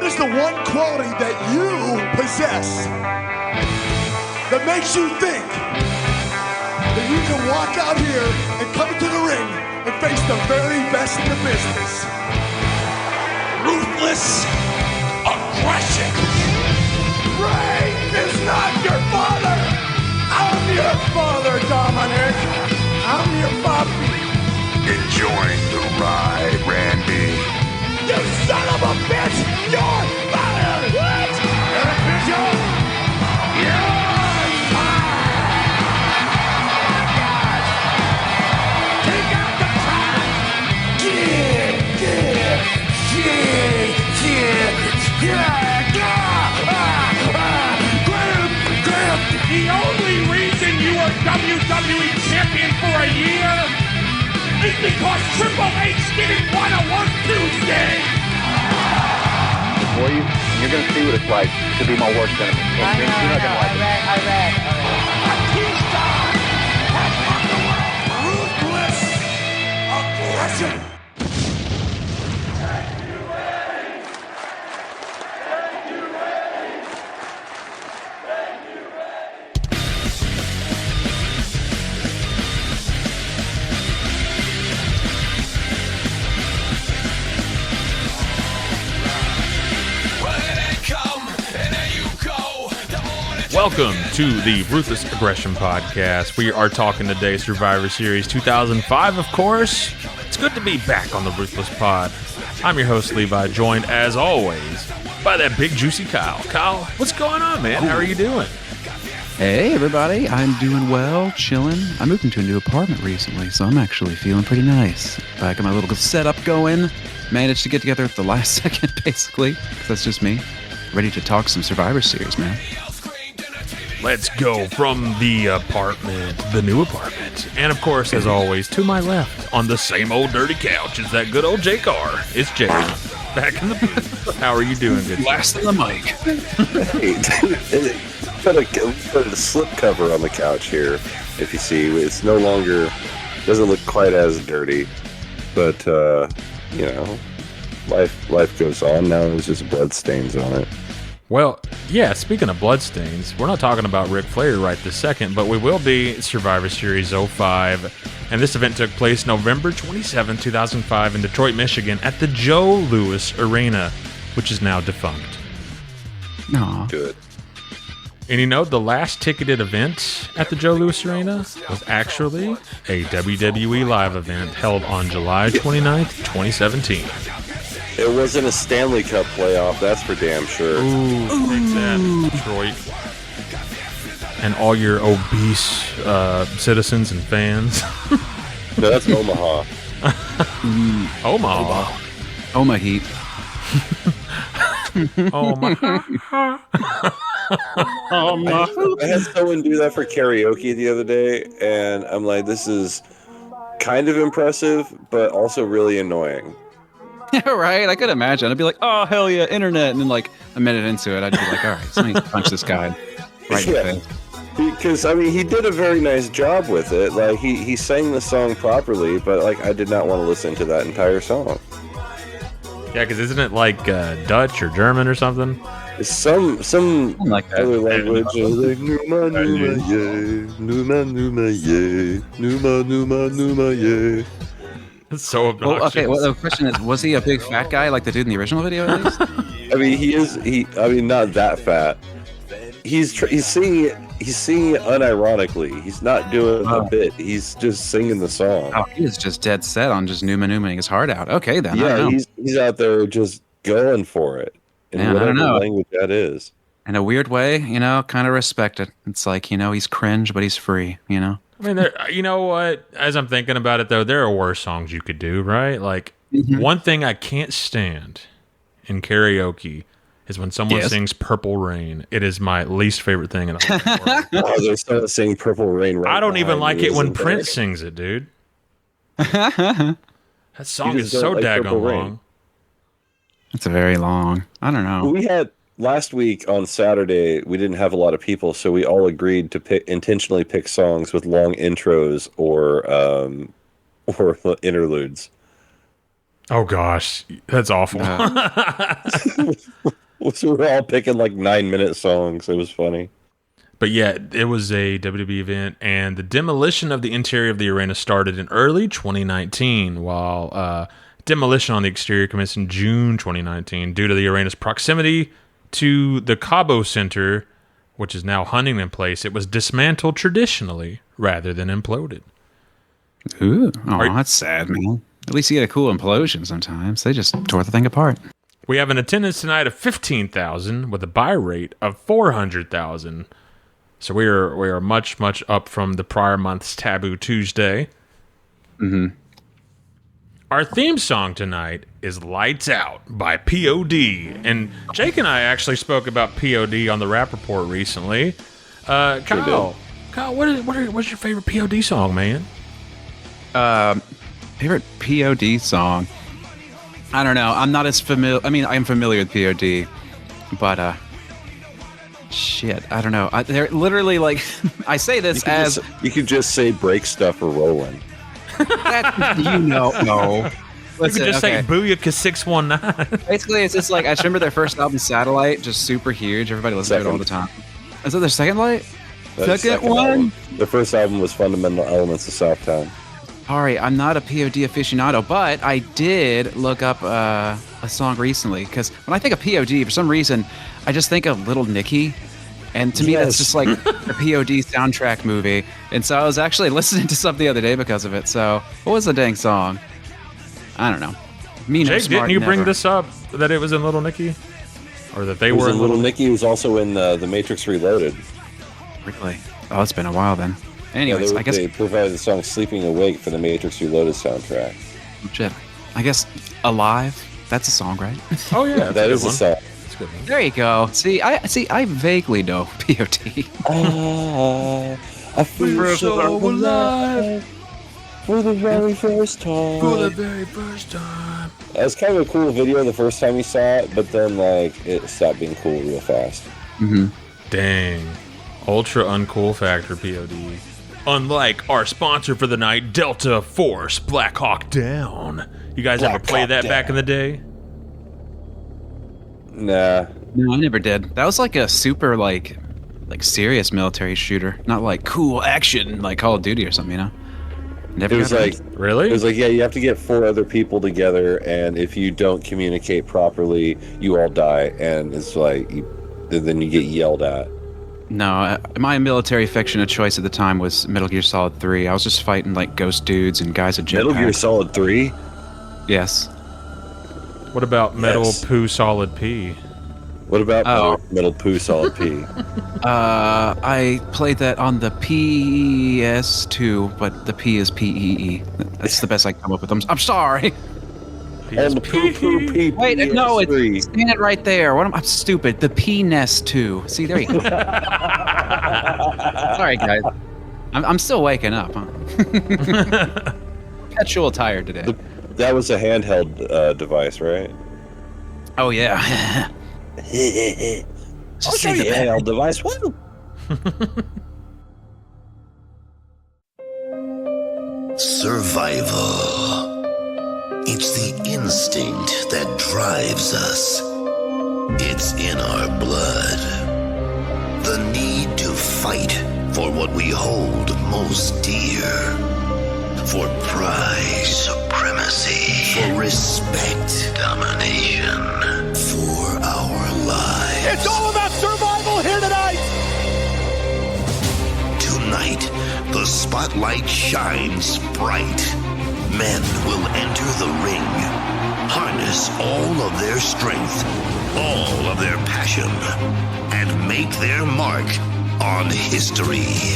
What is the one quality that you possess that makes you think that you can walk out here and come into the ring and face the very best in the business? Ruthless aggression. Ray is not your father. I'm your father, Dominic. I'm your papi. Enjoying the ride, Randy. You son of a bitch! You're fired! What? Eric Bischoff? You're fired! Take out the trash! Graham, the only reason you were WWE champion for a year is because Triple H didn't want to work Tuesday. Boy, you're going to see what it's like to be my worst enemy. I read. Batista has won the world. Ruthless aggression. Welcome to the Ruthless Aggression Podcast. We are talking today Survivor Series 2005, of course. It's good to be back on the Ruthless Pod. I'm your host, Levi, joined, as always, by that big, juicy Kyle. Kyle, what's going on, man? How are you doing? Hey, everybody. I'm doing well, chilling. I moved into a new apartment recently, so I'm actually feeling pretty nice. I got my little setup going. Managed to get together at the last second, basically. 'Cause that's just me. Ready to talk some Survivor Series, man. Let's go from the apartment, the new apartment. And, of course, as always, to my left, on the same old dirty couch, is that good old Jake R. It's Jake, back in the booth. How are you doing, good? Last on the mic. Hey, put a slip cover on the couch here. If you see, it's no longer doesn't look quite as dirty, but you know, life goes on. Now there's just blood stains on it. Well, yeah, speaking of bloodstains, we're not talking about Ric Flair right this second, but we will be Survivor Series 05. And this event took place November 27, 2005 in Detroit, Michigan at the Joe Louis Arena, which is now defunct. Aw. Good. And you know, the last ticketed event at the Joe Louis Arena was actually a WWE live event held on July 29th, 2017. It wasn't a Stanley Cup playoff, that's for damn sure. Ooh, take that, Detroit. And all your obese citizens and fans. No, that's Omaha. Omaha. Oma Heat. Omaha. I had someone do that for karaoke the other day, and I'm like, this is kind of impressive, but also really annoying. Yeah, right? I could imagine. I'd be like, oh, hell yeah, internet. And then, like, a minute into it, I'd be like, all right, somebody punch this guy right in the face. Because, I mean, he did a very nice job with it. Like, he sang the song properly, but, like, I did not want to listen to that entire song. Yeah, because isn't it like Dutch or German or something? Some like that. other language. Like, Numa, Numa, yeah. Numa, Numa, yeah. Numa, Numa, Numa, yeah. It's so obnoxious. Well, okay, well, the question is, was he a big fat guy like the dude in the original video, at least? I mean, I mean, not that fat. He's singing it unironically. He's not doing a bit. He's just singing the song. Oh, he was just dead set on just Numa-ing his heart out. Okay, then. I Yeah, don't know. he's out there just going for it. In Man, I whatever don't know. language that is. In a weird way, you know, kind of respect it. It's like, you know, he's cringe, but he's free, you know? I mean, you know what? As I'm thinking about it, though, there are worse songs you could do, right? Like, one thing I can't stand in karaoke is when someone sings Purple Rain. It is my least favorite thing in the whole world. Oh, they're still singing Purple Rain right I don't even like behind you, it when isn't Prince there? sings it, dude. That song You is just so don't like daggone Purple Rain. long. It's very long. I don't know. We had last week on Saturday, we didn't have a lot of people, so we all agreed to intentionally pick songs with long intros or interludes. Oh gosh, that's awful. We were all picking like 9-minute songs. It was funny. But yeah, it was a WWE event, and the demolition of the interior of the arena started in early 2019, while demolition on the exterior commenced in June 2019 due to the arena's proximity to the Cabo Center, which is now Huntington Place. It was dismantled traditionally rather than imploded. Ooh, that's sad, man. At least you get a cool implosion sometimes. They just tore the thing apart. We have an attendance tonight of 15,000 with a buy rate of 400,000. So we are much up from the prior month's Taboo Tuesday. Mm-hmm. Our theme song tonight is Lights Out by P.O.D. And Jake and I actually spoke about P.O.D. on the Rap Report recently. Kyle, what's your favorite P.O.D. song, man? Favorite P.O.D. song? I don't know. I'm not as familiar. I mean, I'm familiar with P.O.D., but shit, I don't know. They're literally like, I say this you could just say break stuff or rolling. No. Listen, you could just say Booyaka 619. Basically, it's just like, I remember their first album, Satellite, just super huge. Everybody listens to it all the time. Is that their second one? Album. The first album was Fundamental Elements of Southtown. Sorry, I'm not a POD aficionado, but I did look up a song recently, because when I think of POD, for some reason, I just think of Little Nicky, and to me, that's just like the POD soundtrack movie. And so I was actually listening to something the other day because of it. So what was the dang song? I don't know. Jake, didn't you bring this up, that it was in Little Nicky? Or that they were in Little Nicky? Was also in The Matrix Reloaded. Really? Oh, it's been a while then. Anyways, I guess they provided the song "Sleeping Awake" for the Matrix Reloaded soundtrack. Shit. I guess "Alive." That's a song, right? Oh yeah, that is a song. That's a good one. There you go. I vaguely know POD. I feel so alive for the very first time. It was kind of a cool video the first time you saw it, but then like it stopped being cool real fast. Mm-hmm. Dang. Ultra uncool factor, POD. Unlike our sponsor for the night, Delta Force Black Hawk Down. You guys ever play that back in the day? Nah. No, I never did. That was like a super like serious military shooter, not like cool action like Call of Duty or something, you know? Never. It was like really? It was like, yeah, you have to get 4 other people together, and if you don't communicate properly, you all die, and it's like then you get yelled at. No, my military fiction of choice at the time was Metal Gear Solid 3. I was just fighting like ghost dudes and guys with jetpacks. Metal Gear Solid 3? Yes. What about Metal Poo Solid P? What about Metal Poo Solid P? I played that on the PS2, but the P is PEE. That's the best I can come up with. I'm sorry. And the Poo Poo P. Wait, no, it's stand it right there. I'm stupid. The P-Nest 2. See, there you go. Sorry, guys. I'm still waking up, huh? Perpetual tired today. That was a handheld device, right? Oh, yeah. I'll show you a handheld device. Woo! Survival. It's the instinct that drives us. It's in our blood. The need to fight for what we hold most dear. For pride, supremacy, for respect, domination, for our lives. It's all about survival here tonight! Tonight, the spotlight shines bright. Men will enter the ring, harness all of their strength, all of their passion, and make their mark on history.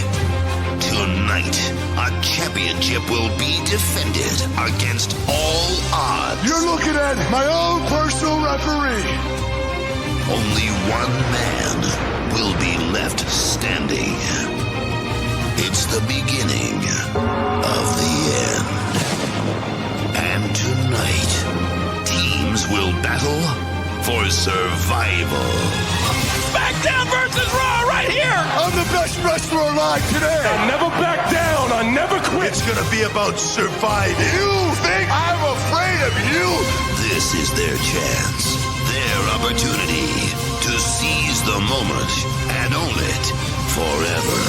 Tonight, a championship will be defended against all odds. You're looking at my own personal referee. Only one man will be left standing. It's the beginning of the end. And tonight, teams will battle for survival. SmackDown versus Raw right not here! I'm the best wrestler alive today! I never back down. I never quit. It's gonna be about surviving. You think I'm afraid of you? This is their chance, their opportunity to seize the moment and own it forever.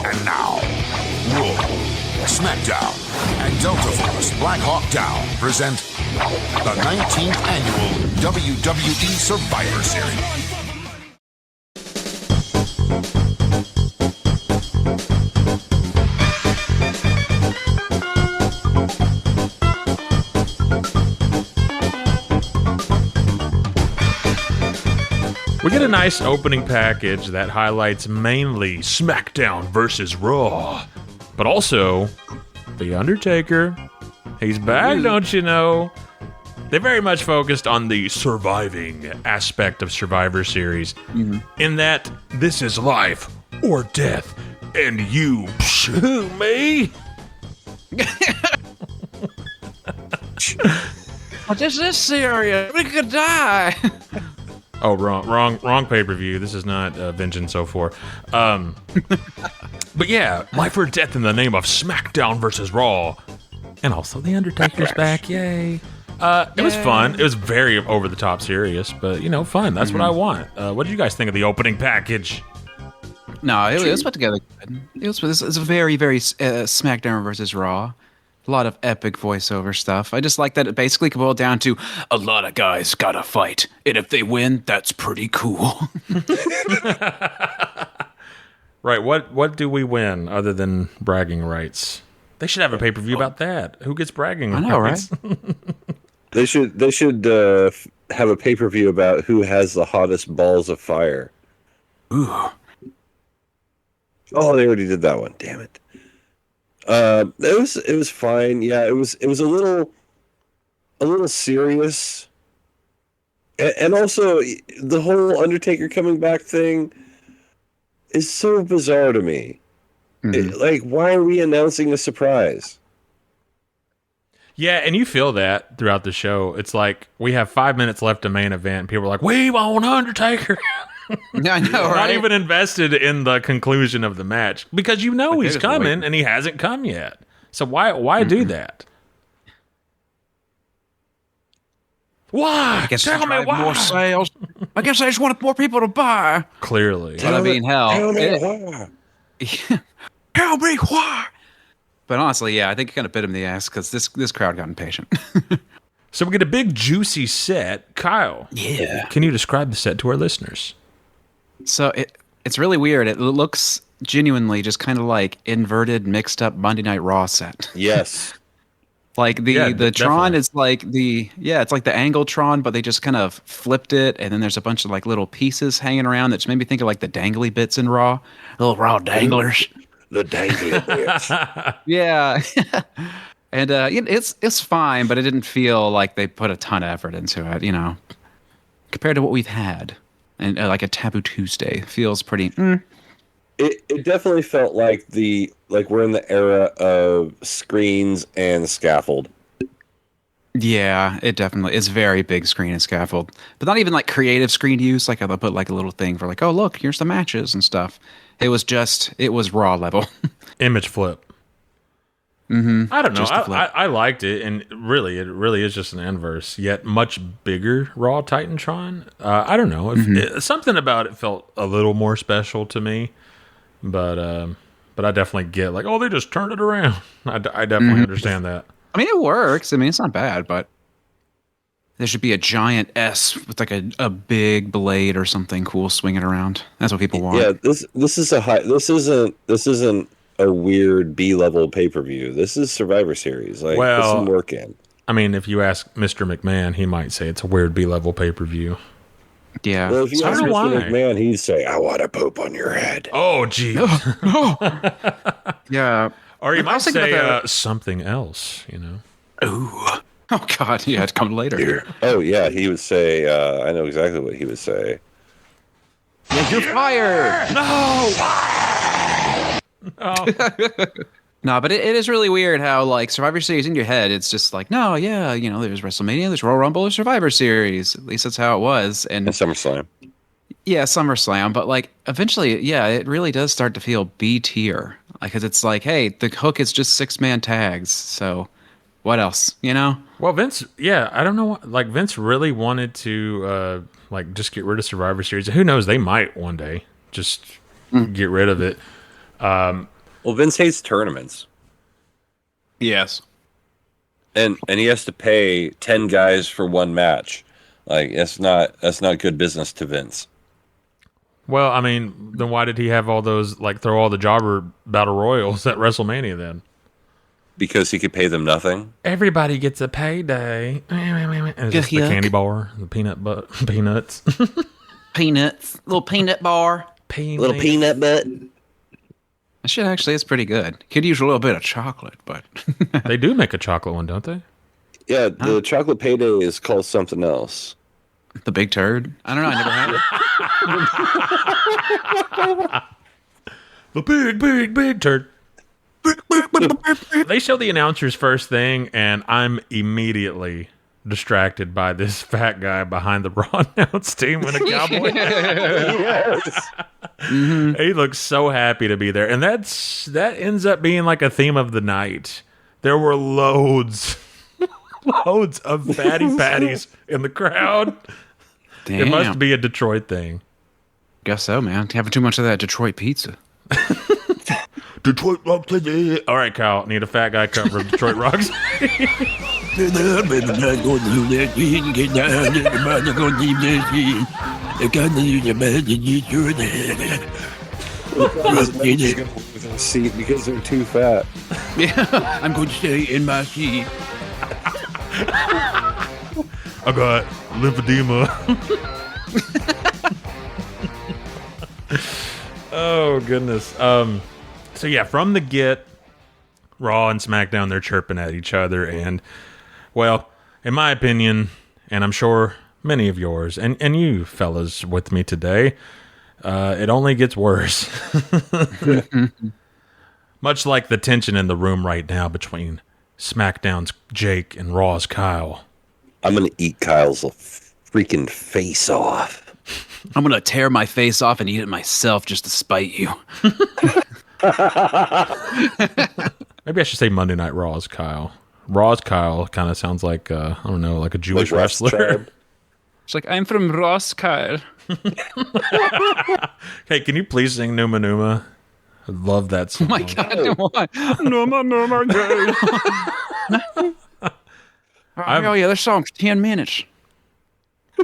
And now, Raw, SmackDown, and Delta Force Black Hawk Down present the 19th annual WWE Survivor Series. We get a nice opening package that highlights mainly SmackDown versus Raw, but also The Undertaker. He's back, don't you know? They very much focused on the surviving aspect of Survivor Series, in that this is life or death, and you shoot me. What is this serious? We could die. Oh, wrong pay-per-view. This is not Vengeance 04. But yeah, life or death in the name of SmackDown versus Raw. And also The Undertaker's back, yay. It was fun. It was very over-the-top serious, but, fun. That's what I want. What did you guys think of the opening package? No, it was put together good. It was a very, very SmackDown versus Raw. A lot of epic voiceover stuff. I just like that it basically boiled down to a lot of guys gotta fight, and if they win, that's pretty cool. Right, what do we win other than bragging rights? They should have a pay-per-view about that. Who gets bragging rights? I know, right? They should have a pay-per-view about who has the hottest balls of fire. Ooh. Oh, they already did that one. Damn it. It was fine. Yeah, it was a little serious, and also the whole Undertaker coming back thing is so bizarre to me. Why are we announcing a surprise? Yeah, and you feel that throughout the show. It's like we have 5 minutes left to main event, and people are like, "We want Undertaker." I know, right? Not even invested in the conclusion of the match because he's coming and he hasn't come yet. So why do that? Why? I guess Tell me why. More sales. I guess I just wanted more people to buy. Clearly. But I mean, hell. Tell me why. Tell me why. But honestly, yeah, I think it kind of bit him in the ass because this crowd got impatient. So we get a big juicy set. Kyle. Yeah. Can you describe the set to our listeners? So it's really weird. It looks genuinely just kind of like inverted, mixed up Monday Night Raw set. Yes. Like the Tron is like it's like the angle Tron, but they just kind of flipped it, and then there's a bunch of like little pieces hanging around that just made me think of like the dangly bits in Raw, little Raw danglers. The dangly bits. Yeah. And it's fine, but it didn't feel like they put a ton of effort into it, compared to what we've had. And like a Taboo Tuesday feels pretty. It definitely felt like we're in the era of screens and scaffold. Yeah, it definitely is very big screen and scaffold, but not even like creative screen use. Like they'll put like a little thing for like, oh look, here's the matches and stuff. It was Raw level. Image flip. Mm-hmm. I don't know. I liked it, and it really is just an inverse, yet much bigger Raw Titantron. I don't know. Something about it felt a little more special to me, but I definitely get like, oh, they just turned it around. I definitely understand that. I mean, it works. I mean, it's not bad, but there should be a giant S with like a big blade or something cool swinging around. That's what people want. Yeah, this isn't a weird B-level pay-per-view. This is Survivor Series. Like, put some work in. I mean, if you ask Mr. McMahon, he might say it's a weird B-level pay-per-view. Yeah. Well, if you ask Mr. McMahon, he'd say, I want to poop on your head. Oh, geez. Yeah. Or he might say something else, Ooh. Oh, God. Yeah, it's coming later. Oh, yeah. He would say, I know exactly what he would say. You're fired. No! Oh. No, but it is really weird how, like, Survivor Series in your head, it's just like, no, yeah, there's WrestleMania, there's Royal Rumble, there's Survivor Series. At least that's how it was. And SummerSlam. Yeah, SummerSlam. But, like, eventually, yeah, it really does start to feel B tier. Because it's like, hey, the hook is just 6-man tags. So what else, Well, Vince, I don't know. Like, Vince really wanted to, just get rid of Survivor Series. Who knows? They might one day just get rid of it. Well, Vince hates tournaments. Yes. And he has to pay 10 guys for one match. Like, that's not good business to Vince. Well, I mean, then why did he have all those, throw all the jobber battle royals at WrestleMania then? Because he could pay them nothing. Everybody gets a payday. And it's just the candy bar, the peanuts. Peanuts. Little peanut bar. Little peanut butt. That shit actually is pretty good. Could use a little bit of chocolate, but... They do make a chocolate one, don't they? Yeah, the chocolate payday is called something else. The big turd? I don't know. I never had it. The big turd. They show the announcers first thing, and I'm immediately distracted by this fat guy behind the Raw announce team in a cowboy hat. Yes. Mm-hmm. He looks so happy to be there, and that ends up being like a theme of the night. There were loads of fatty patties in the crowd. Damn. It must be a Detroit thing. Guess so, man. Having too much of that Detroit pizza. Detroit Rock City. All right, Kyle. Need a fat guy cover of Detroit Rocks. Seat because they're too fat. Yeah, I'm going to stay in my seat. I got lymphedema. Oh goodness. So yeah, from the get, Raw and SmackDown, they're chirping at each other, and well, in my opinion, and I'm sure many of yours, and you fellas with me today, it only gets worse. Much like the tension in the room right now between SmackDown's Jake and Raw's Kyle. I'm gonna eat Kyle's freaking face off. I'm gonna tear my face off and eat it myself just to spite you. Maybe I should say Monday Night Raw's Kyle. Raw's Kyle kind of sounds like I don't know, like a Jewish wrestler. It's like, I'm from Ross Kyle. Hey, can you please sing Numa Numa? I love that song. Oh my God, what? Numa Numa Gay. Oh yeah, this song's 10 minutes.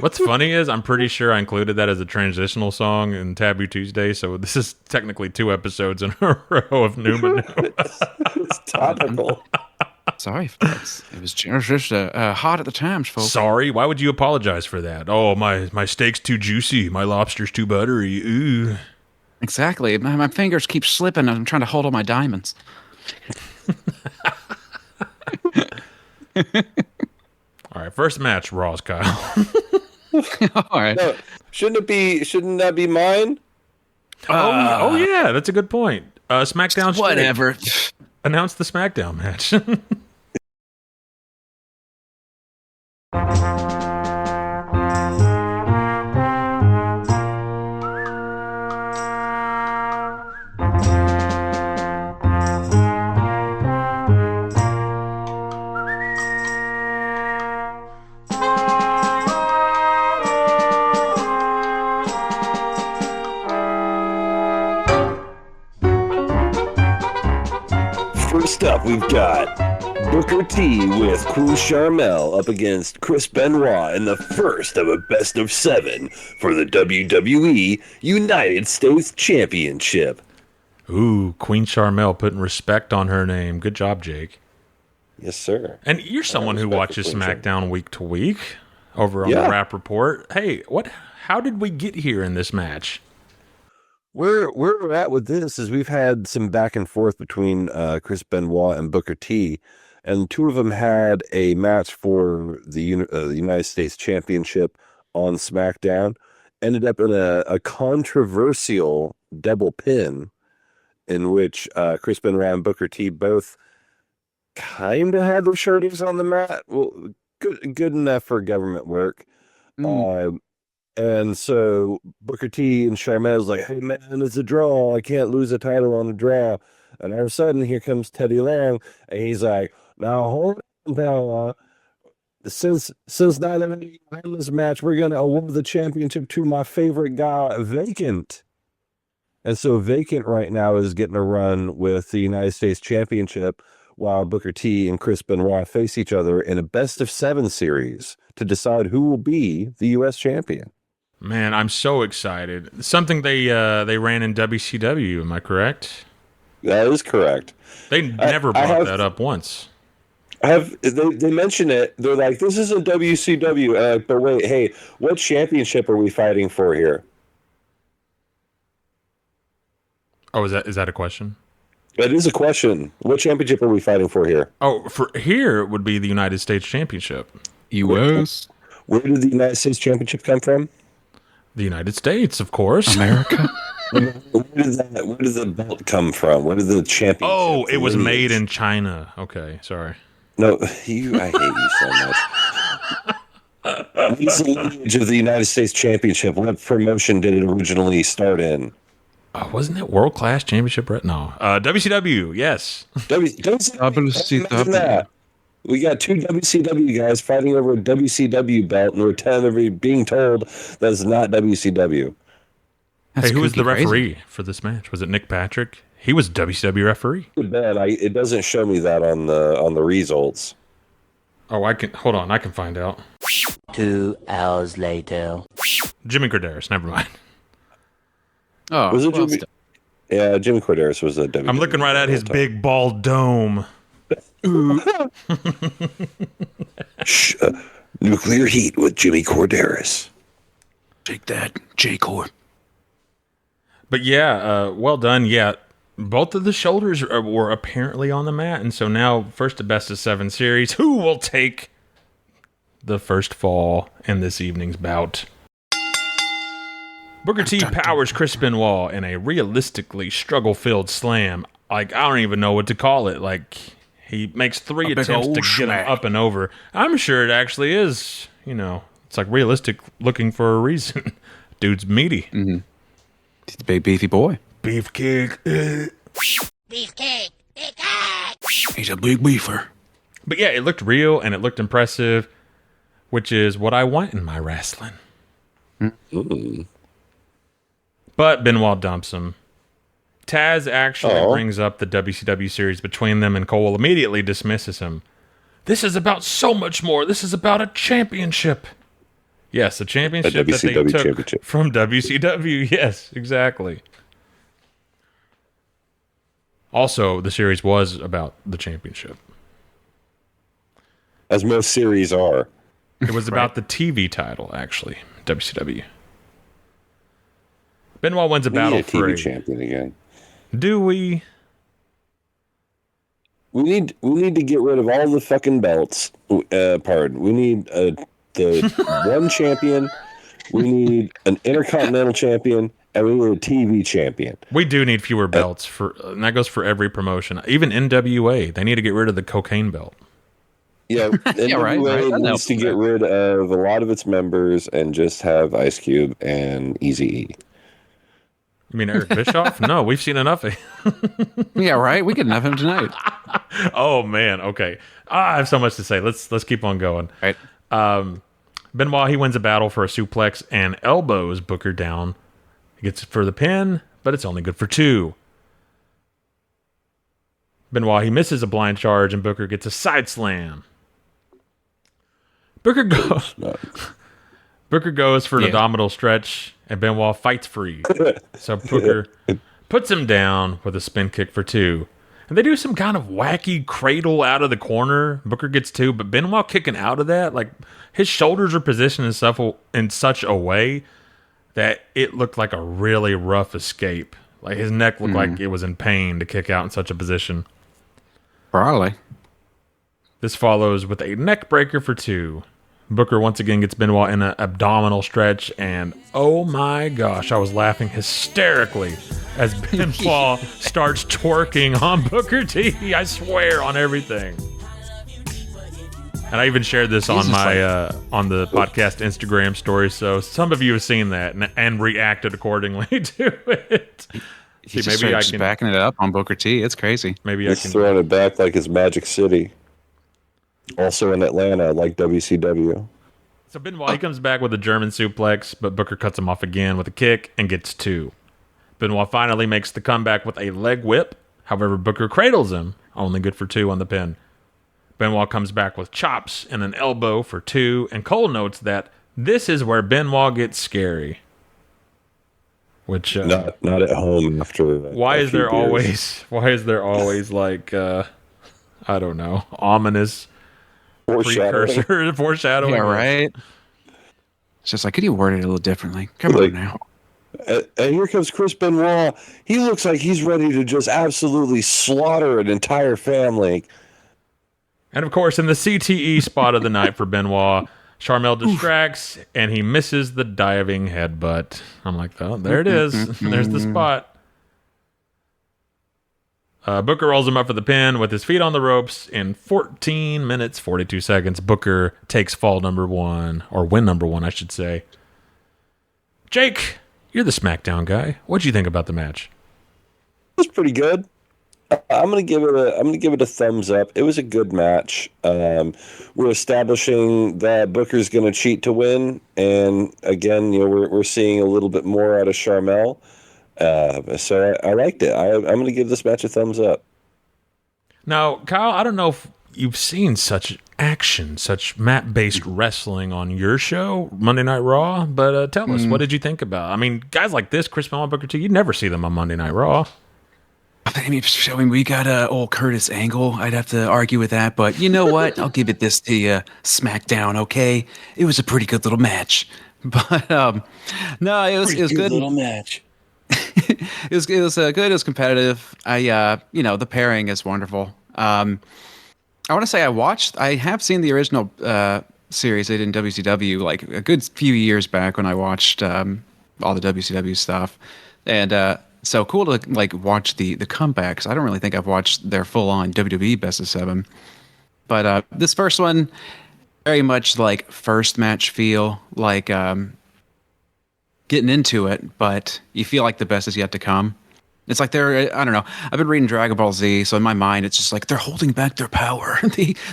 What's funny is I'm pretty sure I included that as a transitional song in Taboo Tuesday, so this is technically 2 episodes in a row of Numa Numa. It's topical. Sorry, folks. It was just hot at the times, folks. Sorry? Why would you apologize for that? Oh, my steak's too juicy. My lobster's too buttery. Ooh. Exactly. My fingers keep slipping. I'm trying to hold all my diamonds. All right, first match, Raw's Kyle. All right. No, shouldn't that be mine? Oh yeah, that's a good point. SmackDown. Whatever. Announce the SmackDown match. First up, we've got Booker T with Cruz Charmel up against Chris Benoit in the first of a best of 7 for the WWE United States Championship. Ooh, Queen Charmel putting respect on her name. Good job, Jake. Yes, sir. And you're someone who watches SmackDown week to week over on the Rap Report. Hey, how did we get here in this match? Where we're at with this is we've had some back and forth between Chris Benoit and Booker T, and 2 of them had a match for the United States Championship on SmackDown. Ended up in a controversial double pin in which Chris Benoit and Booker T both kind of had their shoulders on the mat. Well, good enough for government work. And so Booker T and Charmel was like, hey, man, it's a draw. I can't lose a title on a draw. And all of a sudden, here comes Teddy Long, and he's like, now, hold on, pal. Since 9/11 this match, we're going to award the championship to my favorite guy, Vacant. And so Vacant right now is getting a run with the United States Championship while Booker T and Chris Benoit face each other in a best-of-7 series to decide who will be the U.S. champion. Man, I'm so excited. Something they ran in WCW, am I correct? That is correct. They never brought that up once. They mention it. They're like, this is a WCW. But wait, hey, what championship are we fighting for here? Oh, is that a question? That is a question. What championship are we fighting for here? Oh, for here it would be the United States Championship. U.S. Where did the United States Championship come from? The United States, of course. America. Where did the belt come from? Where did the championship? Oh, it was made in China. Okay, sorry. No, I hate you so much. What is the lineage of the United States Championship? What promotion did it originally start in? Wasn't it World Class Championship? No. WCW, yes. WCW. We got 2 WCW guys fighting over a WCW belt, and we're being told that it's not WCW. Hey, who was the referee for this match? Was it Nick Patrick? He was WCW referee. It doesn't show me that on the results. Oh, I can find out. 2 hours later. Jimmy Corderas, never mind. Oh, was it Jimmy? Yeah, Jimmy Corderas was a WWE. I'm looking right at his big bald dome. Nuclear Heat with Jimmy Corderas. Take that, J-Core. But yeah, well done. Yeah, both of the shoulders were apparently on the mat, and so now first the best-of-7 series. Who will take the first fall in this evening's bout? Booker T powers Chris Benoit in a realistically struggle-filled slam. Like, I don't even know what to call it. Like, he makes 3 attempts to get him up and over. I'm sure it actually is, it's like realistic looking for a reason. Dude's meaty. Mm-hmm. He's a big beefy boy. Beefcake. Beefcake. He's a big beefer. But yeah, it looked real and it looked impressive, which is what I want in my wrestling. Mm-hmm. But Benoit dumps him. Taz actually brings up the WCW series between them, and Cole immediately dismisses him. This is about so much more. This is about a championship. Yes, a championship that they took from WCW. Yes, exactly. Also, the series was about the championship. As most series are. It was about the TV title, actually. WCW. Benoit wins a battle for a TV champion again. Do we? We need to get rid of all the fucking belts. We need the one champion. We need an intercontinental champion, and we need a TV champion. We do need fewer belts and that goes for every promotion. Even NWA, they need to get rid of the cocaine belt. Yeah, NWA needs to get rid of a lot of its members and just have Ice Cube and Eazy-E. You mean Eric Bischoff? No, we've seen enough of him. Yeah, right? We get enough of him tonight. Oh, man. Okay. I have so much to say. Let's keep on going. All right. Benoit, he wins a battle for a suplex and elbows Booker down. He gets it for the pin, but it's only good for 2. Benoit, he misses a blind charge, and Booker gets a side slam. Booker goes for an abdominal stretch, and Benoit fights free. So Booker puts him down with a spin kick for 2. And they do some kind of wacky cradle out of the corner. Booker gets 2, but Benoit kicking out of that, like his shoulders are positioned in such a way that it looked like a really rough escape. Like his neck looked like it was in pain to kick out in such a position. Probably. This follows with a neck breaker for 2. Booker once again gets Benoit in an abdominal stretch, and oh my gosh, I was laughing hysterically as Benoit starts twerking on Booker T. I swear on everything. And I even shared this on my on the podcast Instagram story, so some of you have seen that and reacted accordingly to it. He's just backing it up on Booker T. It's crazy. Maybe He's throwing it back like it's Magic City. Also in Atlanta, like WCW. So Benoit he comes back with a German suplex, but Booker cuts him off again with a kick and gets 2. Benoit finally makes the comeback with a leg whip. However, Booker cradles him, only good for 2 on the pin. Benoit comes back with chops and an elbow for 2, and Cole notes that this is where Benoit gets scary. Which not at home after. Why is there always like I don't know, ominous foreshadowing? Yeah, right. It's just like, could you word it a little differently? Come on now. And here comes Chris Benoit. He looks like he's ready to just absolutely slaughter an entire family. And of course, in the CTE spot of the night for Benoit, Sharmell distracts and he misses the diving headbutt. I'm like, oh, there it is. There's the spot. Booker rolls him up for the pin with his feet on the ropes in 14 minutes, 42 seconds. Booker takes fall number 1, or win number 1, I should say. Jake, you're the SmackDown guy. What'd you think about the match? It was pretty good. I'm gonna give it a thumbs up. It was a good match. We're establishing that Booker's gonna cheat to win, and again, we're seeing a little bit more out of Sharmell. So I liked it. I'm gonna give this match a thumbs up. Now, Kyle, I don't know if you've seen such action, such mat-based wrestling on your show, Monday Night Raw, but tell us, what did you think about? I mean, guys like this, Chris Benoit, Booker T, you'd never see them on Monday Night Raw. I mean, we got old Curtis Angle. I'd have to argue with that, but you know what? I'll give it this to SmackDown. Okay, it was a pretty good little match, but no, it was good. Little match. It was good. It was competitive. The pairing is wonderful. I want to say I have seen the original series they did in WCW like a good few years back when I watched all the WCW stuff, and. So cool to like watch the comebacks. I don't really think I've watched their full on WWE Best of 7, but this first one very much like first match feel, like getting into it, but you feel like the best is yet to come. It's like I don't know. I've been reading Dragon Ball Z, so in my mind it's just like they're holding back their power.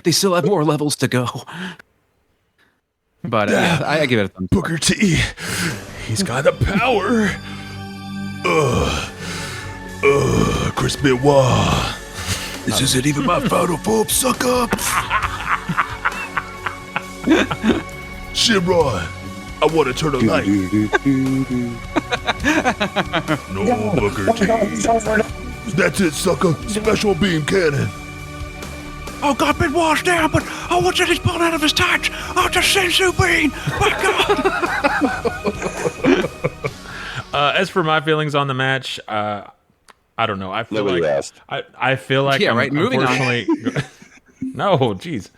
they still have more levels to go. But I give it a thumbs up. Booker T, he's got the power. Chris Benoit. This isn't even my final form, sucker. Shimron, I want to turn a light. No, Booker T. That's it, sucker. Special beam cannon. Oh, God, Benoit's down, but what's it he's pulling out of his tights? Oh, it's a sensu bean. My God. As for my feelings on the match, I don't know. I feel I feel like right. Moving on. No, geez,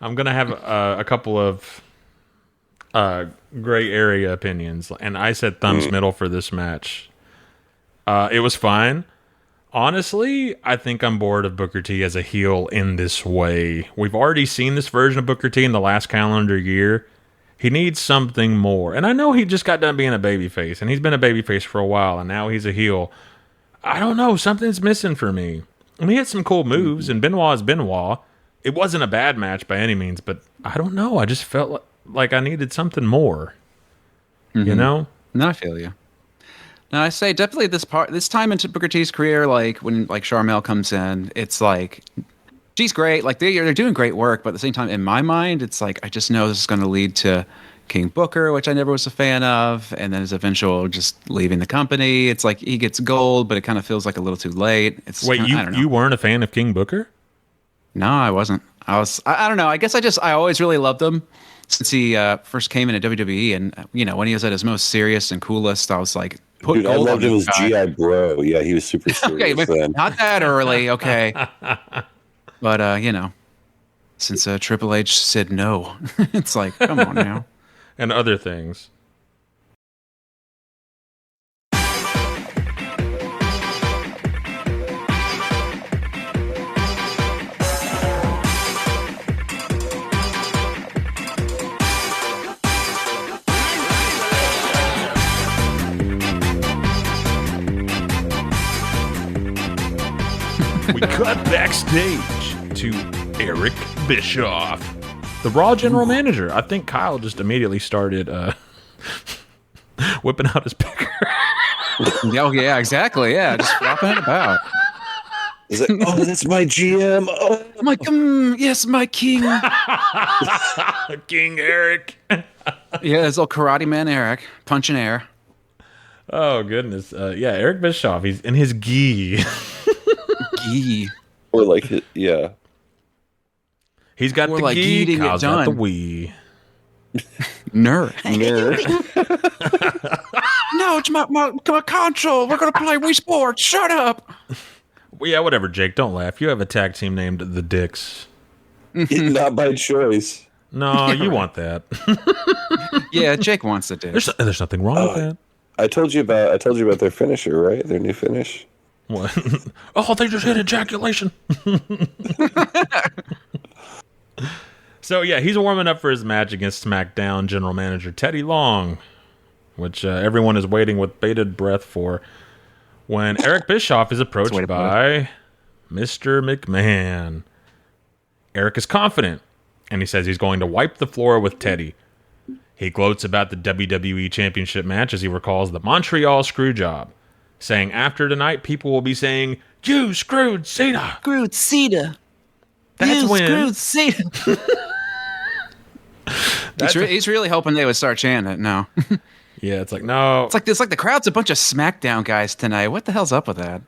I'm gonna have a couple of gray area opinions, and I said thumbs middle for this match. It was fine. Honestly, I think I'm bored of Booker T as a heel in this way. We've already seen this version of Booker T in the last calendar year. He needs something more. And I know he just got done being a babyface, and he's been a babyface for a while, and now he's a heel. I don't know. Something's missing for me. I mean, he had some cool moves, and Benoit is Benoit. It wasn't a bad match by any means, but I don't know. I just felt like I needed something more. You know? No, I feel you. No, I say definitely this time into Booker T's career, like when like Sharmell comes in, it's like she's great. Like they're doing great work, but at the same time, in my mind, it's like I just know this is going to lead to King Booker, which I never was a fan of, and then his eventual just leaving the company. It's like he gets gold, but it kind of feels like a little too late. Wait, you weren't a fan of King Booker? No, I wasn't. I don't know. I guess I always really loved him since he first came into WWE, and when he was at his most serious and coolest, I was like, dude, I loved him as G.I. Bro. Yeah, he was super serious. Okay, then. Not that early. Okay, but since Triple H said no. It's like, come on now. And other things. We cut backstage to Eric Bischoff, the Raw general manager. I think Kyle just immediately started whipping out his picker. Oh, yeah, exactly. Yeah, just flopping it about. Is it, oh, that's my GM. Oh. I'm like, yes, my king. King Eric. Yeah, this little karate man, Eric, punching air. Oh, goodness. Yeah, Eric Bischoff. He's in his gi. Gi. Or like, yeah. He's got More the like gi. eating it Kyle's got the done. wee. Nerd. No, it's my console. We're going to play Wii Sports. Shut up. Well, yeah, whatever, Jake. Don't laugh. You have a tag team named the Dicks. Not by choice. No, you want that. Yeah, Jake wants the dick. There's nothing wrong with that. I told you about their finisher, right? Their new finish. What? Oh, they just hit ejaculation. So, yeah, he's warming up for his match against SmackDown general manager Teddy Long, which everyone is waiting with bated breath for, when Eric Bischoff is approached by Mr. McMahon. Eric is confident, and he says he's going to wipe the floor with Teddy. He gloats about the WWE Championship match as he recalls the Montreal Screwjob, saying after tonight, people will be saying, "You screwed Cena." Screwed Cena. That's when. Screwed Cena. He's really hoping they would start chanting it now. Yeah, it's like, no. It's like the crowd's a bunch of SmackDown guys tonight. What the hell's up with that?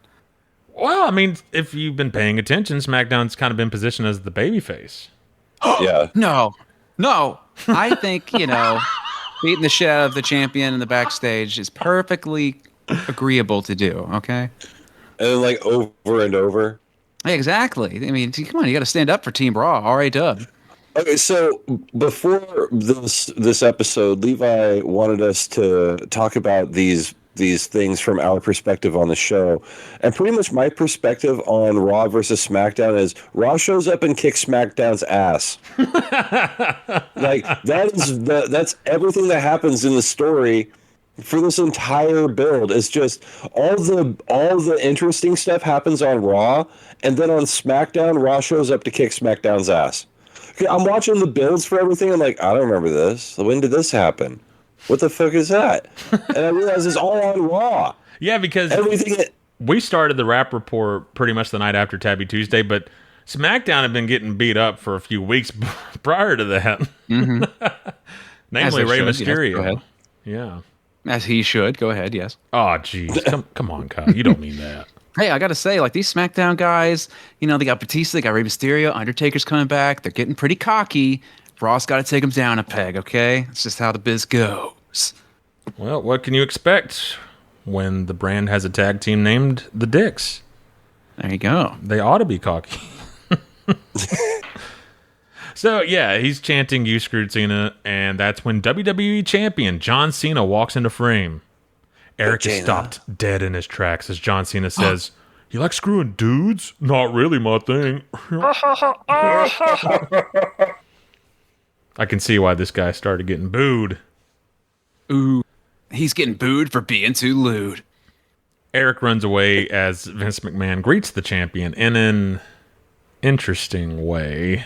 Well, I mean, if you've been paying attention, SmackDown's kind of been positioned as the babyface. Yeah. No. I think, beating the shit out of the champion in the backstage is perfectly agreeable to do, okay? And then, like, over and over. Exactly. I mean, come on, you got to stand up for Team Raw. R.A. Dub. Okay, so before this episode, Levi wanted us to talk about these things from our perspective on the show, and pretty much my perspective on Raw versus SmackDown is Raw shows up and kicks SmackDown's ass. Like that's everything that happens in the story for this entire build. It's just all the interesting stuff happens on Raw, and then on SmackDown, Raw shows up to kick SmackDown's ass. Okay, I'm watching the builds for everything. I'm like, I don't remember this. When did this happen? What the fuck is that? And I realize it's all on Raw. Yeah, because we started the Rap Report pretty much the night after Tabby Tuesday, but SmackDown had been getting beat up for a few weeks prior to that. Mm-hmm. Namely Rey should, Mysterio. Yeah. As he should. Go ahead, yes. Oh, jeez. Come on, Kyle. You don't mean that. Hey, I got to say, like, these SmackDown guys, they got Batista, they got Rey Mysterio, Undertaker's coming back. They're getting pretty cocky. Raw's got to take them down a peg, okay? It's just how the biz goes. Well, what can you expect when the brand has a tag team named the Dicks? There you go. They ought to be cocky. So, yeah, he's chanting, "You screwed Cena," and that's when WWE Champion John Cena walks into frame. Eric is stopped dead in his tracks as John Cena says, "You like screwing dudes? Not really my thing." I can see why this guy started getting booed. Ooh, he's getting booed for being too lewd. Eric runs away as Vince McMahon greets the champion in an interesting way.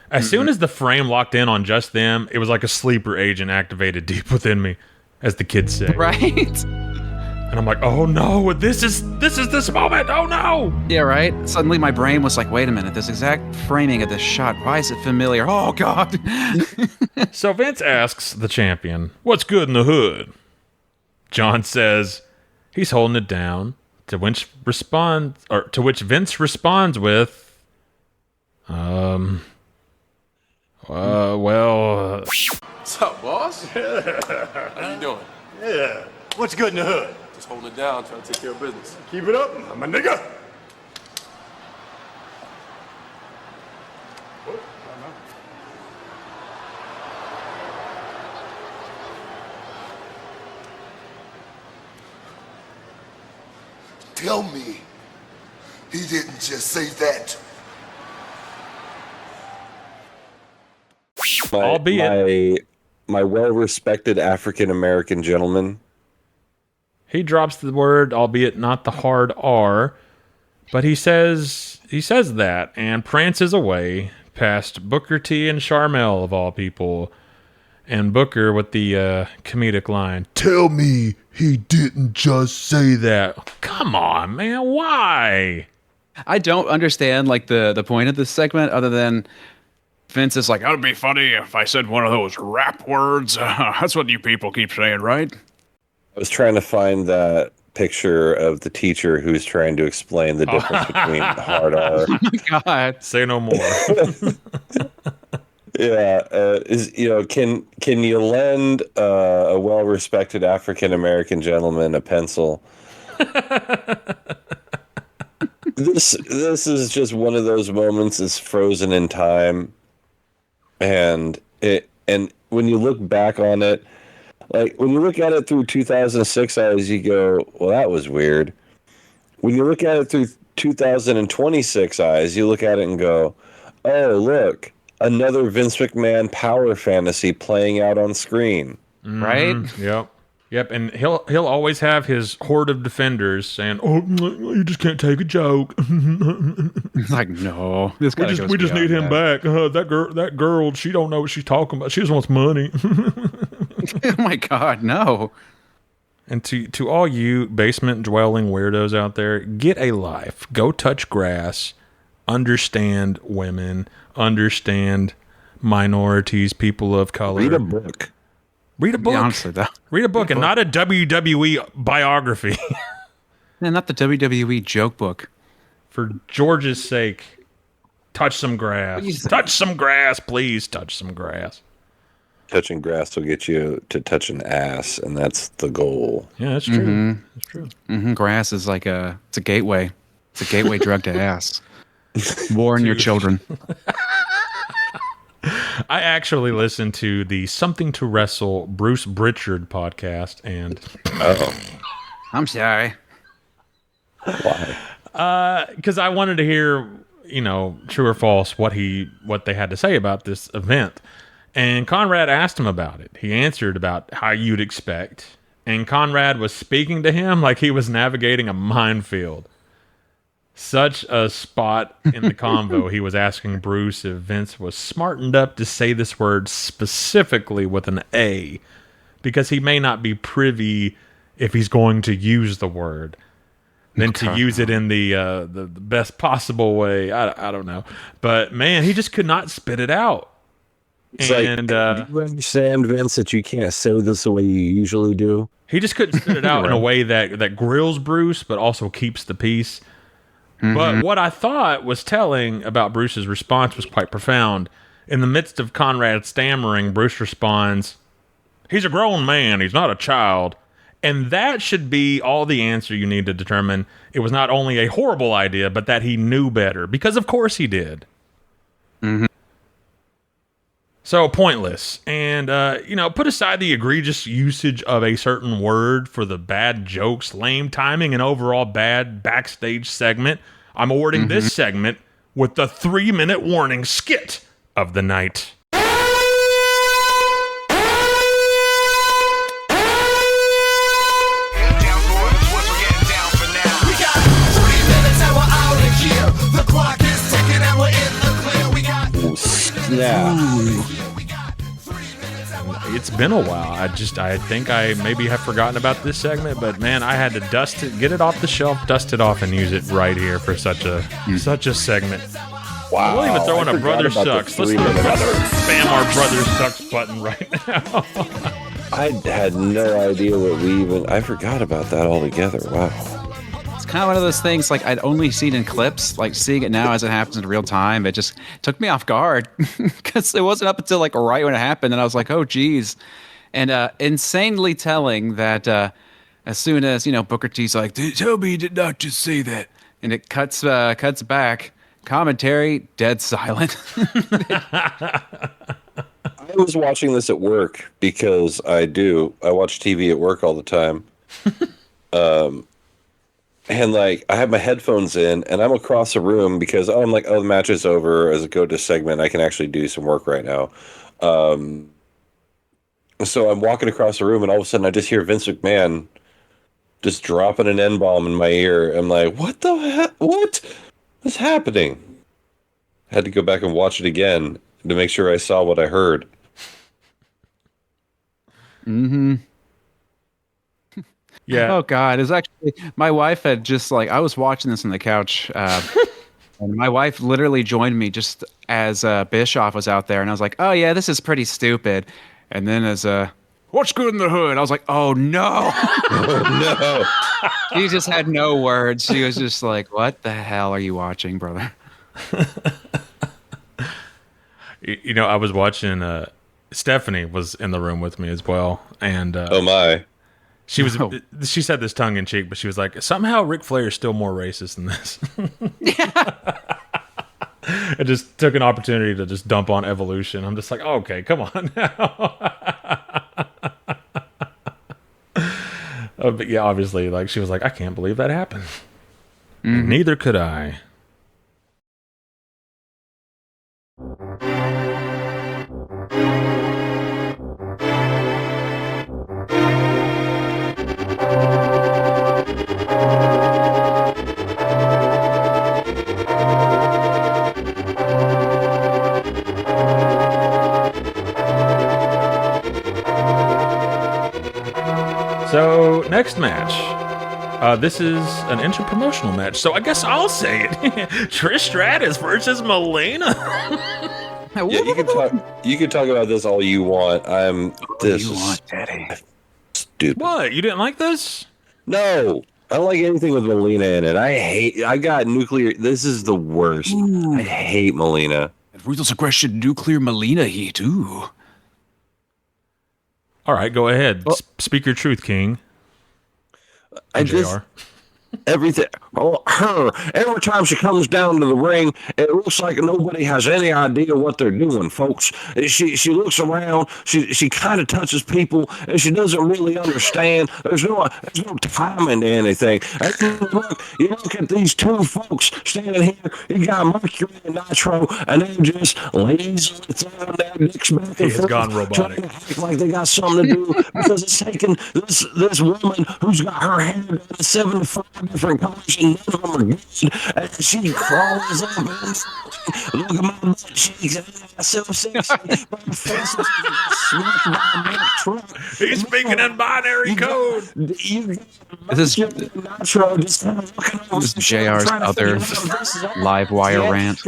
As soon as the frame locked in on just them, it was like a sleeper agent activated deep within me, as the kids say. Right? And I'm like, oh no, this is this moment. Oh no. Yeah, right? Suddenly my brain was like, wait a minute, this exact framing of this shot, why is it familiar? Oh, God. So Vince asks the champion, "What's good in the hood?" John says he's holding it down, to which Vince responds with, What's up, boss? How you doing? Yeah. What's good in the hood? Just holding it down, trying to take care of business. Keep it up, I'm a nigga. Tell me, he didn't just say that. My well-respected African-American gentleman. He drops the word, albeit not the hard R, but he says that and prances away past Booker T and Charmel of all people, and Booker with the comedic line, "Tell me he didn't just say that." Come on, man, why? I don't understand like the point of this segment other than Vince is like, "Oh, it'd be funny if I said one of those rap words." That's what you people keep saying, right? I was trying to find that picture of the teacher who's trying to explain the difference between hard R. Oh my God. Say no more. Yeah, can you lend a well-respected African-American gentleman a pencil? This is just one of those moments that's frozen in time, and when you look back on it, like when you look at it through 2006 eyes, you go, "Well, that was weird." When you look at it through 2026 eyes, you look at it and go, "Oh, look, another Vince McMahon power fantasy playing out on screen." Right? Yep, and he'll always have his horde of defenders saying, "Oh, you just can't take a joke." Like, no, this guy we just need him back. That girl, she don't know what she's talking about. She just wants money. Oh my God, no. And to all you basement dwelling weirdos out there, get a life. Go touch grass. Understand women. Understand minorities, people of color. Read a book. Read a book. Yeah, honestly, though. Read a book and not a WWE biography. Man, not the WWE joke book. For George's sake, touch some grass. Touch some grass, please. Touch some grass. Touching grass will get you to touch an ass, and that's the goal. Yeah, that's true. Mm-hmm. That's true. Mm-hmm. Grass is like it's a gateway. It's a gateway drug to ass. Warn your children. I actually listened to the Something to Wrestle Bruce Pritchard podcast, and I'm sorry. Why? Because I wanted to hear, true or false, what they had to say about this event. And Conrad asked him about it. He answered about how you'd expect, and Conrad was speaking to him like he was navigating a minefield. Such a spot in the convo. He was asking Bruce if Vince was smartened up to say this word specifically with an A, because he may not be privy if he's going to use the word, than to use it in the best possible way. I don't know, but man, he just could not spit it out. It's do you understand, Vince, that you can't say this the way you usually do? He just couldn't spit it out in a way that grills Bruce, but also keeps the peace. Mm-hmm. But what I thought was telling about Bruce's response was quite profound. In the midst of Conrad stammering, Bruce responds, "He's a grown man. He's not a child." And that should be all the answer you need to determine it was not only a horrible idea, but that he knew better. Because of course he did. Mm-hmm. So pointless. And, put aside the egregious usage of a certain word for the bad jokes, lame timing, and overall bad backstage segment. I'm awarding this segment with the 3-minute warning skit of the night. Yeah. It's been a while. I think I maybe have forgotten about this segment, but man, I had to dust it, get it off the shelf, dust it off, and use it right here for such a segment. Wow. We'll even throw in a Brother Sucks. Let's spam our Brother Sucks button right now. I had no idea I forgot about that altogether. Wow. It's kind of one of those things like I'd only seen in clips, like seeing it now as it happens in real time. It just took me off guard because it wasn't up until like right when it happened. And I was like, oh, geez. And insanely telling that as soon as, Booker T's like, tell me you did not just say that. And it cuts back. Commentary, dead silent. I was watching this at work because I watch TV at work all the time. And like I have my headphones in, and I'm across the room because I'm like, oh, the match is over. As a go-to segment, I can actually do some work right now. So I'm walking across the room, and all of a sudden, I just hear Vince McMahon just dropping an N-bomb in my ear. I'm like, what the heck? What is happening? I had to go back and watch it again to make sure I saw what I heard. Mm-hmm. Yeah. Oh God, it's actually my wife had just like I was watching this on the couch, and my wife literally joined me just as Bischoff was out there, and I was like, "Oh yeah, this is pretty stupid." And then as what's good in the hood, I was like, "Oh no!" Oh, no. She just had no words. She was just like, "What the hell are you watching, brother?" You know, I was watching. Stephanie was in the room with me as well, and oh my. She was. Oh. She said this tongue in cheek, but she was like, "Somehow Ric Flair is still more racist than this." It just took an opportunity to just dump on Evolution. I'm just like, oh, okay, come on now. But yeah, obviously, like she was like, I can't believe that happened. Mm-hmm. And neither could I. So, next match. This is an interpromotional match, so I guess I'll say it. Trish Stratus versus Melina. Yeah, you can talk about this all you want. Daddy. Stupid. What? You didn't like this? No. I don't like anything with Melina in it. I got nuclear. This is the worst. Ooh. I hate Melina. Ruthless Aggression nuclear Melina heat, ooh. All right, go ahead. Well, speak your truth, King. Everything. Oh, every time she comes down to the ring, it looks like nobody has any idea what they're doing, folks. She looks around, she kind of touches people, and she doesn't really understand. There's no timing to anything. And you look at these two folks standing here. You got Mercury and Nitro, and they're just lazily throwing their dicks back and forth, gone robotic. trying to act like they got something to do because it's taking this woman who's got her hair done in 75 different colors and none of them are good. And she crawls up and look at my butt cheeks. I'm so sexy. My face is smacked by a truck. He's speaking in binary code. This is JR's other live wire rant.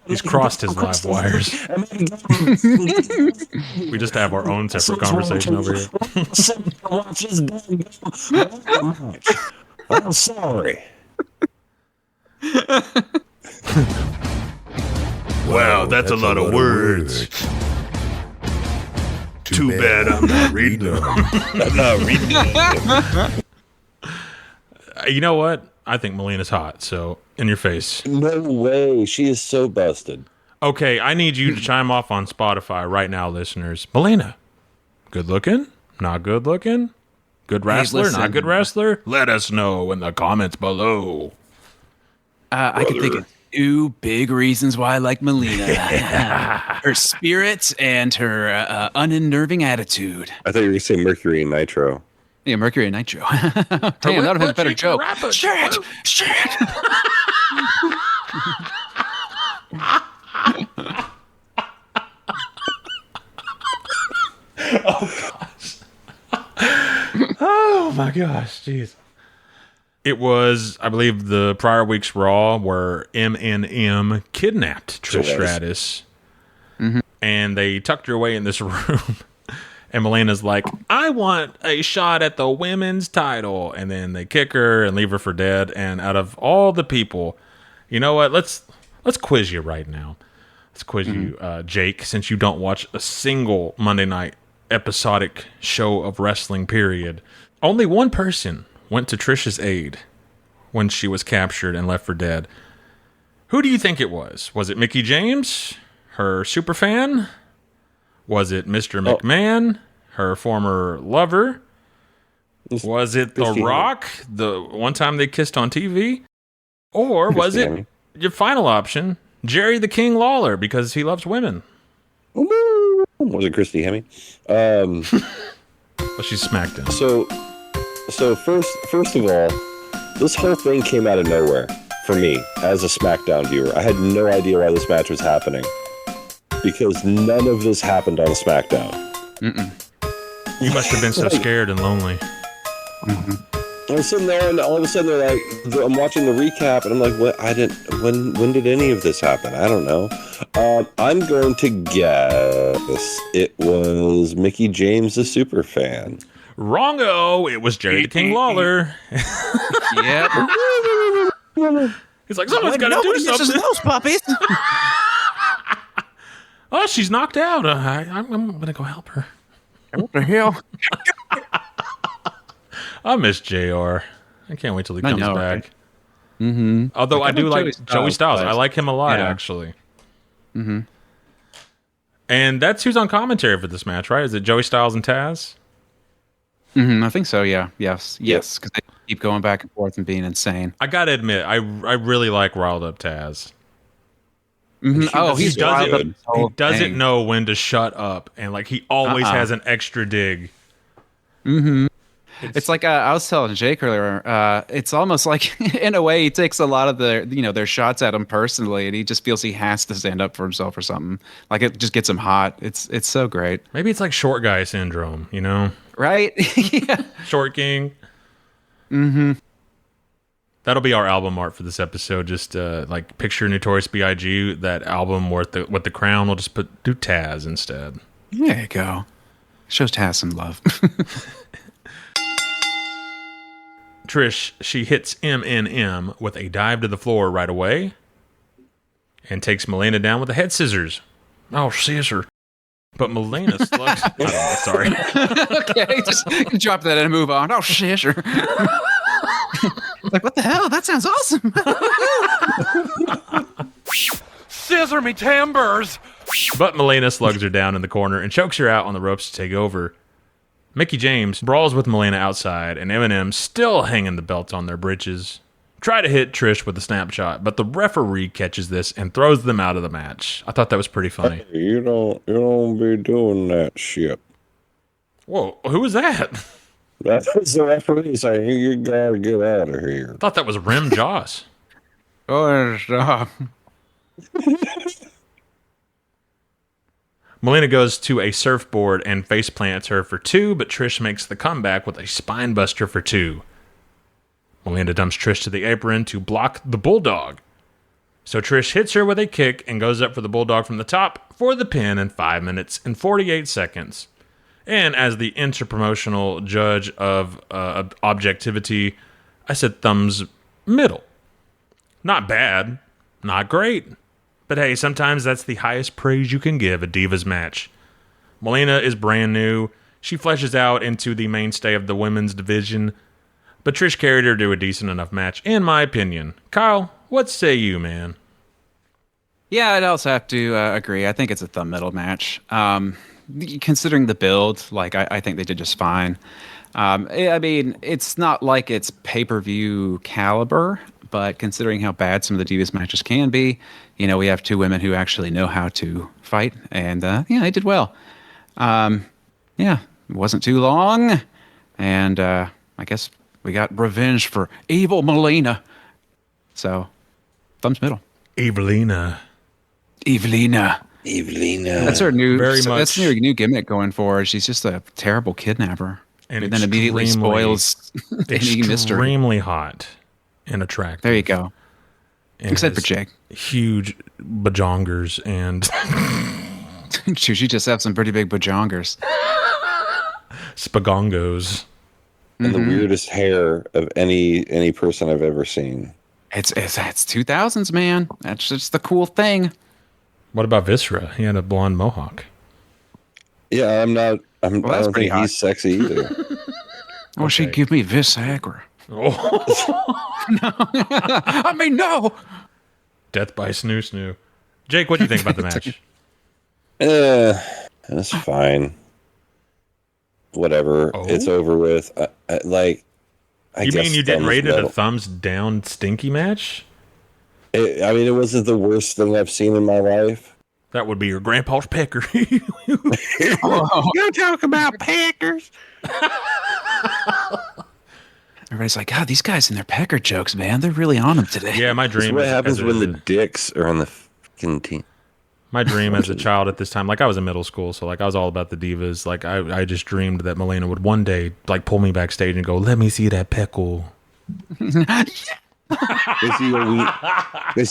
He's crossed his live wires. We just have our own separate conversation over here. I'm sorry. Wow, that's a lot of words. Too bad I'm not reading them. I'm not reading them. You know what? I think Melina's hot, so in your face. No way. She is so busted. Okay, I need you to chime off on Spotify right now, listeners. Melina, good looking? Not good looking? Good wrestler? Not good wrestler? Let us know in the comments below. I can think of two big reasons why I like Melina. Her spirit and her unnerving attitude. I thought you were going to say Mercury and Nitro. Yeah, Mercury and Nitro. Damn, that would have been a better joke. Shit! Oh, gosh. Oh, my gosh. Jeez. It was, I believe, the prior week's Raw where MNM kidnapped Trish Stratus. Mm-hmm. And they tucked her away in this room. And Melina's like, I want a shot at the women's title. And then they kick her and leave her for dead. And out of all the people, you know what? Let's quiz you right now. Let's quiz you, Jake, since you don't watch a single Monday night episodic show of wrestling, period. Only one person went to Trish's aid when she was captured and left for dead. Who do you think it was? Was it Mickie James, her superfan? Was it Mr. McMahon, her former lover? Was it The Christy Rock, the one time they kissed on TV? Or was Christy it your final option, Jerry the King Lawler, because he loves women? Was it Christy Hemme? Well, she's smacked him. So first of all, this whole thing came out of nowhere for me as a SmackDown viewer. I had no idea why this match was happening because none of this happened on SmackDown. You must have been so scared and lonely. I was sitting there, and all of a sudden they're like, I'm watching the recap, and I'm like, what? When did any of this happen? I don't know. I'm going to guess it was Mickey James, the Superfan. Wrongo! It was Jerry the King Lawler. Yep. He's like, someone's got to do something. Those puppies. Oh, she's knocked out. I'm going to go help her. What the hell? I miss JR. I can't wait till he comes back. Right? Mm-hmm. Although I do like Joey Styles. Plays. I like him a lot, actually. Mm-hmm. And that's who's on commentary for this match, right? Is it Joey Styles and Taz? I think so, yeah. Yes, because they keep going back and forth and being insane. I got to admit, I really like Riled Up Taz. He doesn't know when to shut up, and like he always has an extra dig. It's like I was telling Jake earlier. It's almost like, in a way, he takes a lot of their shots at him personally, and he just feels he has to stand up for himself or something. Like it just gets him hot. It's so great. Maybe it's like short guy syndrome, you know? Right? Yeah. Short king. That'll be our album art for this episode. Just like picture Notorious B.I.G. That album with the crown. We'll just do Taz instead. There you go. Shows Taz some love. Trish, she hits MNM with a dive to the floor right away and takes Melina down with the head scissors. Oh, scissor. But Melina slugs... sorry. Okay, just drop that and move on. Oh, scissor. Like, what the hell? That sounds awesome. Scissor me timbers! But Melina slugs her down in the corner and chokes her out on the ropes to take over. Mickey James brawls with Melina outside, and Eminem, still hanging the belts on their britches, try to hit Trish with a snapshot, but the referee catches this and throws them out of the match. I thought that was pretty funny. Hey, you don't be doing that shit. Whoa, who was that? That was the referee saying, you gotta get out of here. I thought that was Rim Joss. Oh, stop. Melina goes to a surfboard and face plants her for 2, but Trish makes the comeback with a spine buster for 2. Melina dumps Trish to the apron to block the Bulldog. So Trish hits her with a kick and goes up for the Bulldog from the top for the pin in 5 minutes and 48 seconds. And as the interpromotional judge of objectivity, I said thumbs middle. Not bad, not great. But hey, sometimes that's the highest praise you can give a Divas match. Melina is brand new. She fleshes out into the mainstay of the women's division. But Trish carried her to a decent enough match, in my opinion. Kyle, what say you, man? Yeah, I'd also have to agree. I think it's a thumb middle match. Considering the build, like I think they did just fine. I mean, it's not like it's pay-per-view caliber, but considering how bad some of the Divas matches can be, you know, we have 2 women who actually know how to fight, and they did well. Yeah, it wasn't too long, and I guess we got revenge for evil Melina. So, thumbs middle. Evelina. That's her new. That's her new gimmick going for her. She's just a terrible kidnapper, and then immediately spoils any mystery. Extremely hot and attractive. There you go. And except for Jake. Huge bajongers and. She just have some pretty big bajongers. Spagongos. And the weirdest hair of any person I've ever seen. It's 2000s, man. That's just the cool thing. What about Viscera? He had a blonde mohawk. Yeah, I don't think he's sexy either. Well, she give me Visagra. Oh. No. I mean, no. Death by Snoo Snoo. Jake, what do you think about the match? That's fine. whatever. Oh. It's over with. You guess mean you didn't thumbs rate it a metal. thumbs down stinky match? It wasn't the worst thing I've seen in my life. That would be your grandpa's pecker. You talk about peckers. Everybody's like, God, these guys and their pecker jokes, man. They're really on them today. Yeah, my dream. What happens as when a- the dicks are on the fucking team? My dream as a child at this time, like I was in middle school, so like I was all about the divas. Like I just dreamed that Melena would one day like pull me backstage and go, "Let me see that peckle." Is he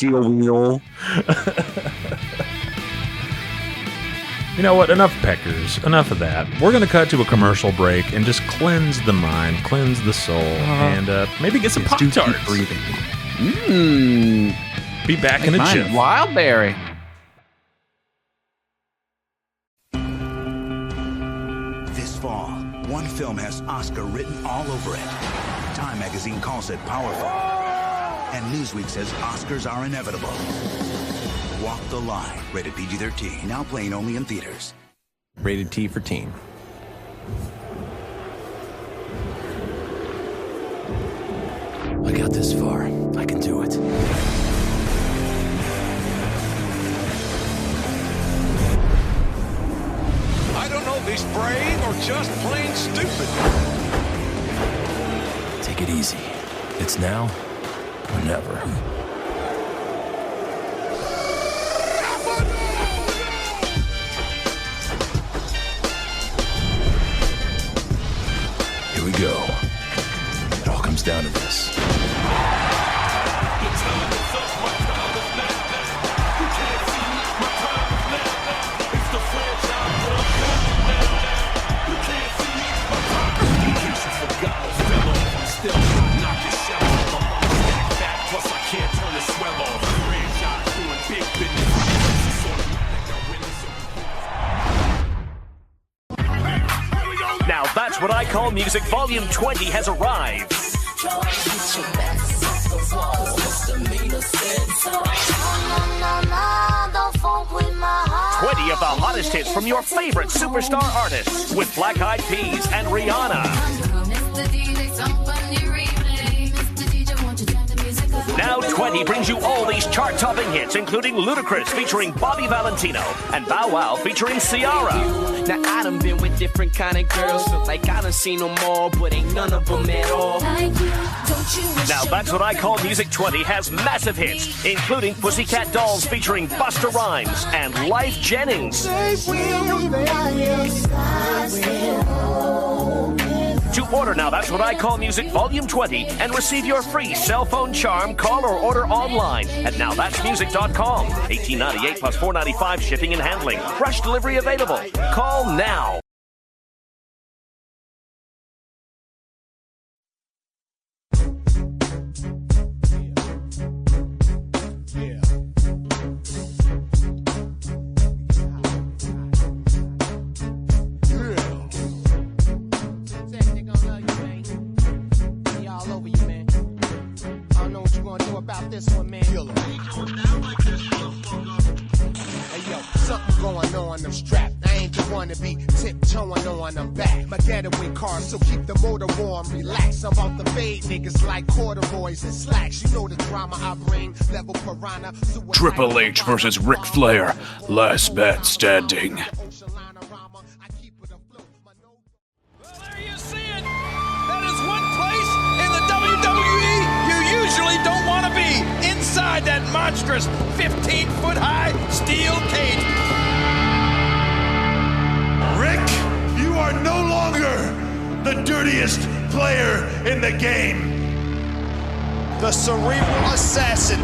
a wheel? You know what? Enough peckers. Enough of that. We're going to cut to a commercial break and just cleanse the mind, cleanse the soul, and maybe get some Pop-Tarts. Breathing. Be back in a jiff. Wildberry. This fall, one film has Oscar written all over it. Time magazine calls it powerful. And Newsweek says Oscars are inevitable. Walk the Line, rated PG-13, now playing only in theaters. Rated T for teen. I got this far. I can do it. I don't know if he's brave or just plain stupid. Take it easy. It's now or never. Here we go. It all comes down to this. Now that's what I call music. Volume 20 has arrived. 20 of the hottest hits from your favorite superstar artists with Black Eyed Peas and Rihanna. Now 20 brings you all these chart-topping hits, including Ludacris featuring Bobby Valentino and Bow Wow featuring Ciara. Now I done been with different kind of girls, feel like I done seen them all, but ain't none of them at all. Now that's what I call Music 20 has massive hits, including Pussycat Dolls featuring Busta Rhymes and Lyfe Jennings. To order Now That's What I Call Music Volume 20 and receive your free cell phone charm, call or order online at nowthat'smusic.com. $18.98 plus $4.95 shipping and handling. Fresh delivery available. Call now. About this one, man. Hey, yo, something going on, I'm strapped. I ain't the one to be tiptoeing on, I'm back. My getaway car, so keep the motor warm, relax. I'm about to fade niggas like corduroys and slacks. You know the drama I bring, level piranha. Triple H versus Ric Flair, last man standing. That is one place in the WWE you usually don't want to be. Inside that monstrous 15-foot-high steel cage. Rick, you are no longer the dirtiest player in the game. The cerebral assassin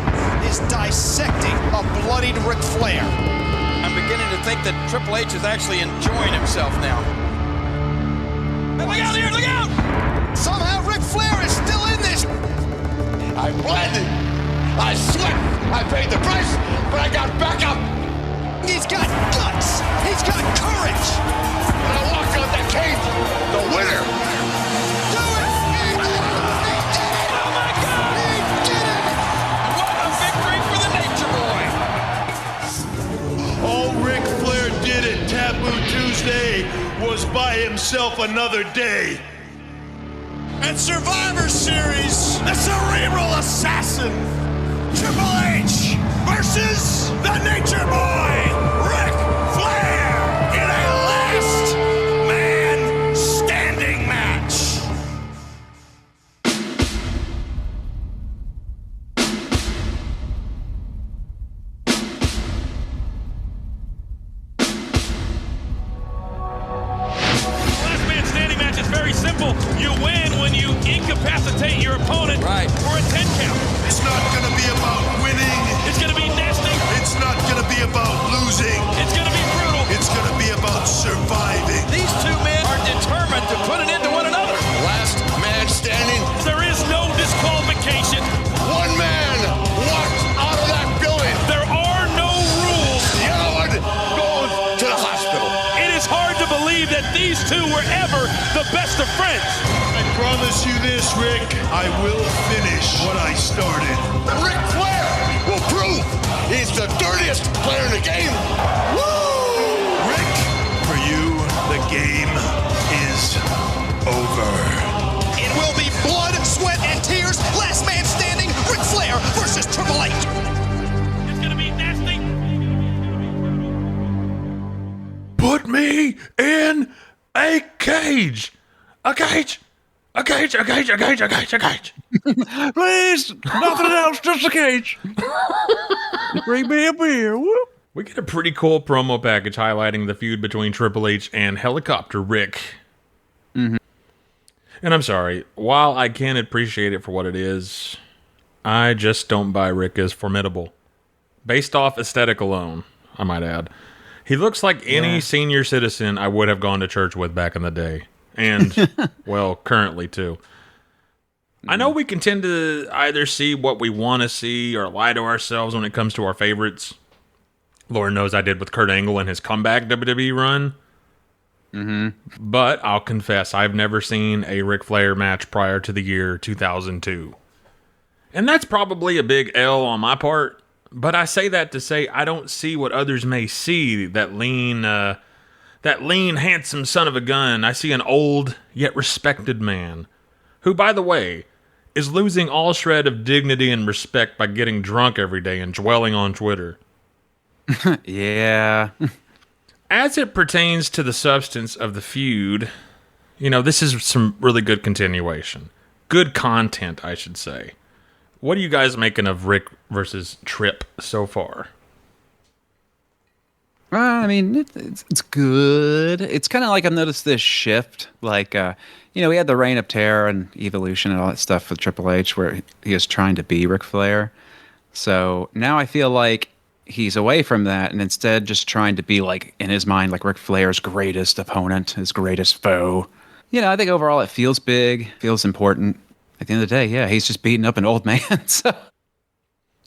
is dissecting a bloodied Ric Flair. I'm beginning to think that Triple H is actually enjoying himself now. Hey, look out here, look out! Somehow Ric Flair is still in this. I bled, I sweat, I paid the price, but I got back up. He's got guts, he's got courage. When I walked out that cage, the winner. Do it! He did it! He did it! Oh my God! He did it! What a victory for the Nature Boy! Oh, Ric Flair did it, Taboo Tuesday. was by himself another day. At Survivor Series, the cerebral assassin, Triple H versus the Nature Boy, Ric Flair, in a last man standing match. Last man standing match is very simple. You win when you incapacitate your opponent for a 10 count. It's not gonna be about winning. It's gonna be nasty. It's not gonna be about losing. It's gonna be brutal. It's gonna be about surviving. These two men are determined to put it into one another. Last man standing. There is no disqualification. One man walks out of that building. There are no rules. The other one goes to the hospital. It is hard to believe that these two were ever the best of friends. I promise you this, Rick. I will finish what I started. Ric Flair will prove he's the dirtiest player in the game. Woo! Rick, for you, the game is over. It will be blood, sweat, and tears. Last man standing, Ric Flair versus Triple H. It's gonna be nasty. Put me in a cage. A cage. A cage, a cage, a cage, a cage, a cage. Please, nothing else, just a cage. Bring me a beer. Whoop. We get a pretty cool promo package highlighting the feud between Triple H and Helicopter Rick. Mm-hmm. And I'm sorry, while I can appreciate it for what it is, I just don't buy Rick as formidable. Based off aesthetic alone, I might add. He looks like any senior citizen I would have gone to church with back in the day. And, well, currently, too. I know we can tend to either see what we want to see or lie to ourselves when it comes to our favorites. Lord knows I did with Kurt Angle in his comeback WWE run. Mm-hmm. But I'll confess, I've never seen a Ric Flair match prior to the year 2002. And that's probably a big L on my part. But I say that to say I don't see what others may see, that lean, handsome son of a gun. I see an old, yet respected man, who, by the way, is losing all shred of dignity and respect by getting drunk every day and dwelling on Twitter. Yeah. As it pertains to the substance of the feud, this is some really good continuation. Good content, I should say. What are you guys making of Rick versus Trip so far? I mean, it's good. It's kind of like I've noticed this shift. Like, we had the Reign of Terror and Evolution and all that stuff with Triple H where he was trying to be Ric Flair. So now I feel like he's away from that and instead just trying to be, like, in his mind, like Ric Flair's greatest opponent, his greatest foe. I think overall it feels big, feels important. At the end of the day, yeah, he's just beating up an old man. So.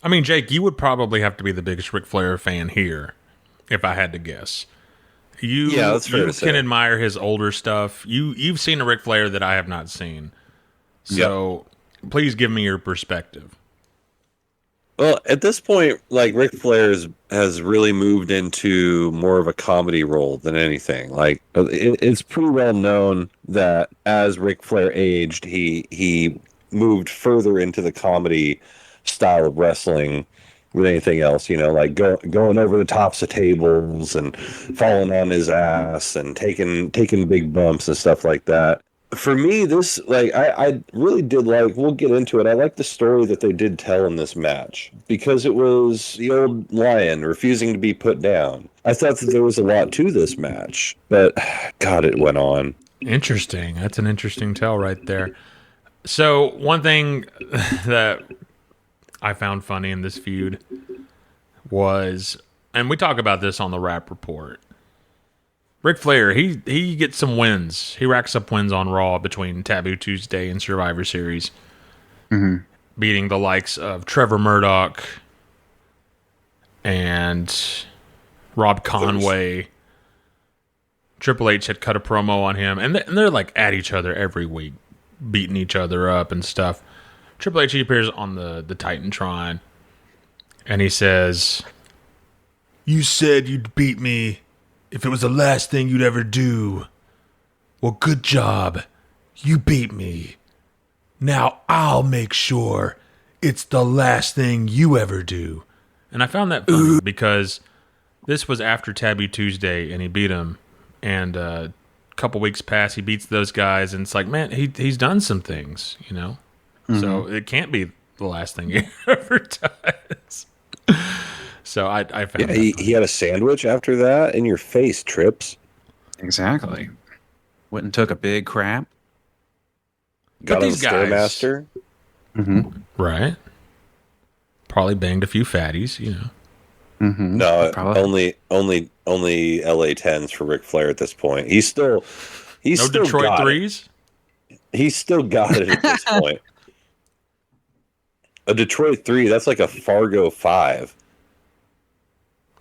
I mean, Jake, you would probably have to be the biggest Ric Flair fan here, if I had to guess. That's fair to say. Can admire his older stuff. You've seen a Ric Flair that I have not seen. So please give me your perspective. Well, at this point, like, Ric Flair has really moved into more of a comedy role than anything. Like, it's pretty well known that as Ric Flair aged, he moved further into the comedy style of wrestling than anything else. Like going over the tops of tables and falling on his ass and taking big bumps and stuff like that. For me, this, like, I really did like, we'll get into it, I like the story that they did tell in this match, because it was the old lion refusing to be put down. I thought that there was a lot to this match, but, God, it went on. Interesting. That's an interesting tell right there. So, one thing that I found funny in this feud was, and we talk about this on the Rap Report, Ric Flair, he gets some wins. He racks up wins on Raw between Taboo Tuesday and Survivor Series. Mm-hmm. Beating the likes of Trevor Murdoch and Rob Conway. Triple H had cut a promo on him, and they're like at each other every week, beating each other up and stuff. Triple H appears on the Titantron, and he says, "You said you'd beat me if it was the last thing you'd ever do. Well, good job. You beat me. Now I'll make sure it's the last thing you ever do. And I found that funny because this was after Taboo Tuesday, and he beat him. And a couple weeks pass, he beats those guys, and it's like, man, he's done some things, you know? Mm-hmm. So it can't be the last thing he ever does. So I found he had a sandwich after that in your face, Trips. Exactly. Went and took a big crap. Got on the Stairmaster. Mm-hmm. Right. Probably banged a few fatties, you know. Mm-hmm. No, only LA 10s for Ric Flair at this point. He's still Detroit got 3s? He's still got it at this point. A Detroit 3, that's like a Fargo 5.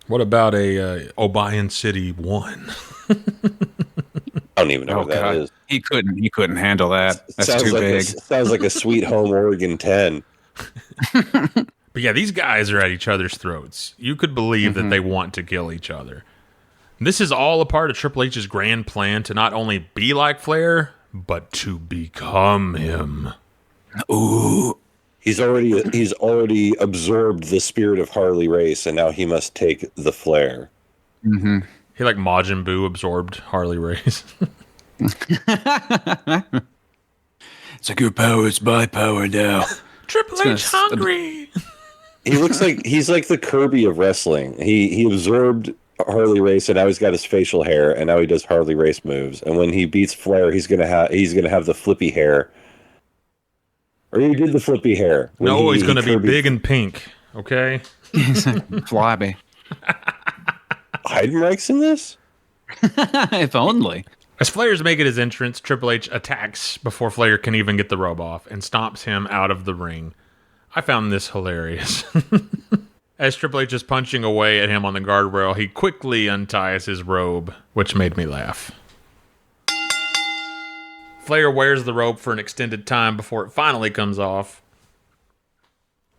What about a Obion City 1? I don't even know what that is. He couldn't handle that. That's too big. Sounds like a Sweet Home Oregon 10. But yeah, these guys are at each other's throats. You could believe that they want to kill each other. This is all a part of Triple H's grand plan to not only be like Flair, but to become him. Ooh. He's already absorbed the spirit of Harley Race, and now he must take the Flair. Mm-hmm. He like Majin Buu absorbed Harley Race. It's like your power is my power now. Triple H hungry. He looks like he's like the Kirby of wrestling. He absorbed Harley Race, and now he's got his facial hair, and now he does Harley Race moves. And when he beats Flair, he's gonna have the flippy hair. Or he did the flippy hair. No, he's gonna be big and pink. Okay. Flabby. Heidenreich's in this? If only. As Flair's making his entrance, Triple H attacks before Flair can even get the robe off and stomps him out of the ring. I found this hilarious. As Triple H is punching away at him on the guardrail, he quickly unties his robe, which made me laugh. Flair wears the robe for an extended time before it finally comes off.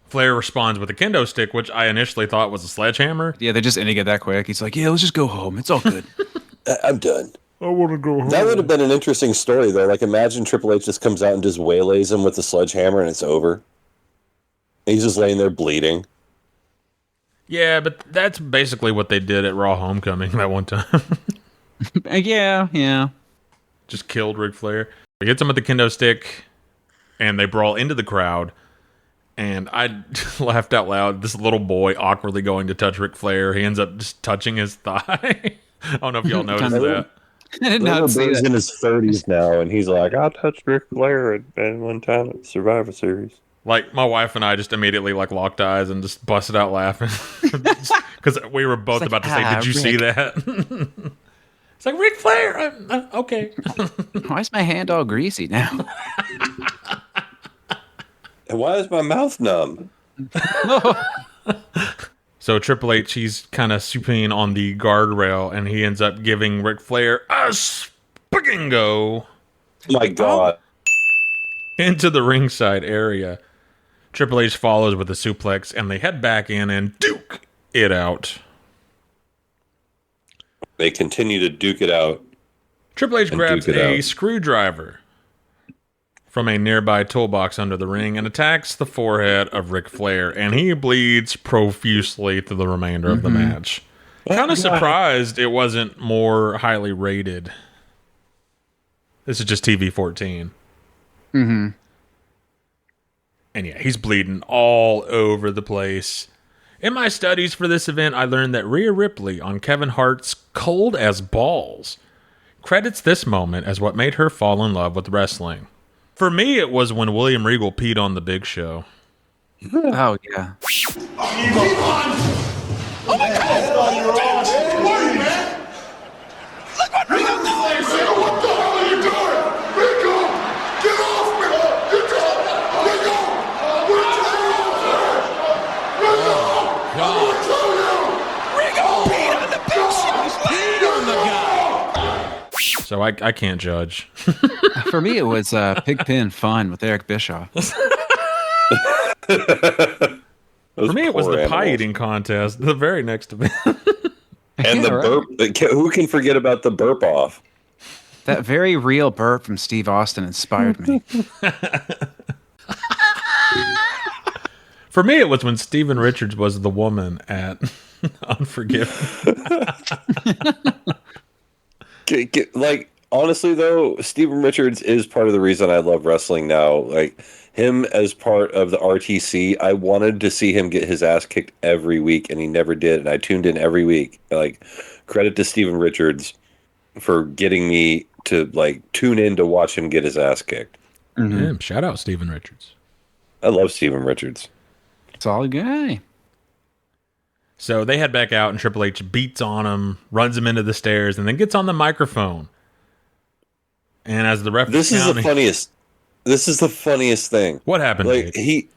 Flair responds with a kendo stick, which I initially thought was a sledgehammer. Yeah, they just ending it that quick. He's like, yeah, let's just go home. It's all good. I'm done. I want to go home. That would have been an interesting story, though. Like, imagine Triple H just comes out and just waylays him with the sledgehammer, and it's over. He's just laying there bleeding. Yeah, but that's basically what they did at Raw Homecoming that one time. Yeah. Just killed Ric Flair. He hits him with the kendo stick, and they brawl into the crowd. And I laughed out loud. This little boy awkwardly going to touch Ric Flair. He ends up just touching his thigh. I don't know if y'all noticed that. I did not see that. He's in his 30s now, and he's like, I touched Ric Flair at one time at Survivor Series. Like, my wife and I just immediately like locked eyes and just busted out laughing. Because we were both about to say, did you see that? It's like, Ric Flair! Okay. Why is my hand all greasy now? And why is my mouth numb? So Triple H, he's kind of supine on the guardrail, and he ends up giving Ric Flair a spingo. Oh my God. Into the ringside area. Triple H follows with a suplex, and they head back in and duke it out. They continue to duke it out. Triple H grabs a screwdriver from a nearby toolbox under the ring and attacks the forehead of Ric Flair, and he bleeds profusely through the remainder of the match. Kind of surprised it wasn't more highly rated. This is just TV 14. Mm-hmm. And yeah, he's bleeding all over the place. In my studies for this event, I learned that Rhea Ripley on Kevin Hart's Cold as Balls credits this moment as what made her fall in love with wrestling. For me, it was when William Regal peed on the Big Show. Oh, yeah. Oh my God! What are you, man? Look what Regal did! What the hell are you doing? Regal! Get off me! Get off! Regal! Regal peed on the Big Show's peed on the guy! So I can't judge. For me, it was Pigpen Fun with Eric Bischoff. For me, it was the pie eating contest, the very next event. And the burp. Who can forget about the burp off? That very real burp from Steve Austin inspired me. For me, it was when Steven Richards was the woman at Unforgiven. Like, honestly, though, Steven Richards is part of the reason I love wrestling now. Like, him as part of the RTC, I wanted to see him get his ass kicked every week, and he never did. And I tuned in every week. Like, credit to Steven Richards for getting me to, like, tune in to watch him get his ass kicked. Mm-hmm. Yeah, shout out Steven Richards. I love Steven Richards. Solid guy. So they head back out, and Triple H beats on him, runs him into the stairs, and then gets on the microphone. And as the ref, this is the funniest. This is the funniest thing. What happened? Like he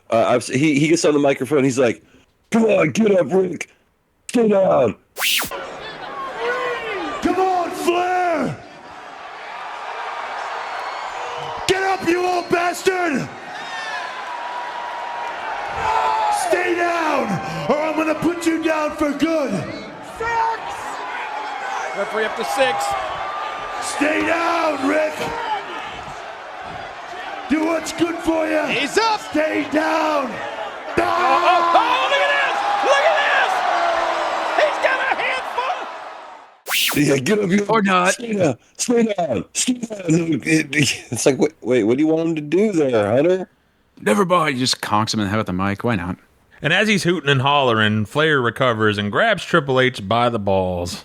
gets on the microphone. He's like, "Come on, get up, Rick. Sit down." Come on, Flair! Get up, you old bastard! Stay down, or I'm gonna put you down for good. 6. Referee up to 6. Stay down, Rick. Do what's good for you. He's up. Stay down. Oh, look at this! Look at this! He's got a handful. Yeah, get up, you or not. Stay down. Stay down. Stay down. It's like, wait, what do you want him to do there, Hunter? Never mind. He just conks him in the head with the mic. Why not? And as he's hooting and hollering, Flair recovers and grabs Triple H by the balls.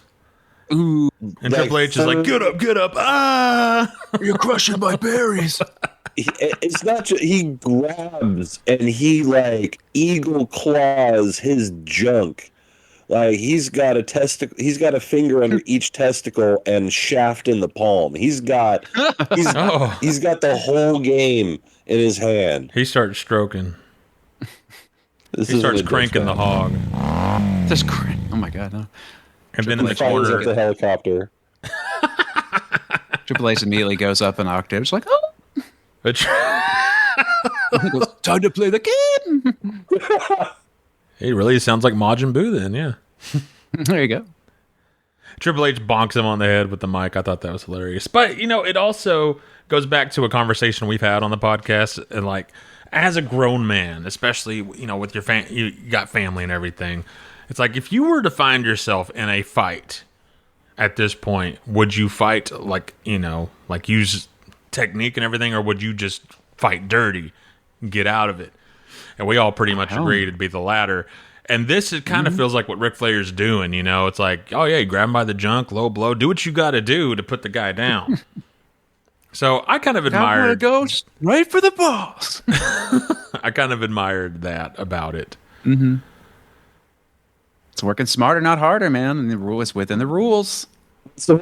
Ooh. And Triple H is like, get up, ah! You're crushing my berries. It's not just, he grabs and he, like, eagle claws his junk. Like, he's got a finger under each testicle and shaft in the palm. He's got the whole game in his hand. He starts stroking. He starts cranking the hog. Just crank. Oh my god! No. And then in the corner, up the helicopter. Triple H immediately goes up an octave. It's like, oh, he goes, time to play the game. He really sounds like Majin Buu then, yeah. There you go. Triple H bonks him on the head with the mic. I thought that was hilarious. But, it also goes back to a conversation we've had on the podcast. And, like, as a grown man, especially, with your you got family and everything, it's like, if you were to find yourself in a fight at this point, would you fight, like, like use technique and everything, or would you just fight dirty and get out of it? And we all pretty much agreed it'd be the latter. And this kind of feels like what Ric Flair's doing, It's like, oh, yeah, you grab him by the junk, low blow. Do what you got to do to put the guy down. So I kind of admired... go right for the balls. I kind of admired that about it. Mm-hmm. It's working smarter, not harder, man. And the rule is within the rules. So,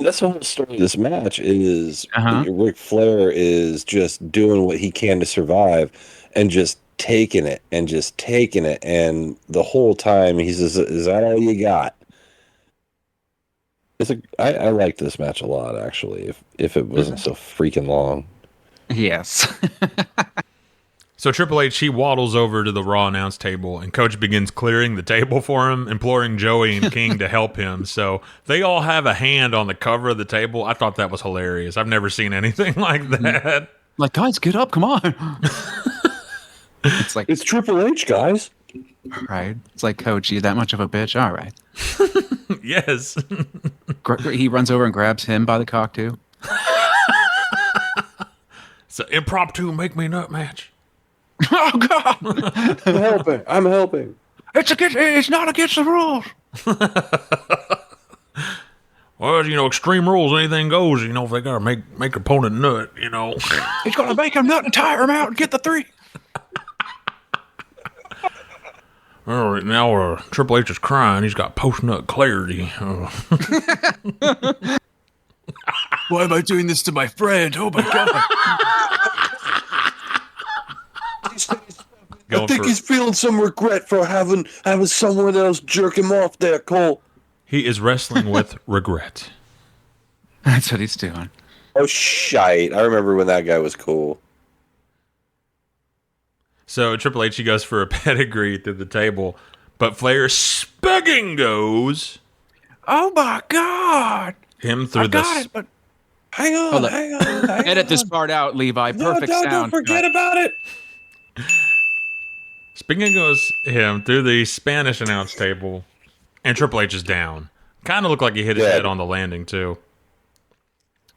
that's the whole story of this match is Ric Flair is just doing what he can to survive and just taking it. And the whole time he says, is that all you got? I like this match a lot, actually, if it wasn't so freaking long. Yes. So Triple H, he waddles over to the Raw announce table, and Coach begins clearing the table for him, imploring Joey and King to help him. So they all have a hand on the cover of the table. I thought that was hilarious. I've never seen anything like that. Like, guys, get up, come on. It's Triple H, guys. Right. It's like, Coach, you that much of a bitch? All right. Yes. He runs over and grabs him by the cock, too. It's an impromptu make me nut match. Oh, God. I'm helping. It's not against the rules. Well, extreme rules, anything goes. If they got to make opponent nut, He's going to make him nut and tire him out and get the 3. All right, now Triple H is crying. He's got post-nut clarity. Why am I doing this to my friend? Oh, my God. I think he's feeling some regret for having someone else jerk him off there, Cole. He is wrestling with regret. That's what he's doing. Oh, shite. I remember when that guy was cool. So Triple H, he goes for a pedigree through the table, but Flair spegging goes. Oh, my God. Him through got it, but Hang on, Hold up. hang on. Edit this part out, Levi. Perfect sound. Don't forget about it. Spinning goes him through the Spanish announce table, and Triple H is down. Kind of looked like he hit his head on the landing, too.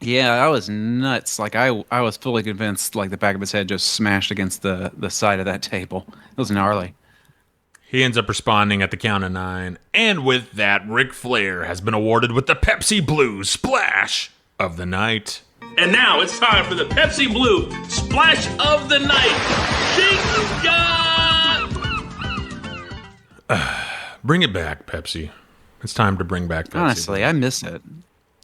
Yeah, that was nuts. Like, I was fully convinced, like, the back of his head just smashed against the side of that table. It was gnarly. He ends up responding at the count of 9. And with that, Ric Flair has been awarded with the Pepsi Blue Splash of the Night. And now it's time for the Pepsi Blue Splash of the Night. Bring it back, Pepsi. It's time to bring back Pepsi. Honestly, I miss it.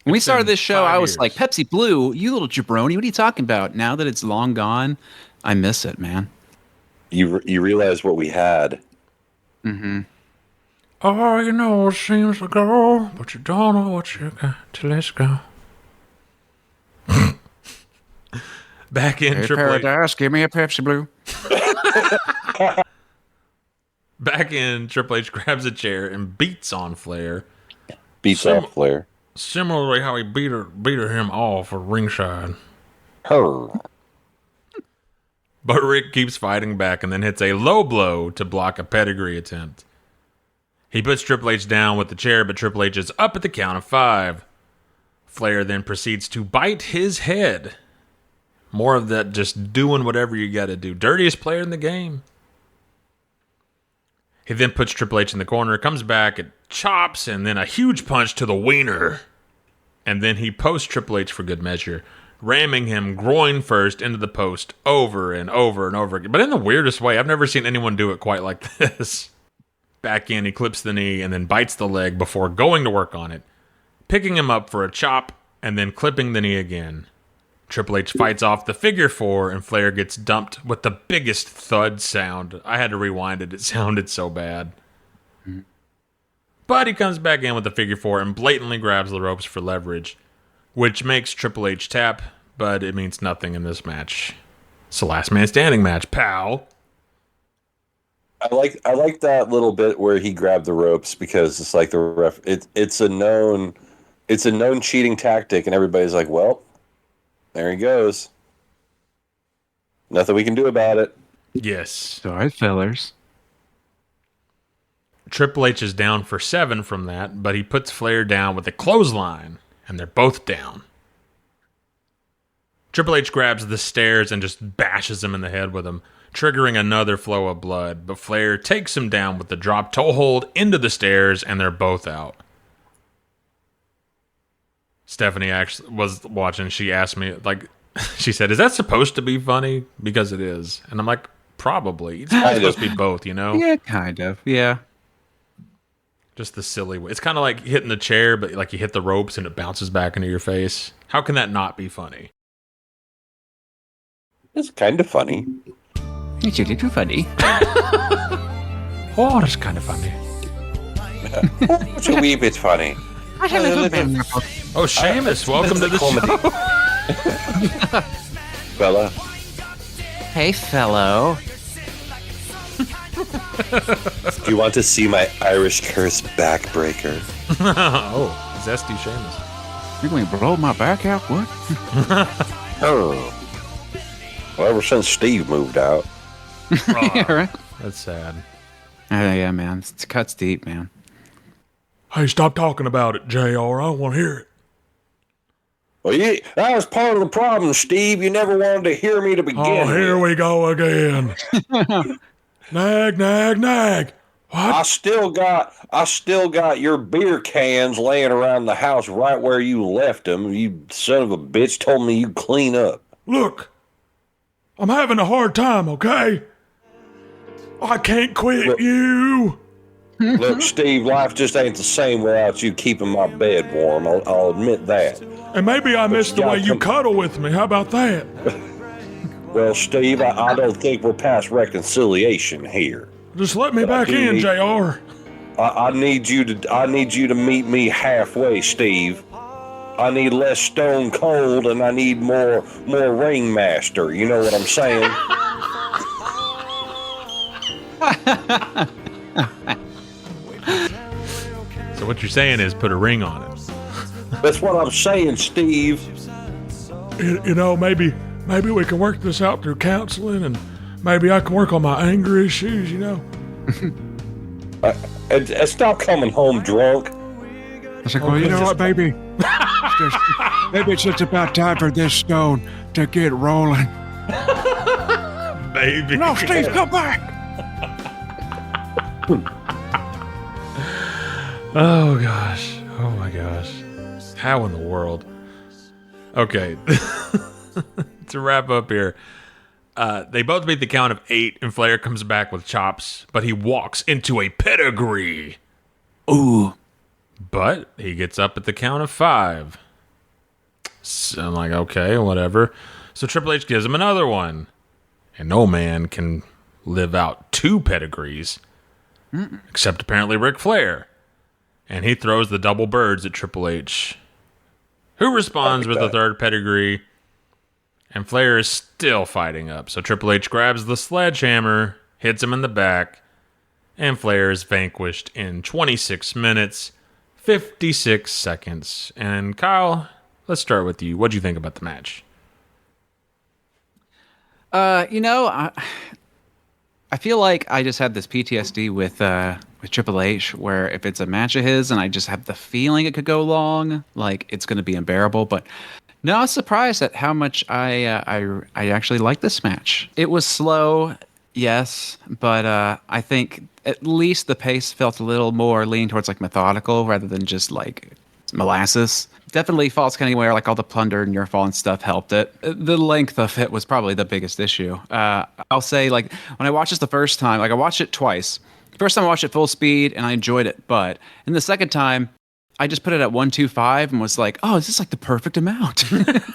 When we started this show, I was like, Pepsi Blue, you little jabroni, what are you talking about? Now that it's long gone, I miss it, man. You realize what we had. Mm-hmm. Oh, you know what seems to go, but you don't know what you got till it's gone. Back in Hey, Triple H. Paradise, give me a Pepsi Blue. Back in, Triple H grabs a chair and beats on Flair. Beats on Flair. Similarly how he beat him off at ringside. Her. But Rick keeps fighting back and then hits a low blow to block a pedigree attempt. He puts Triple H down with the chair, but Triple H is up at the count of 5. Flair then proceeds to bite his head. More of that just doing whatever you gotta do. Dirtiest player in the game. He then puts Triple H in the corner, comes back, and chops, and then a huge punch to the wiener. And then he posts Triple H for good measure, ramming him groin first into the post over and over and over again. But in the weirdest way. I've never seen anyone do it quite like this. Back in, he clips the knee and then bites the leg before going to work on it, picking him up for a chop and then clipping the knee again. Triple H fights off the figure 4, and Flair gets dumped with the biggest thud sound. I had to rewind it. It sounded so bad. But he comes back in with the figure 4 and blatantly grabs the ropes for leverage, which makes Triple H tap, but it means nothing in this match. It's a last man standing match, pal. I like that little bit where he grabbed the ropes because it's like the ref. It's a known cheating tactic, and everybody's like, well. There he goes. Nothing we can do about it. Yes. Sorry, fellers. Triple H is down for 7 from that, but he puts Flair down with a clothesline, and they're both down. Triple H grabs the stairs and just bashes him in the head with them, triggering another flow of blood, but Flair takes him down with the drop toe hold into the stairs, and they're both out. Stephanie actually was watching. She asked me, like, she said, is that supposed to be funny? Because it is. And I'm like, probably. It's supposed to be both, you know? Yeah, kind of. Yeah. Just the silly way. It's kind of like hitting the chair, but like you hit the ropes and it bounces back into your face. How can that not be funny? It's kind of funny. It's a little funny. Oh, that's kind of funny. It's a wee bit funny. Oh, Seamus, welcome to the show. Fella. Hey, fellow. Do you want to see my Irish curse backbreaker? Oh, zesty Seamus. You're going to blow my back out? What? Oh. Well, ever since Steve moved out. Yeah, right? That's sad. Yeah, man. It cuts deep, man. Hey, stop talking about it, JR. I don't want to hear it. Well, that was part of the problem, Steve. You never wanted to hear me to begin with. Oh, here we go again. Nag, nag, nag. What? I still got your beer cans laying around the house right where you left them. You son of a bitch told me you'd clean up. Look, I'm having a hard time, okay? I can't quit you. Look, Steve, life just ain't the same without you keeping my bed warm. I'll admit that. And maybe I missed the way you cuddle with me. How about that? Well, Steve, I don't think we're past reconciliation here. Just let me back in, JR. I need you to meet me halfway, Steve. I need less Stone Cold and I need more Ringmaster. You know what I'm saying? So what you're saying is put a ring on it. That's what I'm saying, Steve. you know, maybe we can work this out through counseling, and maybe I can work on my anger issues, you know. And stop coming home drunk. I was like, well, you know what, baby? Maybe it's just about time for this stone to get rolling. Baby. No, Steve, come back. Oh, gosh. Oh, my gosh. How in the world? Okay. To wrap up here, they both beat the count of 8, and Flair comes back with chops, but he walks into a pedigree. Ooh. But he gets up at the count of 5. So I'm like, okay, whatever. So Triple H gives him another one. And no man can live out 2 pedigrees. Except apparently Ric Flair. And he throws the double birds at Triple H, who responds with a 3rd pedigree. And Flair is still fighting up. So Triple H grabs the sledgehammer, hits him in the back, and Flair is vanquished in 26 minutes, 56 seconds. And Kyle, let's start with you. What do you think about the match? You know, I feel like I just had this PTSD with Triple H, where if it's a match of his and I just have the feeling it could go long, like it's going to be unbearable. But no, I was surprised at how much I actually liked this match. It was slow, yes, but I think at least the pace felt a little more leaning towards like methodical rather than just like molasses. Definitely Falls Count Anywhere, like all the plunder and your fall and stuff helped it. The length of it was probably the biggest issue. I'll say, like, when I watched this the first time, like I watched it twice. First time I watched it full speed and I enjoyed it, but in the second time, I just put it at 125 and was like, oh, is this like the perfect amount?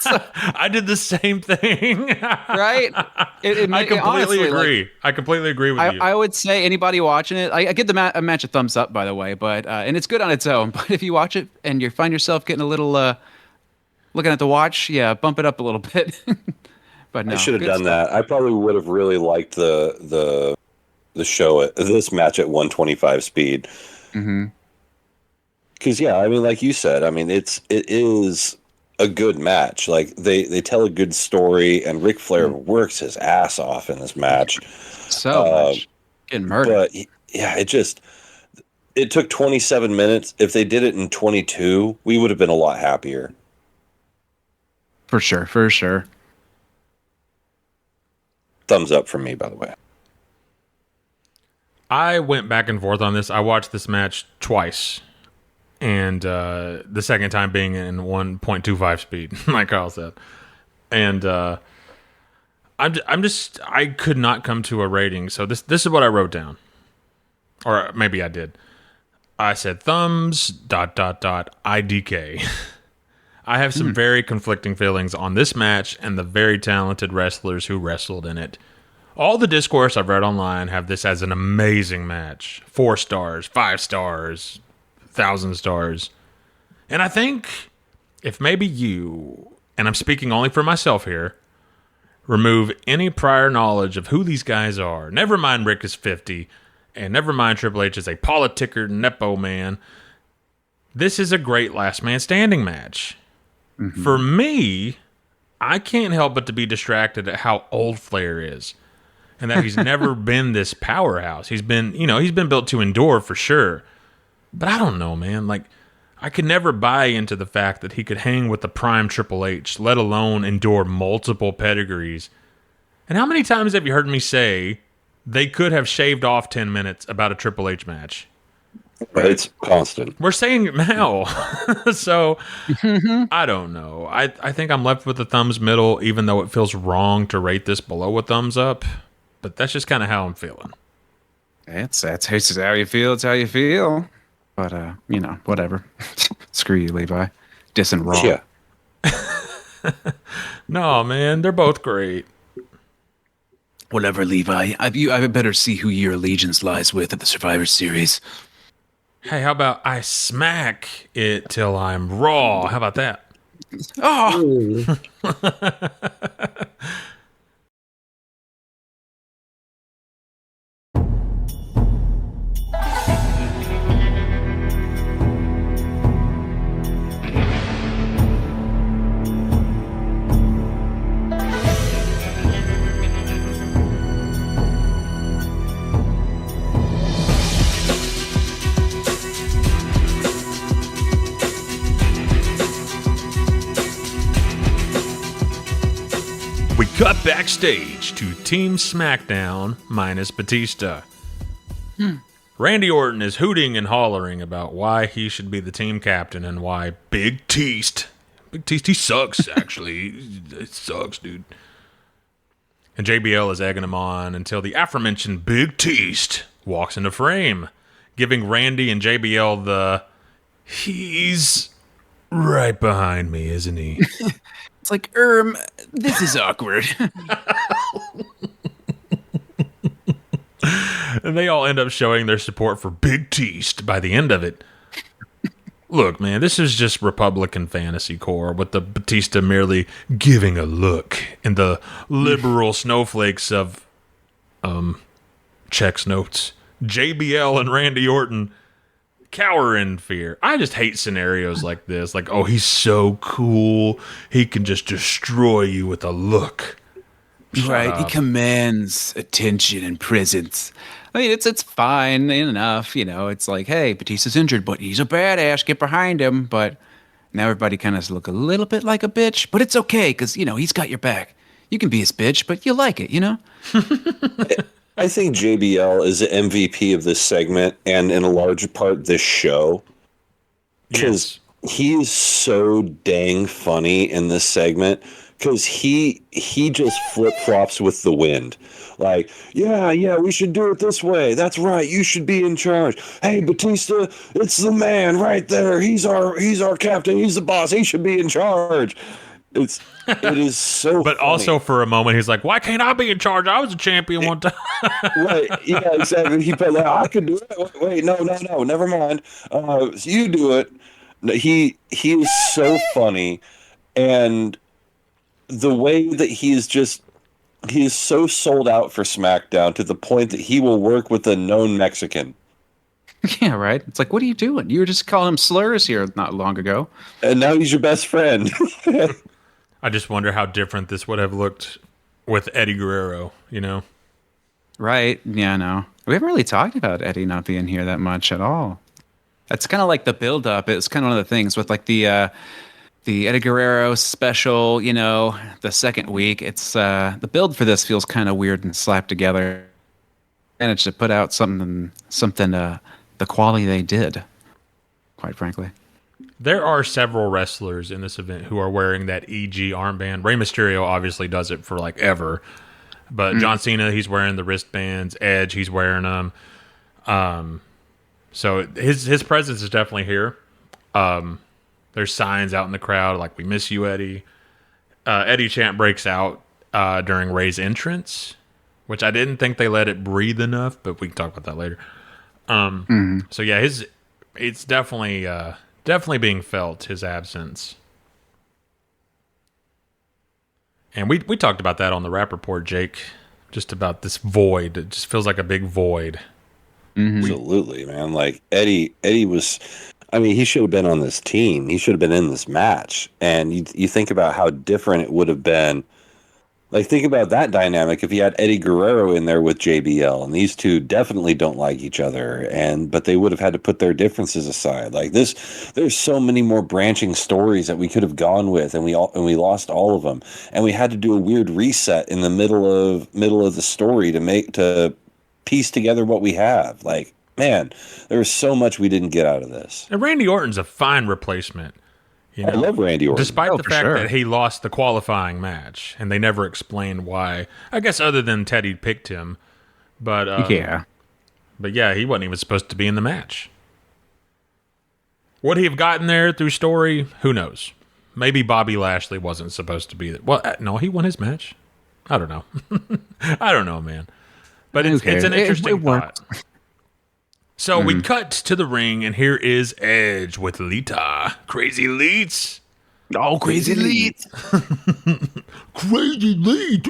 So, I did the same thing. Right? I completely agree. Like, I completely agree with you. I would say anybody watching it, I give the match a thumbs up, by the way, but and it's good on its own. But if you watch it and you find yourself getting a little looking at the watch, yeah, bump it up a little bit. But no, I should have done that. I probably would have really liked the show at this match at 125 speed. Mm-hmm. Because yeah, I mean, like you said, I mean, it is a good match. Like they tell a good story, and Ric Flair works his ass off in this match. So much getting murdered. But yeah, it took 27 minutes. If they did it in 22, we would have been a lot happier. For sure, for sure. Thumbs up from me, by the way. I went back and forth on this. I watched this match twice. And the second time being in 1.25 speed, like Kyle said. And I could not come to a rating. So this is what I wrote down. Or maybe I did. I said thumbs, ... IDK. I have some very conflicting feelings on this match and the very talented wrestlers who wrestled in it. All the discourse I've read online have this as an amazing match. 4 stars, 5 stars, 1,000 stars. And I think if maybe you, and I'm speaking only for myself here, remove any prior knowledge of who these guys are, never mind Rick is 50, and never mind Triple H is a politicker, nepo man, this is a great last man standing match. Mm-hmm. For me, I can't help but to be distracted at how old Flair is. And that he's never been this powerhouse. He's been built to endure for sure. But I don't know, man. Like, I could never buy into the fact that he could hang with the prime Triple H, let alone endure multiple pedigrees. And how many times have you heard me say they could have shaved off 10 minutes about a Triple H match? It's constant. We're saying it now. So, I don't know. I think I'm left with the thumbs middle, even though it feels wrong to rate this below a thumbs up. But that's just kind of how I'm feeling. That's how you feel. It's how you feel. But, whatever. Screw you, Levi. Dissing Raw. Yeah. No, man. They're both great. Whatever, Levi. I better see who your allegiance lies with at the Survivor Series. Hey, how about I smack it till I'm raw? How about that? Oh! cut backstage to Team SmackDown minus Batista. Randy Orton is hooting and hollering about why he should be the team captain and why Big Teast, he sucks, actually. It sucks, dude. And JBL is egging him on until the aforementioned Big Teast walks into frame, giving Randy and JBL the, he's right behind me, isn't he? It's like, this is awkward. And they all end up showing their support for Big Teast by the end of it. Look, man, this is just Republican fantasy core with the Batista merely giving a look and the liberal snowflakes of, checks notes. JBL and Randy Orton cower in fear. I just hate scenarios like this. Like, oh, he's so cool. He can just destroy you with a look. Right, he commands attention and presence. I mean, it's fine enough, you know. It's like, hey, Batista's injured, but he's a badass. Get behind him. But now everybody kind of look a little bit like a bitch. But it's okay because, you know, he's got your back. You can be his bitch, but you like it, you know? I think JBL is the MVP of this segment and in a large part this show. Because he is so dang funny in this segment. Because he just flip-flops with the wind. Like, yeah, we should do it this way. That's right. You should be in charge. Hey, Batista, it's the man right there. He's our captain. He's the boss. He should be in charge. It is so But funny. also for a moment, he's like, why can't I be in charge? I was a champion one time. Right. Yeah, exactly. He felt like, I could do it. Wait, no. Never mind. You do it. He is so funny. And the way that he is so sold out for SmackDown to the point that he will work with a known Mexican. Yeah, right. It's like, what are you doing? You were just calling him slurs here not long ago. And now he's your best friend. I just wonder how different this would have looked with Eddie Guerrero, you know? Right. Yeah, no. We haven't really talked about Eddie not being here that much at all. That's kind of like the build-up. It's kind of one of the things with like the Eddie Guerrero special, you know, the second week. It's the build for this feels kind of weird and slapped together. Managed to put out something the quality they did, quite frankly. There are several wrestlers in this event who are wearing that EG armband. Rey Mysterio obviously does it for like ever. But John Cena, he's wearing the wristbands. Edge, he's wearing them. So his presence is definitely here. There's signs out in the crowd like, we miss you, Eddie. Eddie chant breaks out during Rey's entrance, which I didn't think they let it breathe enough, but we can talk about that later. So yeah, it's definitely being felt, his absence. And we talked about that on the Rap Report, Jake, just about this void. It just feels like a big void. Absolutely, man. Like Eddie was, I mean, he should have been on this team. He should have been in this match. And you think about how different it would have been. Like, think about that dynamic if you had Eddie Guerrero in there with JBL, and these two definitely don't like each other, but they would have had to put their differences aside. Like this, there's so many more branching stories that we could have gone with, and we lost all of them, and we had to do a weird reset in the middle of the story to piece together what we have. Like, man, there was so much we didn't get out of this. And Randy Orton's a fine replacement. You know, I love Randy Orton. Despite the fact that he lost the qualifying match, and they never explained why. I guess other than Teddy picked him. But yeah. But yeah, he wasn't even supposed to be in the match. Would he have gotten there through story? Who knows? Maybe Bobby Lashley wasn't supposed to be there. Well, no, he won his match. I don't know. I don't know, man. But it's an interesting thought. So we cut to the ring, and here is Edge with Lita. Crazy Leets. Oh, Crazy Leets. Crazy Leets.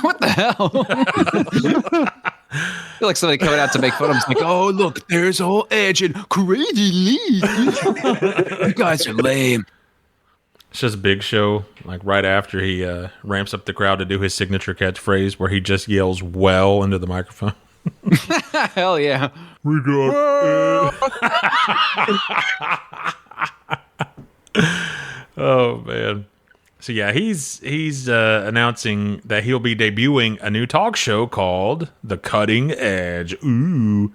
What the hell? I feel like somebody coming out to make fun of him. It's like, oh, look, there's old Edge and Crazy Leets. You guys are lame. It's just Big Show, like right after he ramps up the crowd to do his signature catchphrase where he just yells well into the microphone. Hell yeah. We got Oh, man. So yeah, he's announcing that he'll be debuting a new talk show called The Cutting Edge. Ooh.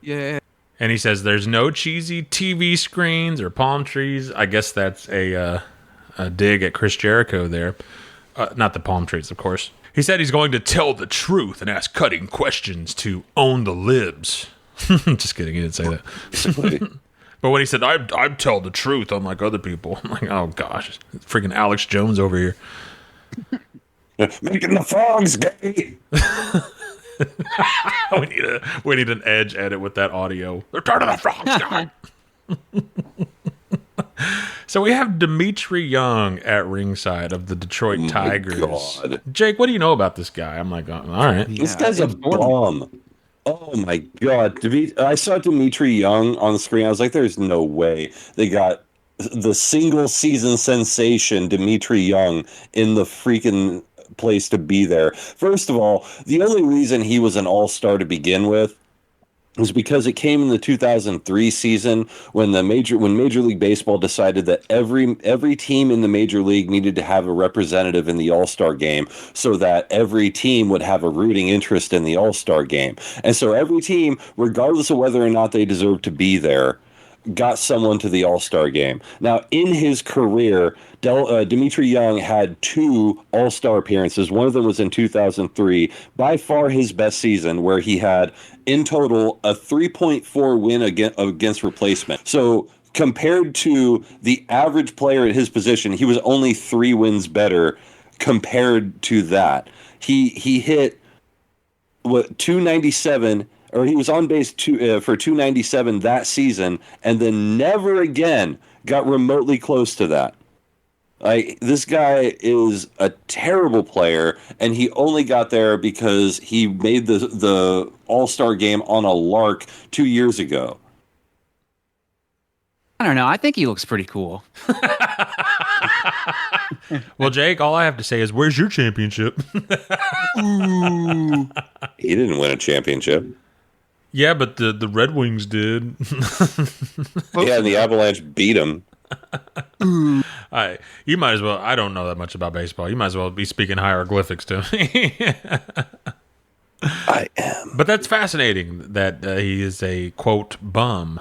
Yeah. And he says there's no cheesy TV screens or palm trees. I guess that's a dig at Chris Jericho there. Not the palm trees, of course. He said he's going to tell the truth and ask cutting questions to own the libs. Just kidding, he didn't say that. But when he said, I'd tell the truth, unlike other people, I'm like, oh gosh, freaking Alex Jones over here. Making the frogs gay. we need an Edge edit with that audio. They're turning the frogs gay. So we have Dimitri Young at ringside of the Detroit Tigers. God. Jake, what do you know about this guy? I'm like, all right. This guy's a bomb. Oh my God. I saw Dimitri Young on the screen. I was like, there's no way they got the single season sensation Dimitri Young in the freaking place to be there. First of all, the only reason he was an all-star to begin with was because it came in the 2003 season when Major League Baseball decided that every team in the Major League needed to have a representative in the All-Star game so that every team would have a rooting interest in the All-Star game. And so every team, regardless of whether or not they deserved to be there, got someone to the All-Star game. Now, in his career, Dimitri Young had 2 All-Star appearances. One of them was in 2003, by far his best season, where he had, in total, a 3.4 win against replacement. So compared to the average player at his position, he was only 3 wins better compared to that. He hit, 297, or he was on base for 297 that season, and then never again got remotely close to that. This guy is a terrible player, and he only got there because he made the All-Star game on a lark 2 years ago. I don't know. I think he looks pretty cool. Well, Jake, all I have to say is, where's your championship? Ooh. He didn't win a championship. Yeah, but the Red Wings did. Yeah, and the Avalanche beat him. You might as well. I don't know that much about baseball. You might as well be speaking hieroglyphics to me. I am. But that's fascinating that he is a, quote, bum.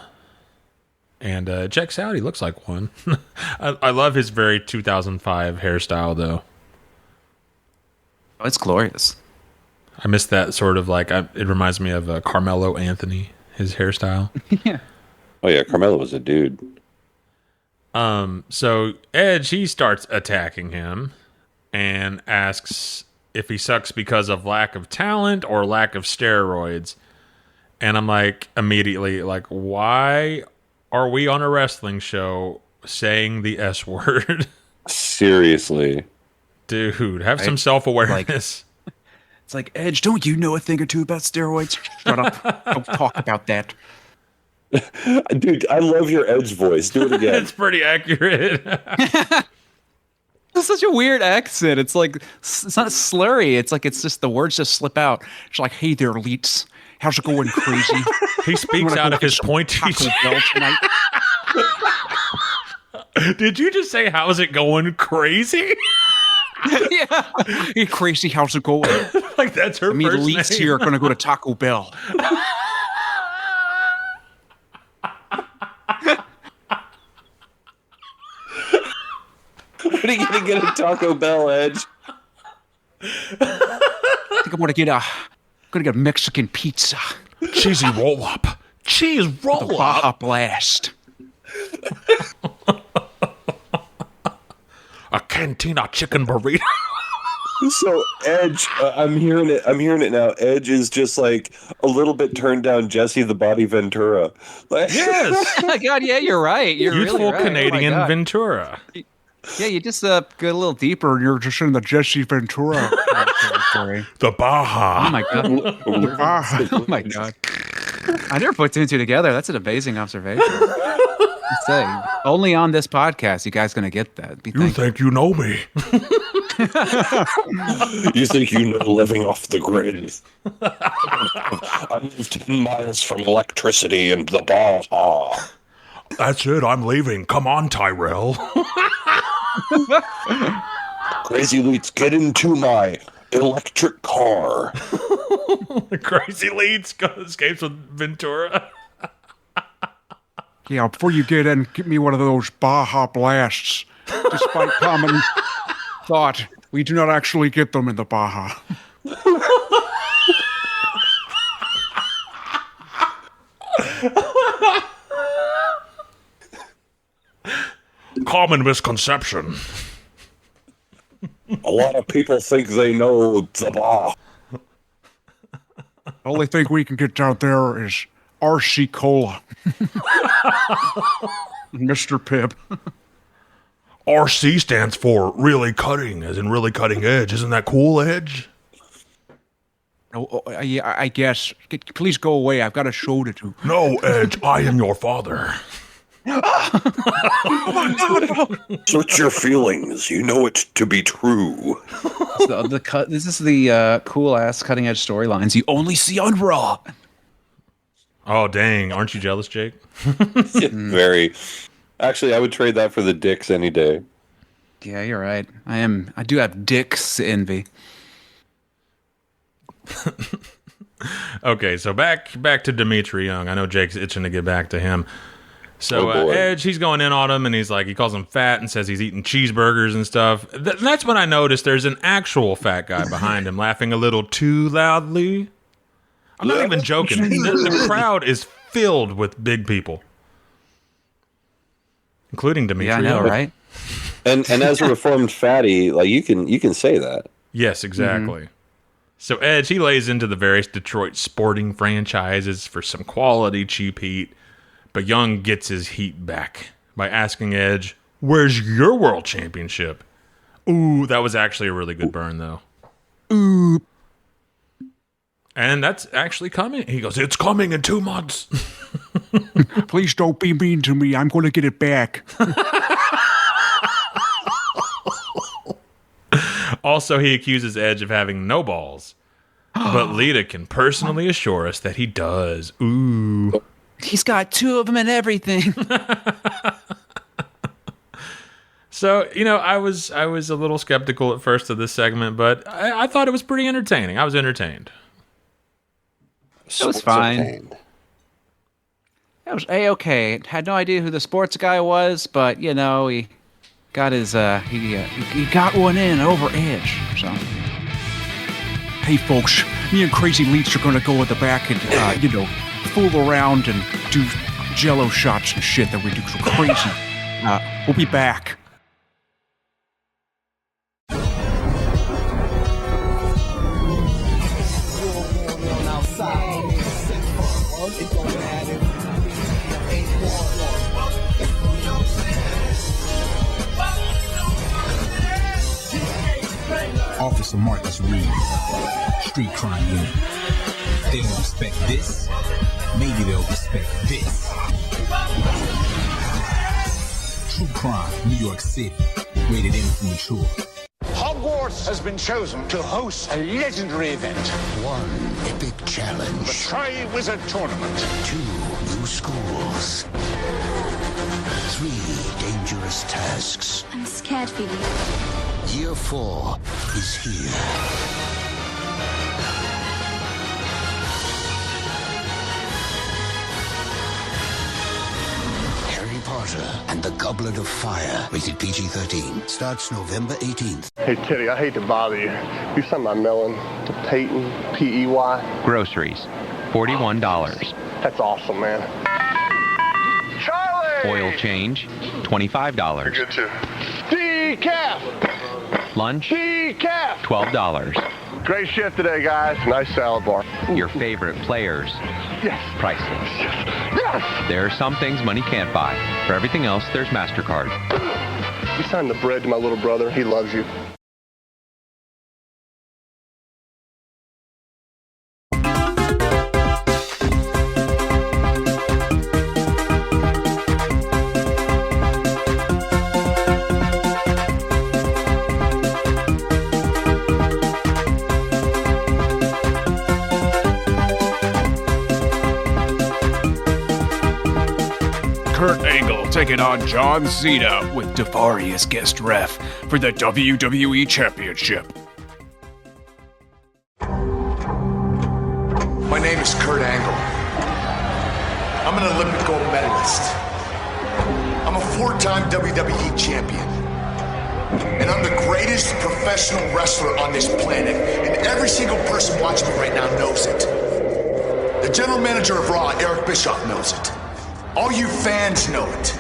And checks out. He looks like one. I love his very 2005 hairstyle, though. Oh, it's glorious. I miss that sort of like, it reminds me of Carmelo Anthony, his hairstyle. Yeah. Oh, yeah, Carmelo was a dude. So Edge, he starts attacking him and asks if he sucks because of lack of talent or lack of steroids. And I'm like, immediately, like, why are we on a wrestling show saying the S word? Seriously. Dude, have some self-awareness. It's like, Edge, don't you know a thing or two about steroids? Shut up. Don't talk about that. Dude, I love your Edge voice. Do it again. It's pretty accurate. It's such a weird accent. It's like, it's not slurry. It's like, it's just the words just slip out. It's like, hey there, elites. How's it going, crazy? He speaks out of his pointy tonight. Did you just say, how's it going, crazy? Yeah. Hey, crazy, how's it going? Like, that's her first elites name. here are going to go to Taco Bell. What are you going to get at Taco Bell, Edge? I think I'm going to get a Mexican pizza. Cheesy roll-up. Cheese roll-up. Baja Blast. A Cantina chicken burrito. So Edge, I'm hearing it now. Edge is just like a little bit turned down Jesse the Body Ventura. Yes. Oh my God, yeah, you're right. You're Youthful really right. Canadian Oh my God. Ventura. Yeah, you just go a little deeper and you're just in the Jesse Ventura territory. The Baja. Oh my God. Oh my God. I never put 2 and 2 together. That's an amazing observation. I'm saying, only on this podcast, you guys gonna get that. You think you know me? You think you know living off the grid? I live 10 miles from electricity and the Baja. That's it. I'm leaving. Come on, Tyrell. Crazy Leeds, get into my electric car. Crazy Leeds escapes with Ventura. Yeah, before you get in, get me one of those Baja Blasts. Despite common thought, we do not actually get them in the Baja. Common misconception. A lot of people think they know the Baja. The only thing we can get down there is RC Cola. Mr. Pibb. RC stands for really cutting, as in really cutting edge. Isn't that cool, Edge? Yeah, I guess. Please go away. I've got a show to do. No, Edge, I am your father. Oh my God! Search your feelings. You know it to be true. This is the cool-ass cutting-edge storylines you only see on Raw. Oh, dang. Aren't you jealous, Jake? Very. Actually, I would trade that for the dicks any day. Yeah, you're right. I do have dicks envy. Okay, so back to Dimitri Young. I know Jake's itching to get back to him. So Edge, he's going in on him, and he calls him fat and says he's eating cheeseburgers and stuff. That's when I noticed there's an actual fat guy behind him laughing a little too loudly. I'm not even joking. The crowd is filled with big people, including Dimitri. Yeah, I know, right? And as a reformed fatty, like you can say that. Yes, exactly. Mm-hmm. So Edge, he lays into the various Detroit sporting franchises for some quality cheap heat. But Young gets his heat back by asking Edge, "Where's your world championship?" Ooh, that was actually a really good burn, though. Ooh. And that's actually coming. He goes, "It's coming in 2 months." Please don't be mean to me. I'm going to get it back. Also, he accuses Edge of having no balls. But Lita can personally assure us that he does. Ooh. He's got 2 of them and everything. So, I was a little skeptical at first of this segment, but I thought it was pretty entertaining. I was entertained. It was fine. It was A-okay. Had no idea who the sports guy was, but, he got his, he got one in over Edge, so. Hey, folks, me and Crazy Leech are going to go in the back and, fool around and do jello shots and shit that we do so crazy. We'll be back. Officer Marcus Reed, Street Crime Unit. They don't respect this. Maybe they'll respect this. True Crime, New York City. Rated M for mature. Hogwarts has been chosen to host a legendary event. 1 epic challenge. The Tri-Wizard Tournament. 2 new schools. 3 dangerous tasks. I'm scared, Phoebe. Year 4 is here. Harry Potter and the Goblet of Fire, rated PG-13, starts November 18th. Hey, Kitty, I hate to bother you. You sent my melon to Peyton, P-E-Y. Groceries, $41. That's awesome, man. Charlie! Oil change, $25. Good too. Decaf! Lunch, Decaf! $12. Great shift today, guys. Nice salad bar. Your favorite players. Yes. Priceless. Yes! There are some things money can't buy. For everything else, there's MasterCard. You signed the bread to my little brother. He loves you. Kurt Angle taking on John Cena with Daivari as guest ref for the WWE Championship. My name is Kurt Angle. I'm an Olympic gold medalist. I'm a 4-time WWE champion. And I'm the greatest professional wrestler on this planet. And every single person watching me right now knows it. The general manager of Raw, Eric Bischoff, knows it. All you fans know it.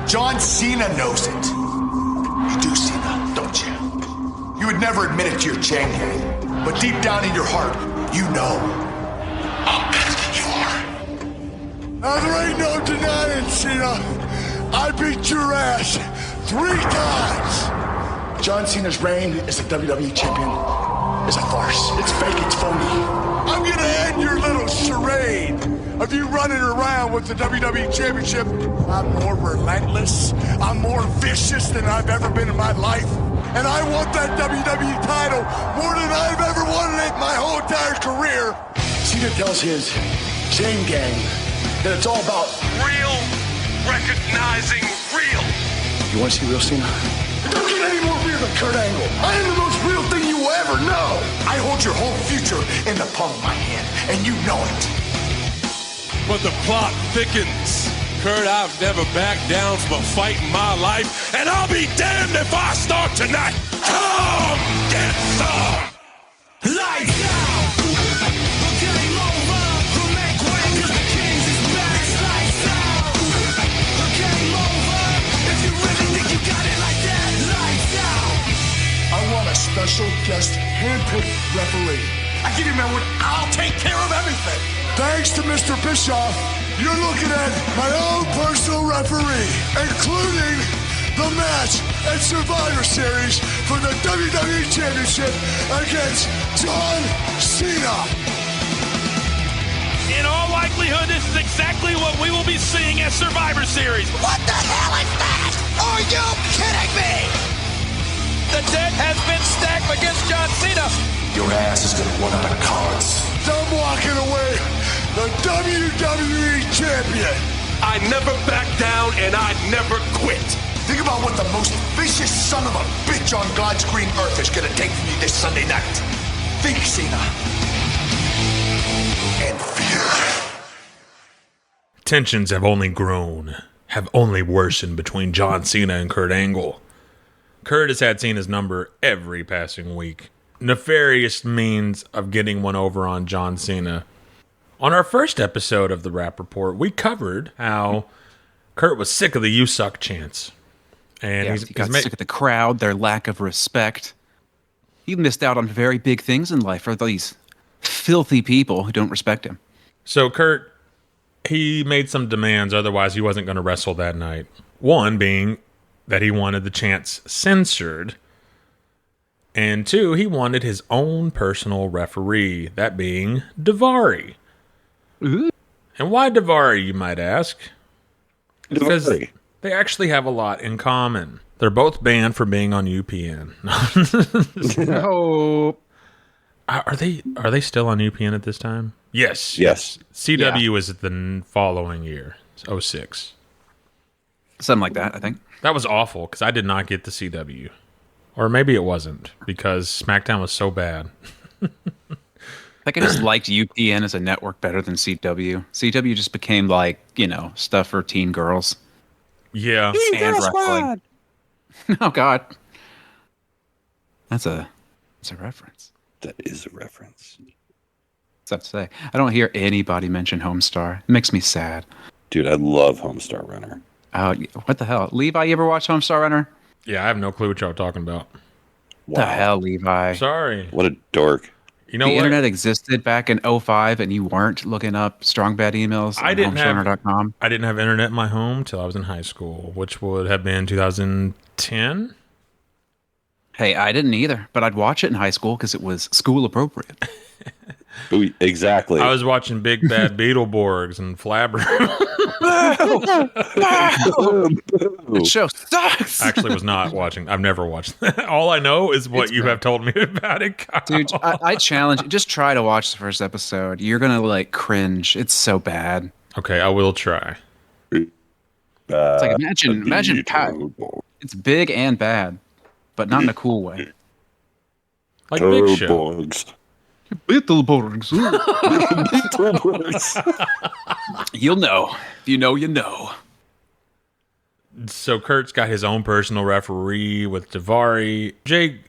John Cena knows it. You do, Cena, don't you? You would never admit it to your chain gang. But deep down in your heart, you know. I'm better than you are. Now there ain't no denying, Cena. I beat your ass 3 times. John Cena's reign as the WWE champion is a farce. It's fake, it's phony. I'm gonna end your little charade of you running around with the WWE Championship. I'm more relentless. I'm more vicious than I've ever been in my life. And I want that WWE title more than I've ever wanted it my whole entire career. Cena tells his chain gang that it's all about Real, recognizing real. You want to see real Cena? It don't get any more real than Kurt Angle. I am the most real thing you will ever know. I hold your whole future in the palm of my hand, and you know it. But the plot thickens. Kurt, I've never backed down from a fight in my life, and I'll be damned if I start tonight. Come get some! Lights out! Game over! The make way, 'cause the Kings is back. Lights out! Game over! If you really think you got it like that, lights out! I want a special guest handpicked referee. I give you my word, I'll take care of everything. Thanks to Mr. Bischoff, you're looking at my own personal referee, including the match at Survivor Series for the WWE Championship against John Cena. In all likelihood, this is exactly what we will be seeing at Survivor Series. What the hell is that? Are you kidding me? The deck has been stacked against John Cena. Your ass is gonna run out of cards. I'm walking away the WWE Champion. I never back down and I never quit. Think about what the most vicious son of a bitch on God's green earth is gonna take from you this Sunday night. Think, Cena. And fear. Tensions have only grown, have only worsened between John Cena and Kurt Angle. Kurt has had Cena's number every passing week. Nefarious means of getting one over on John Cena. On our first episode of the Rap Report, we covered how Kurt was sick of the "you suck" chants. And he got sick of the crowd, their lack of respect. He missed out on very big things in life for these filthy people who don't respect him. So Kurt, he made some demands, otherwise he wasn't going to wrestle that night. One being that he wanted the chants censored. And 2, he wanted his own personal referee, that being Daivari. Ooh. And why Daivari, you might ask? Because Daivari. they actually have a lot in common. They're both banned for being on UPN. No. Are they still on UPN at this time? Yes. Yes. CW is the following year. It's 06. Something like that, I think. That was awful, because I did not get the CW. Or maybe it wasn't, because SmackDown was so bad. I just liked UPN as a network better than CW. CW just became like, stuff for teen girls. Yeah. And wrestling. Oh, God. That's a reference. That is a reference. What's that to say? I don't hear anybody mention Homestar. It makes me sad. Dude, I love Homestar Runner. Oh, what the hell? Levi, you ever watch Homestar Runner? Yeah, I have no clue what y'all talking about. What the hell, Levi? Sorry. What a dork. You know the what? internet existed back in 05 and you weren't looking up strong bad emails on homestarrunner.com? I didn't have internet in my home till I was in high school, which would have been 2010. Hey, I didn't either, but I'd watch it in high school because it was school appropriate. Exactly. I was watching Big Bad Beetleborgs and Flabber. That show sucks. Actually, was not watching. I've never watched that. All I know is what you have told me about it, Kyle. Dude, I challenge you. Just try to watch the first episode. You're going to cringe. It's so bad. Okay, I will try. It's like imagine it's big and bad, but not in a cool way. Like Big Show. Beetleborgs. You'll know. If you know, you know. So Kurt's got his own personal referee with Daivari. Jay,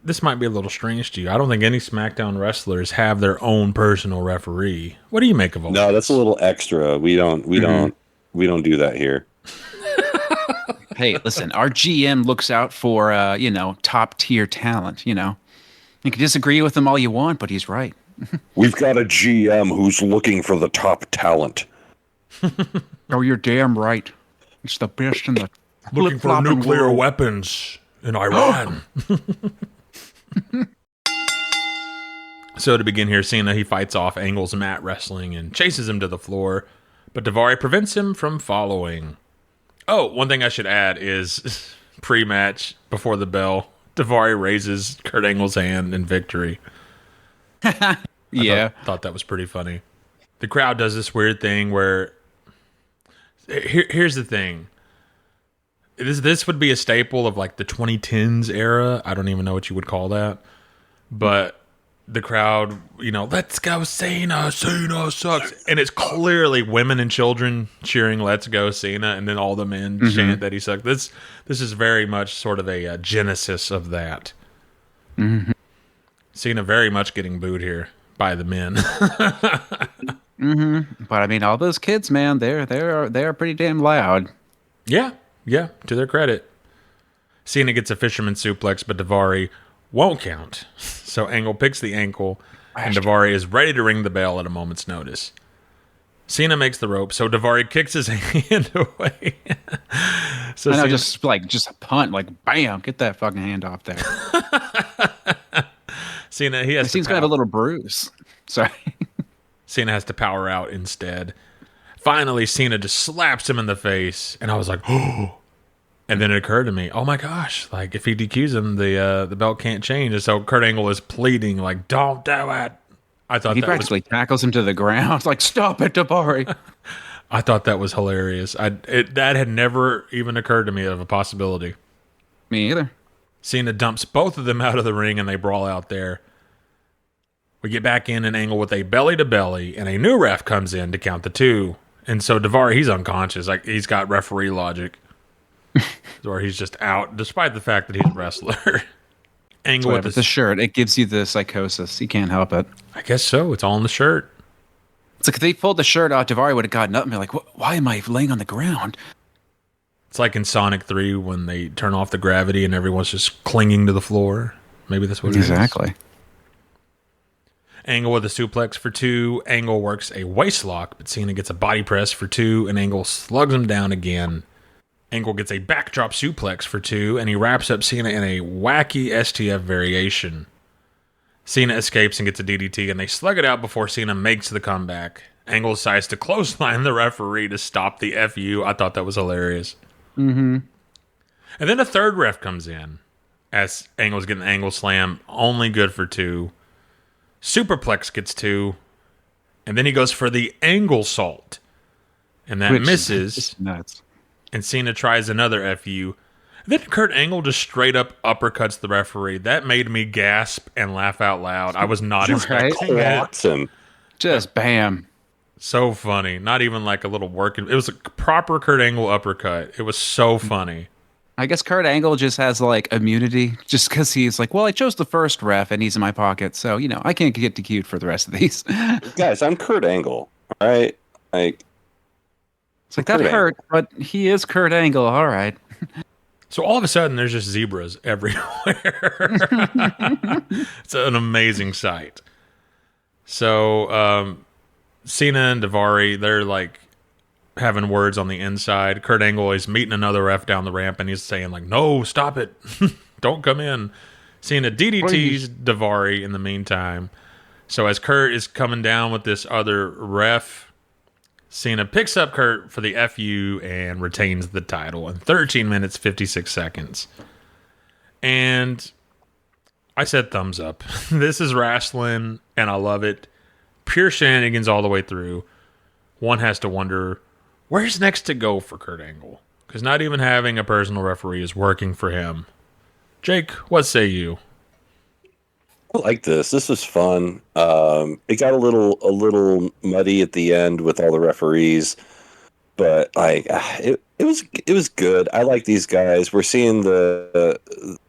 this might be a little strange to you. I don't think any SmackDown wrestlers have their own personal referee. What do you make of all No, that's a little extra. We don't do that here. Hey, listen, our GM looks out for top tier talent, You can disagree with him all you want, but he's right. We've got a GM who's looking for the top talent. Oh, you're damn right. It's the best in the looking for nuclear weapons in Iran. So to begin here, Cena, he fights off Angle's mat wrestling and chases him to the floor, but Daivari prevents him from following. Oh, one thing I should add is pre-match, before the bell, Daivari raises Kurt Angle's hand in victory. Yeah. Thought that was pretty funny. The crowd does this weird thing where... Here's the thing. This would be a staple of like the 2010s era. I don't even know what you would call that. But the crowd, let's go Cena, Cena sucks. And it's clearly women and children cheering let's go Cena, and then all the men chant that he sucks. This is very much sort of a genesis of that. Mm-hmm. Cena very much getting booed here by the men. But I mean, all those kids, man, they are pretty damn loud. Yeah, to their credit. Cena gets a fisherman suplex, but Daivari won't count. So Angle picks the ankle, and Daivari is ready to ring the bell at a moment's notice. Cena makes the rope, so Daivari kicks his hand away. So I know, Cena, just a punt, like bam, get that fucking hand off there. Cena, He's gonna have a little bruise. Sorry. Cena has to power out instead. Finally, Cena just slaps him in the face, and I was like, oh. And then it occurred to me, oh my gosh, like if he DQs him, the belt can't change. And so Kurt Angle is pleading, like, don't do it. I thought he practically tackles him to the ground. Like, stop it, Daivari. I thought that was hilarious. That had never even occurred to me of a possibility. Me either. Cena dumps both of them out of the ring, and they brawl out there. We get back in an Angle with a belly-to-belly, and a new ref comes in to count the two. And so Daivari, he's unconscious. Like, he's got referee logic. Or he's just out, despite the fact that he's a wrestler. Angle with the shirt. It gives you the psychosis. You can't help it. I guess so. It's all in the shirt. It's like if they pulled the shirt out, Daivari would have gotten up and be like, why am I laying on the ground? It's like in Sonic 3 when they turn off the gravity and everyone's just clinging to the floor. Maybe that's what it is. Exactly. Angle with a suplex for two. Angle works a waist lock, but Cena gets a body press for two, and Angle slugs him down again. Angle gets a backdrop suplex for two, and he wraps up Cena in a wacky STF variation. Cena escapes and gets a DDT, and they slug it out before Cena makes the comeback. Angle decides to clothesline the referee to stop the FU. I thought that was hilarious. Mm-hmm. And then a third ref comes in as Angle's getting the Angle slam, only good for two. Superplex gets two, and then he goes for the Angle salt, and that misses. It's nuts. And Cena tries another FU. Then Kurt Angle just straight up uppercuts the referee. That made me gasp and laugh out loud. I was not expecting that. Just bam. So funny. Not even like a little work. It was a proper Kurt Angle uppercut. It was so funny. I guess Kurt Angle just has like immunity just because he's like, well, I chose the first ref and he's in my pocket. So, I can't get DQ'd for the rest of these. Guys, I'm Kurt Angle. All right. It's like that hurt, but he is Kurt Angle. All right. So all of a sudden, there's just zebras everywhere. It's an amazing sight. So Cena and Daivari, they're like having words on the inside. Kurt Angle is meeting another ref down the ramp, and he's saying like, "No, stop it! Don't come in." Cena DDTs Daivari in the meantime. So as Kurt is coming down with this other ref, Cena picks up Kurt for the FU and retains the title in 13 minutes, 56 seconds. And I said thumbs up. This is wrestling, and I love it. Pure shenanigans all the way through. One has to wonder, Where's next to go for Kurt Angle? Because not even having a personal referee is working for him. Jake, what say you? I like this. This was fun. It got a little muddy at the end with all the referees, but like it was good. I like these guys. We're seeing the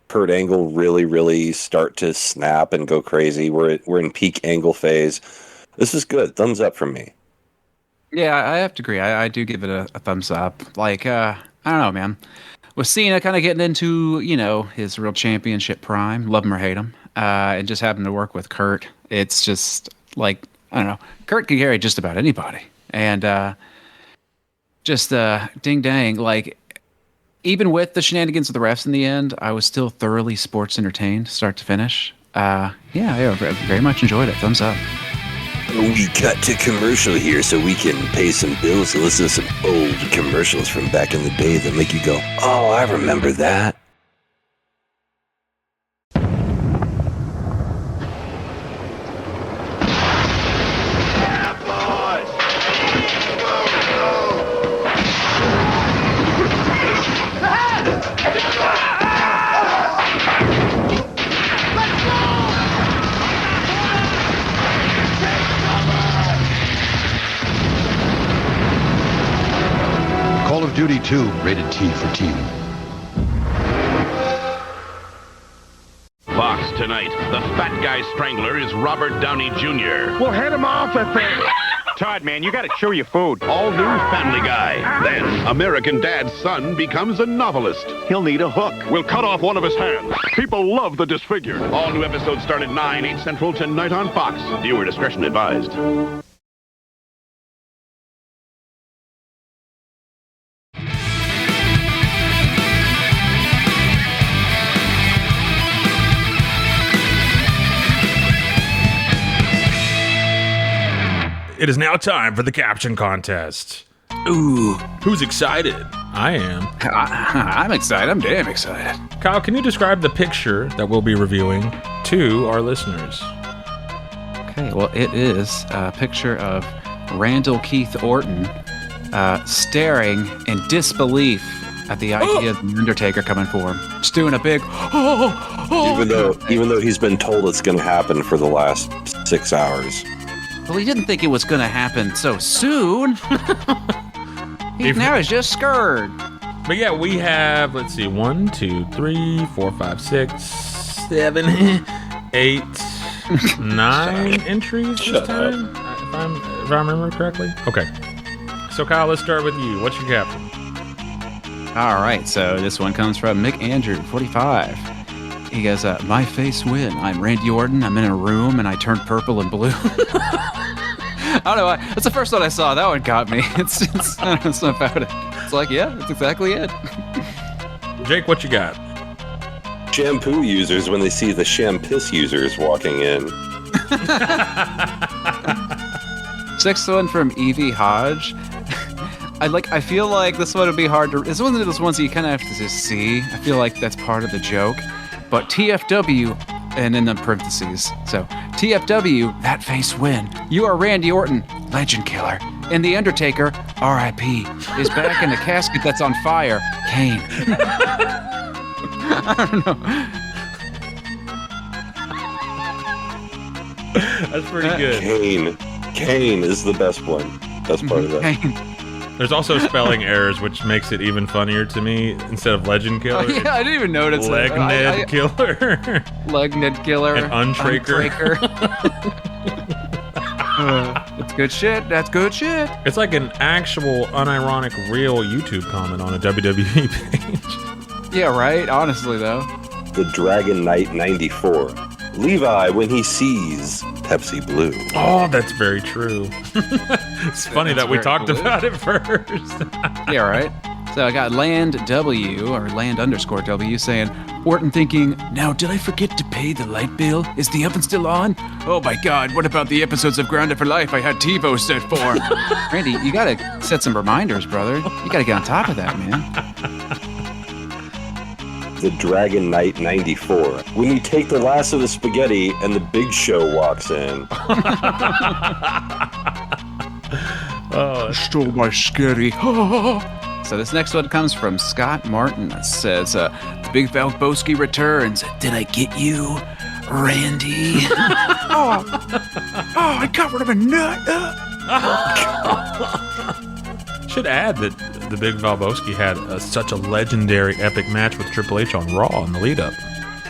Kurt Angle really start to snap and go crazy. We're in peak Angle phase. This is good. Thumbs up from me. Yeah, I have to agree. I do give it a thumbs up. Like, I don't know, man. With Cena kind of getting into, his real championship prime, love him or hate him, and just having to work with Kurt, it's just like, I don't know. Kurt can carry just about anybody. And just ding dang, like, even with the shenanigans of the refs in the end, I was still thoroughly sports entertained, start to finish. I very much enjoyed it. Thumbs up. We cut to commercial here so we can pay some bills and listen to some old commercials from back in the day that make you go, oh, I remember that. Call of Duty 2, rated T for teen. Fox tonight, the fat guy strangler is Robert Downey Jr. Well, head him off if they... Todd, man, you gotta show your food. All new Family Guy. Then, American Dad's son becomes a novelist. He'll need a hook. We'll cut off one of his hands. People love the disfigured. All new episodes start at 9, 8 Central tonight on Fox. Viewer discretion advised. It is now time for the caption contest. Ooh. Who's excited? I am. I'm excited. I'm damn excited. Kyle, can you describe the picture that we'll be reviewing to our listeners? Okay, well, it is a picture of Randall Keith Orton staring in disbelief at the idea of The Undertaker coming for him. Just doing a big, Even though he's been told it's going to happen for the last 6 hours. Well, he didn't think it was going to happen so soon. Now he's just scared. But yeah, we have, let's see, 1, 2, 3, 4, 5, 6, 7, 8, 9 entries this time, if I remember correctly. Okay. So Kyle, let's start with you. What's your caption? All right, so this one comes from Mick Andrew, 45. He goes, my face win. I'm Randy Orton. I'm in a room and I turned purple and blue. I don't know why. That's the first one I saw. That one got me. It's I don't know something about it. It's like, yeah, that's exactly it. Jake, what you got? Shampoo users when they see the Shampiss users walking in. Sixth one from Evie Hodge. I feel like this one would be hard to... It's one of those ones that you kind of have to just see. I feel like that's part of the joke. But TFW, and in the parentheses. So, TFW, that face win. You are Randy Orton, legend killer. And The Undertaker, R.I.P., is back in a casket that's on fire. Kane. I don't know. That's pretty good. Kane is the best one. Best part of that. Kane. There's also spelling errors, which makes it even funnier to me. Instead of legend killer, oh, yeah, I didn't even notice. Legned killer. Legned killer. And Untraker. That's good shit. That's good shit. It's like an actual, unironic, real YouTube comment on a WWE page. Yeah, right? Honestly, though. The Dragon Knight 94. Levi when he sees Pepsi Blue. Oh, that's very true. It's funny that we talked about it first. Yeah, right? So I got Land W, or Land _ W, saying, Orton thinking, now did I forget to pay the light bill? Is the oven still on? Oh my god, what about the episodes of Grounded for Life I had TiVo set for? Randy, you gotta set some reminders, brother. You gotta get on top of that, man. The Dragon Knight 94. When you take the last of the spaghetti and the Big Show walks in. Stole my sketty. So this next one comes from Scott Martin. It says, the Big Valboski returns. Did I get you, Randy? I covered him in nut. Should add that the Big Valboski had such a legendary epic match with Triple H on Raw in the lead up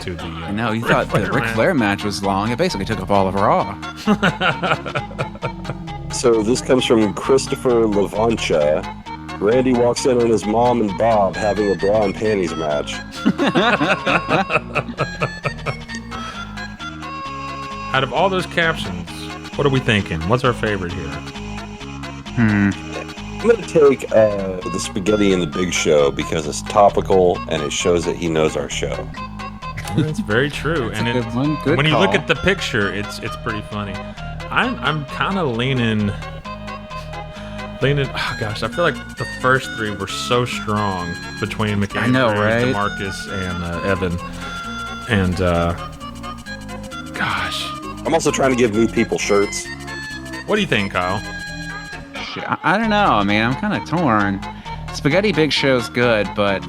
to the. I know, you thought the Ric Flair match was long. It basically took up all of Raw. So this comes from Christopher Lavancha. Randy walks in on his mom and Bob having a bra and panties match. Out of all those captions, what are we thinking? What's our favorite here? I'm going to take the Spaghetti and the Big Show because it's topical and it shows that he knows our show. That's very true. And good one. Good when you call. look at the picture, it's pretty funny. I'm kind of leaning. Oh gosh, I feel like the first three were so strong between McAndrew, I know, right? DeMarcus, and Evan. And gosh, I'm also trying to give new people shirts. What do you think, Kyle? I don't know. I mean, I'm kind of torn. Spaghetti Big Show's good, but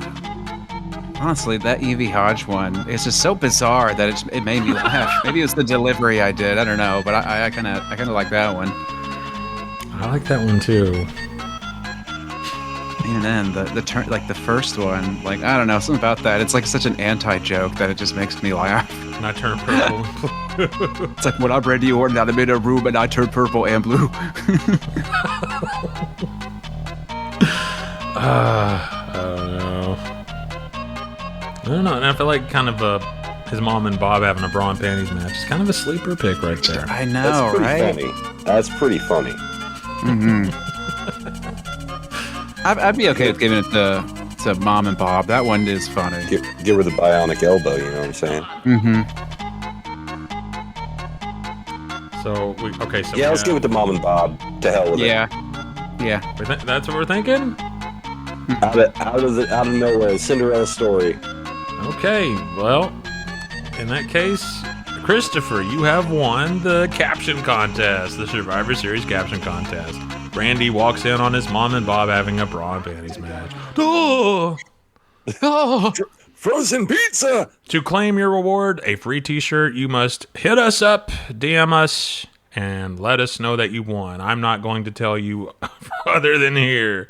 honestly, that Evie Hodge one is just so bizarre that it made me laugh. Maybe it was the delivery I did. I don't know, but I kind of like that one. I like that one too. And then the turn, like the first one, like I don't know, something about that. It's like such an anti-joke that it just makes me laugh. And I turn purple. It's like when I'm Randy Orton, I'm in a room and I turn purple and blue. I don't know. And I feel like kind of his mom and Bob having a bra and panties match is kind of a sleeper pick right there. I know, right? That's pretty funny. Mm-hmm. I'd be okay with giving it to Mom and Bob. That one is funny. Give her the bionic elbow, you know what I'm saying? Mm-hmm. So let's give it to Mom and Bob. To hell with it. Yeah. That's what we're thinking. Out of nowhere, Cinderella story. Okay, well, in that case, Christopher, you have won the caption contest, the Survivor Series caption contest. Randy walks in on his mom and Bob having a bra and panties match. Oh! Frozen pizza! To claim your reward, a free t-shirt, you must hit us up, DM us, and let us know that you won. I'm not going to tell you other than here.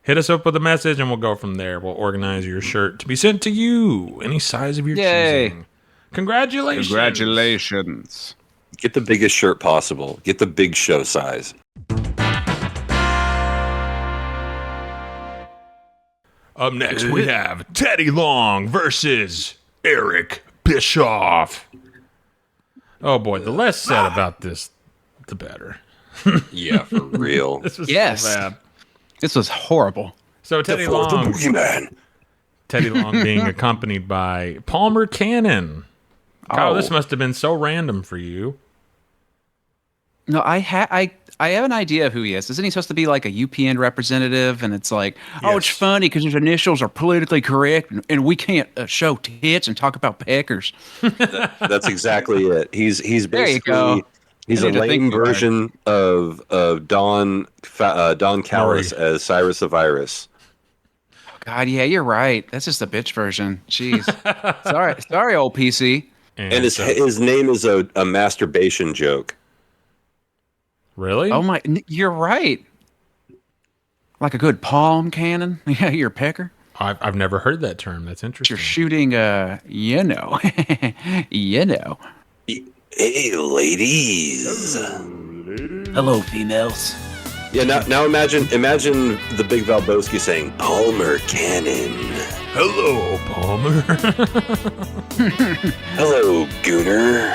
Hit us up with a message and we'll go from there. We'll organize your shirt to be sent to you, any size of your choosing. Congratulations. Get the biggest shirt possible. Get the Big Show size. Up next, we have Teddy Long versus Eric Bischoff. Oh boy, the less said about this, the better. Yeah, for real. This was so bad. This was horrible. So Teddy Long being accompanied by Palmer Cannon. Kyle, this must have been so random for you. No, I have an idea of who he is. Isn't he supposed to be like a UPN representative? And it's like, it's funny because his initials are politically correct, and we can't show tits and talk about peckers. That's exactly it. He's there you basically go. he's a lame version of Don Callis as Cyrus the Virus. Oh, God, yeah, you're right. That's just a bitch version. Jeez, sorry, old PC. And his name is a masturbation joke. Really? Oh my, you're right. Like a good palm cannon. Yeah, you're a pecker. I've never heard that term. That's interesting. You're shooting, you know. Hey, ladies. Hello, females. Yeah, now imagine the Big Valboski saying, Palmer Cannon. Hello, Palmer. Hello, Gooner.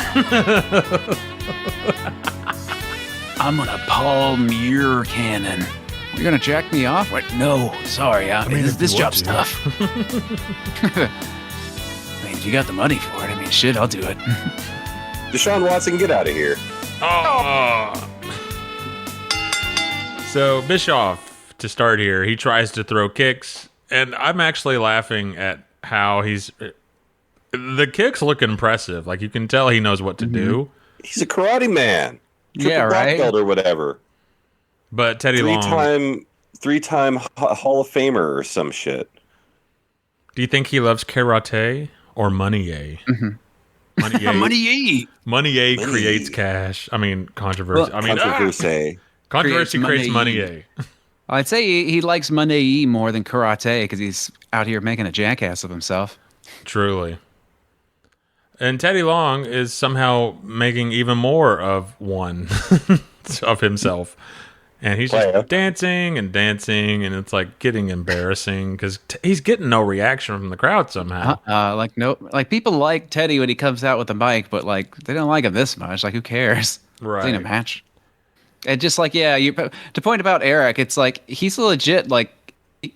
I'm gonna palm your cannon. You're gonna jack me off? Wait, no, sorry. This job's tough. I mean, if you got the money for it, shit, I'll do it. Deshaun Watson, get out of here. Oh. So Bischoff, to start here, he tries to throw kicks, and I'm actually laughing at how the kicks look impressive. Like, you can tell he knows what to do. He's a karate man. Triple black belt or whatever. But Teddy Long, three-time Hall of Famer or some shit. Do you think he loves karate or money-a? Money-a creates cash. I mean, controversy. Controversy creates money-a. I'd say he likes money more than karate because he's out here making a jackass of himself. Truly. And Teddy Long is somehow making even more of one of himself. And he's just dancing, and it's like getting embarrassing because he's getting no reaction from the crowd somehow. Like people like Teddy when he comes out with the mic, but like they don't like him this much. Like who cares? Right. It's in a match. And just like to point about Eric, it's like he's legit. Like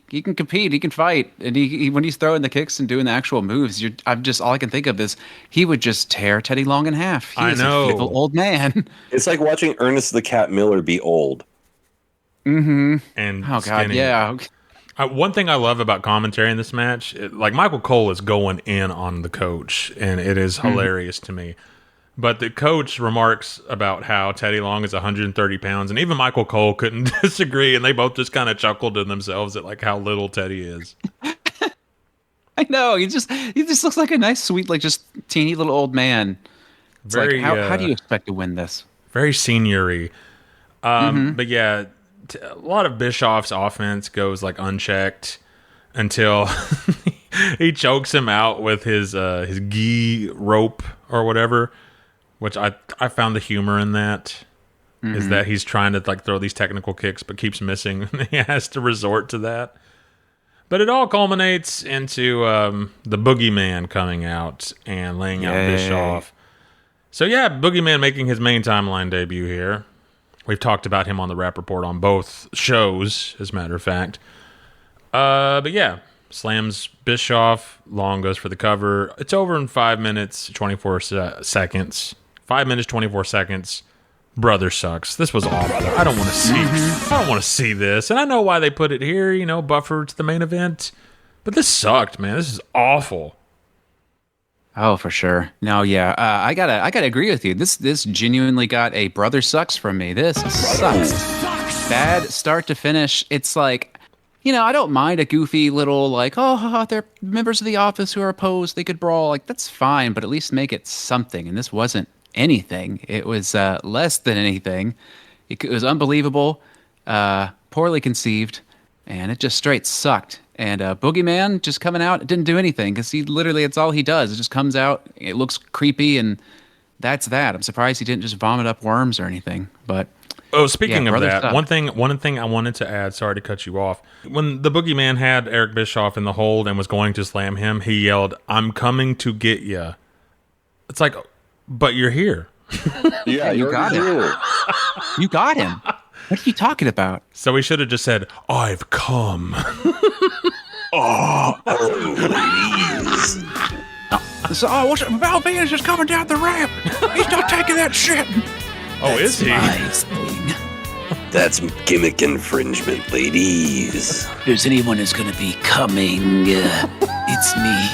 he can compete, he can fight, and he when he's throwing the kicks and doing the actual moves, all I can think of is he would just tear Teddy Long in half. He is a fickle old man. It's like watching Ernest the Cat Miller be old. Mm-hmm. And oh skinny. God, yeah. One thing I love about commentary in this match, like Michael Cole is going in on the coach, and it is hilarious to me. But the coach remarks about how Teddy Long is 130 pounds, and even Michael Cole couldn't disagree, and they both just kind of chuckled to themselves at like how little Teddy is. I know. He just looks like a nice, sweet, like just teeny little old man. It's very. Like, how do you expect to win this? Very seniory. But yeah, a lot of Bischoff's offense goes like unchecked until he chokes him out with his gi rope or whatever. Which I found the humor in that is that he's trying to like throw these technical kicks but keeps missing. He has to resort to that. But it all culminates into the Boogeyman coming out and laying out Bischoff. So yeah, Boogeyman making his main timeline debut here. We've talked about him on the Rap Report on both shows, as a matter of fact. But yeah, slams Bischoff. Long goes for the cover. It's over in 5 minutes, 24 seconds. 5 minutes, 24 seconds. Brother sucks. This was awful. I don't want to see. I don't want to see this. And I know why they put it here. You know, buffer to the main event. But this sucked, man. This is awful. Oh, for sure. No, yeah. I gotta agree with you. This genuinely got a brother sucks from me. This sucks. Bad start to finish. It's like, you know, I don't mind a goofy little like, they're members of the Office who are opposed. They could brawl. Like that's fine, but at least make it something. And this wasn't anything. It was less than anything. It was unbelievable, poorly conceived, and it just straight sucked. And Boogeyman just coming out, it didn't do anything because it's all he does. It just comes out, it looks creepy, and that's that. I'm surprised he didn't just vomit up worms or anything. But speaking of that, one thing I wanted to add. Sorry to cut you off. When the Boogeyman had Eric Bischoff in the hold and was going to slam him, he yelled, "I'm coming to get ya." It's like, but you're here. Yeah, you got him. You got him. What are you talking about? So he should have just said, "I've come." So, what's it? Val Venis is coming down the ramp. He's not taking that shit. Is he? That's gimmick infringement, ladies. If there's anyone who's going to be coming, it's me.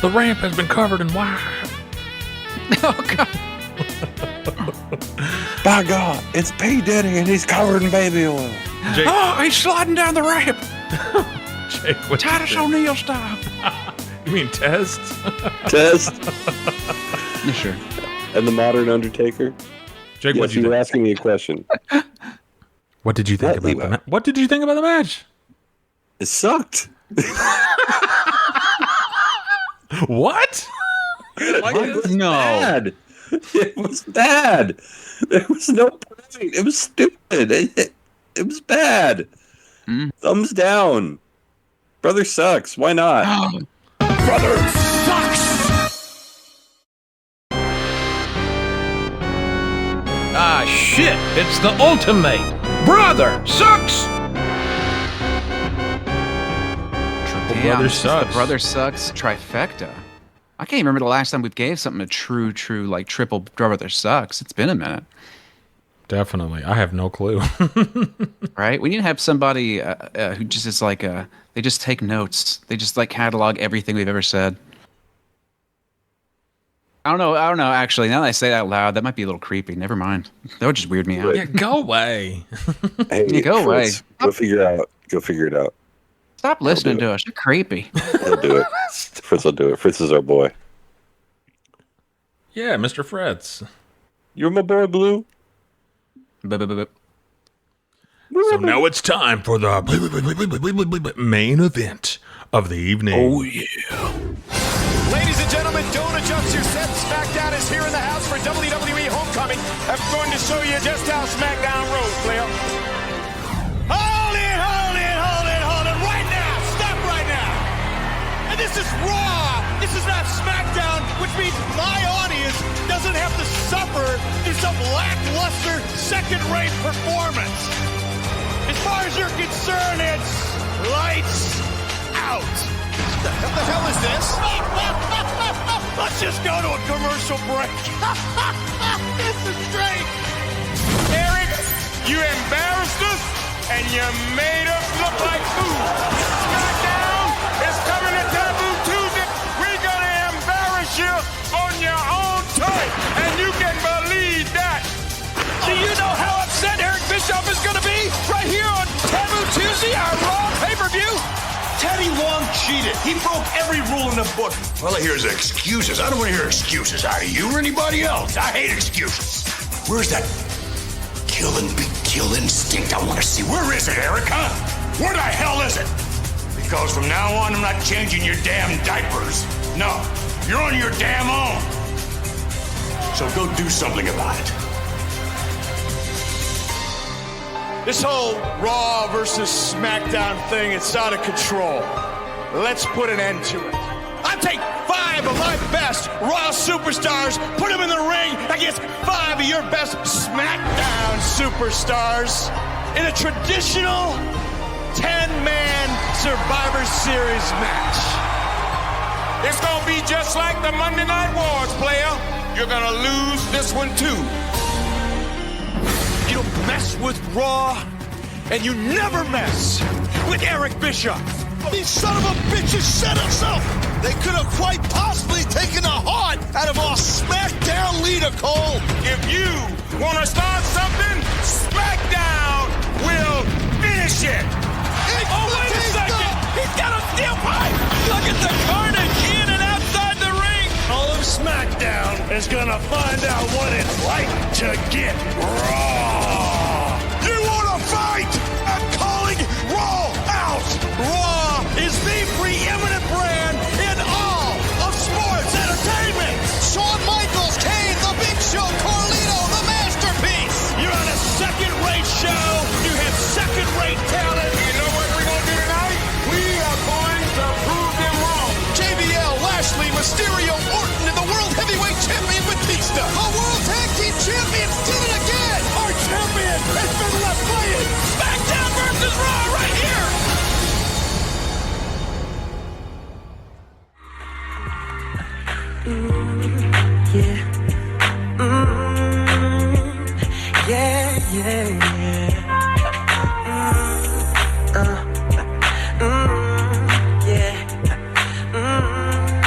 The ramp has been covered in wire. Oh, God. By God, it's P. Diddy and he's covered in baby oil. Jake. Oh, he's sliding down the ramp. Jake, what Titus O'Neil style. You mean Test? Test? Sure. And the modern Undertaker? Jake, yes, what you were think? asking me a question. What did you think about the match? What did you think about the match? It sucked. What? It was No. bad. It was bad. There was no point. It was stupid. It was bad. Thumbs down. Brother sucks. Why not? Brother sucks! Ah, shit! It's the ultimate Brother Sucks! Damn, Brother this is Sucks. the Brother Sucks trifecta. I can't even remember the last time we gave something a true, like triple Brother Sucks. It's been a minute. Definitely. I have no clue. Right? We need to have somebody who just is like, they just take notes. They just like catalog everything we've ever said. I don't know. Actually, now that I say it out loud, that might be a little creepy. Never mind. That would just weird me out. Yeah, go away. Hey, Yeah, go away. Fritz, Go figure it out. Stop listening to us. You're creepy. He'll do it. Fritz will do it. Fritz is our boy. Yeah, Mr. Fritz. You're my boy, Blue. So now it's time for the main event of the evening. Oh, yeah. Ladies and gentlemen, don't adjust your set. SmackDown is here in the house for WWE Homecoming. I'm going to show you just how SmackDown rolls, player. Hold it right now. Stop right now. And this is Raw. This is not SmackDown, which means my audience doesn't have to suffer through some lackluster second-rate performance. As far as you're concerned, it's lights out. What the hell is this? Let's just go to a commercial break. This is great. Eric, you embarrassed us and you made us look like fools. SmackDown is coming to Taboo Tuesday. We're going to embarrass you on your own turf, and you can believe that. Do you know how upset Eric Bischoff is going to be right here on Taboo Tuesday, our Raw pay-per-view? Teddy Long cheated. He broke every rule in the book. All I hear is excuses. I don't want to hear excuses out of you or anybody else. I hate excuses. Where's that kill and be kill instinct? I want to see. Where is it, Eric, huh? Where the hell is it? Because from now on, I'm not changing your damn diapers. No, you're on your damn own. So go do something about it. This whole Raw versus SmackDown thing, it's out of control. Let's put an end to it. I take 5 of my best Raw superstars, put them in the ring against 5 of your best SmackDown superstars in a traditional 10-man Survivor Series match. It's gonna be just like the Monday Night Wars, player. You're gonna lose this one too. You don't mess with Raw, and you never mess with Eric Bischoff. These son of a bitches set us up. They could have quite possibly taken the heart out of our SmackDown leader, Cole. If you want to start something, SmackDown will finish it. Oh, wait a second. He's got a steel pipe. Look at the carnage in and outside the ring. All of SmackDown is going to find out what it's like to get raw. You want to fight? I'm calling Raw out. Raw is the preeminent brand in all of sports entertainment. Shawn Michaels, Kane, The Big Show, Carlito, The Masterpiece. You're on a second-rate show. You have second-rate talent. You know what we're going to do tonight? We are going to prove them wrong. JBL, Lashley, Mysterio, Orton, and the World Heavyweight Champion Batista. The World Tag Team Champions did it again. Our champion has been left playing. SmackDown versus Raw right here.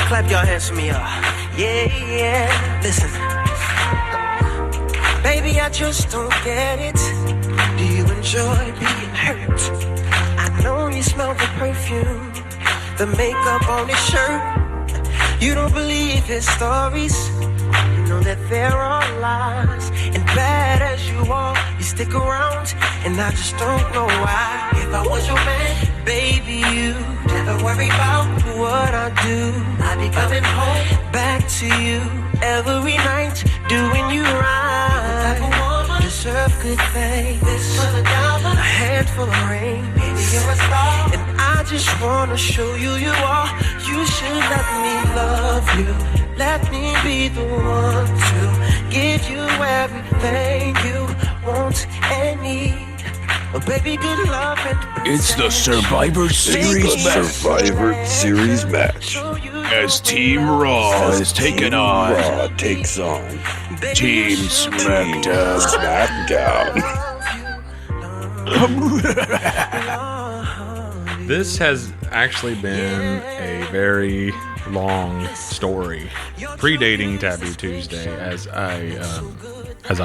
Clap your hands for me, yeah. Listen, baby, I just don't get it. Do you enjoy being hurt? I know you smell the perfume, the makeup on his shirt. You don't believe his stories. You know that there are lies. And bad as you are, you stick around. And I just don't know why. If I was your man, baby, you never worry about what I do. I'd be coming home back to you every night, doing you right. Deserve good things, a handful of rain. Baby, you're a star, and I just wanna show you you are. You should let me love you. Let me be the one to give you everything you want and need. Oh, baby, good love and It's the Survivor Series match. Survivor Series match. As Team Raw is taking on Raw takes on Team SmackDown. This has actually been a very long story, predating Taboo Tuesday, as I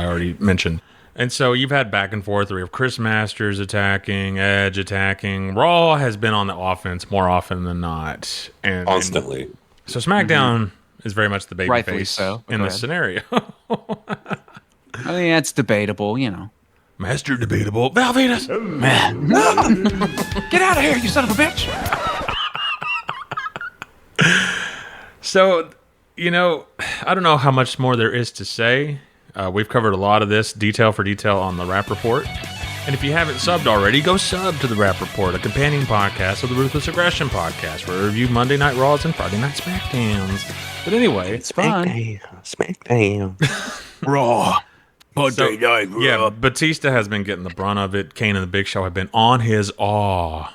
already mentioned. And so you've had back and forth. We have Chris Masters attacking, Edge attacking. Raw has been on the offense more often than not, and constantly. So SmackDown is very much the Rightfully babyface so. in this scenario. I mean, it's debatable, you know. Master debatable. Val Venus! Man. Get out of here, you son of a bitch! So, you know, I don't know how much more there is to say. We've covered a lot of this detail for detail on the Rap Report. And if you haven't subbed already, go sub to the Rap Report, a companion podcast of the Ruthless Aggression podcast, where we review Monday Night Raws and Friday Night SmackDowns. But anyway, it's fun. SmackDown. Raw. Monday Night Raw. Yeah, Batista has been getting the brunt of it. Kane and the Big Show have been on his awe.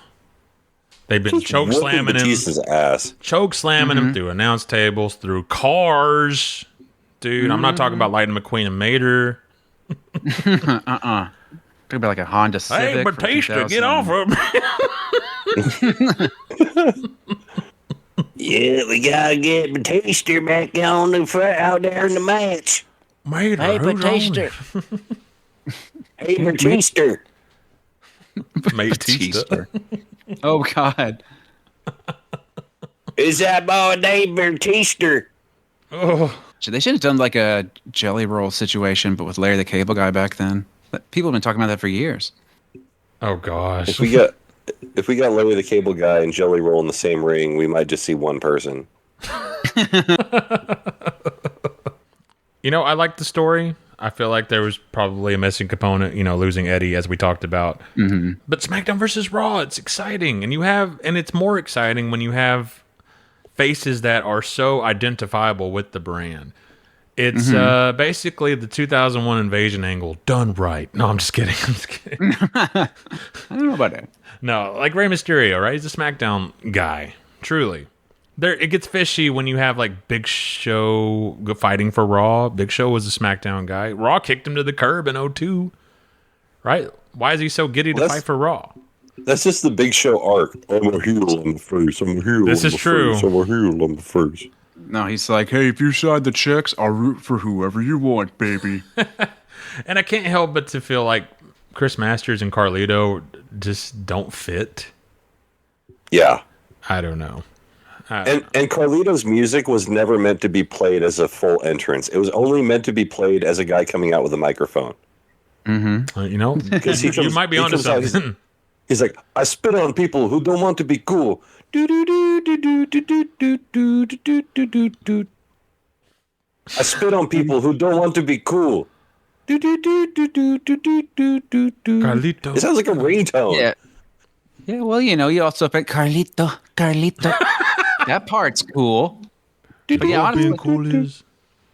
They've been choke slamming him. Batista's ass. Choke slamming him through announce tables, through cars. Dude, I'm not talking about Lightning McQueen and Mater. Talking about like a Honda Civic. Hey, Batista, get off of him. Yeah, we gotta get Batista back on the front out there in the match. Mater, hey, Batista. Hey, Batista. Batista. Oh, God. Is that boy named Batista? Oh. So they should have done like a Jelly Roll situation, but with Larry the Cable Guy back then. People have been talking about that for years. Oh, gosh. If we got Larry the Cable Guy and Jelly Roll in the same ring, we might just see one person. You know, I like the story. I feel like there was probably a missing component, you know, losing Eddie, as we talked about. Mm-hmm. But SmackDown versus Raw, it's exciting. And it's more exciting when you have faces that are so identifiable with the brand. It's basically the 2001 Invasion angle done right. No, I'm just kidding. I don't know about that. No, like Rey Mysterio, right? He's a SmackDown guy. Truly. It gets fishy when you have like Big Show fighting for Raw. Big Show was a SmackDown guy. Raw kicked him to the curb in 2002. Right? Why is he so giddy to fight for Raw? That's just the Big Show arc. I'm a heel on the face. I'm a heel. This is true. I'm a heel on the face. No, he's like, hey, if you sign the checks, I'll root for whoever you want, baby. And I can't help but to feel like Chris Masters and Carlito just don't fit. Yeah. I don't know. And Carlito's music was never meant to be played as a full entrance. It was only meant to be played as a guy coming out with a microphone. Mm-hmm. You know, you might be onto something. He's like, I spit on people who don't want to be cool. I spit on people who don't want to be cool. Carlito. It sounds like a ringtone. Yeah. Yeah, well, you know, you also put Carlito. That part's cool. But yeah, honestly, cool is.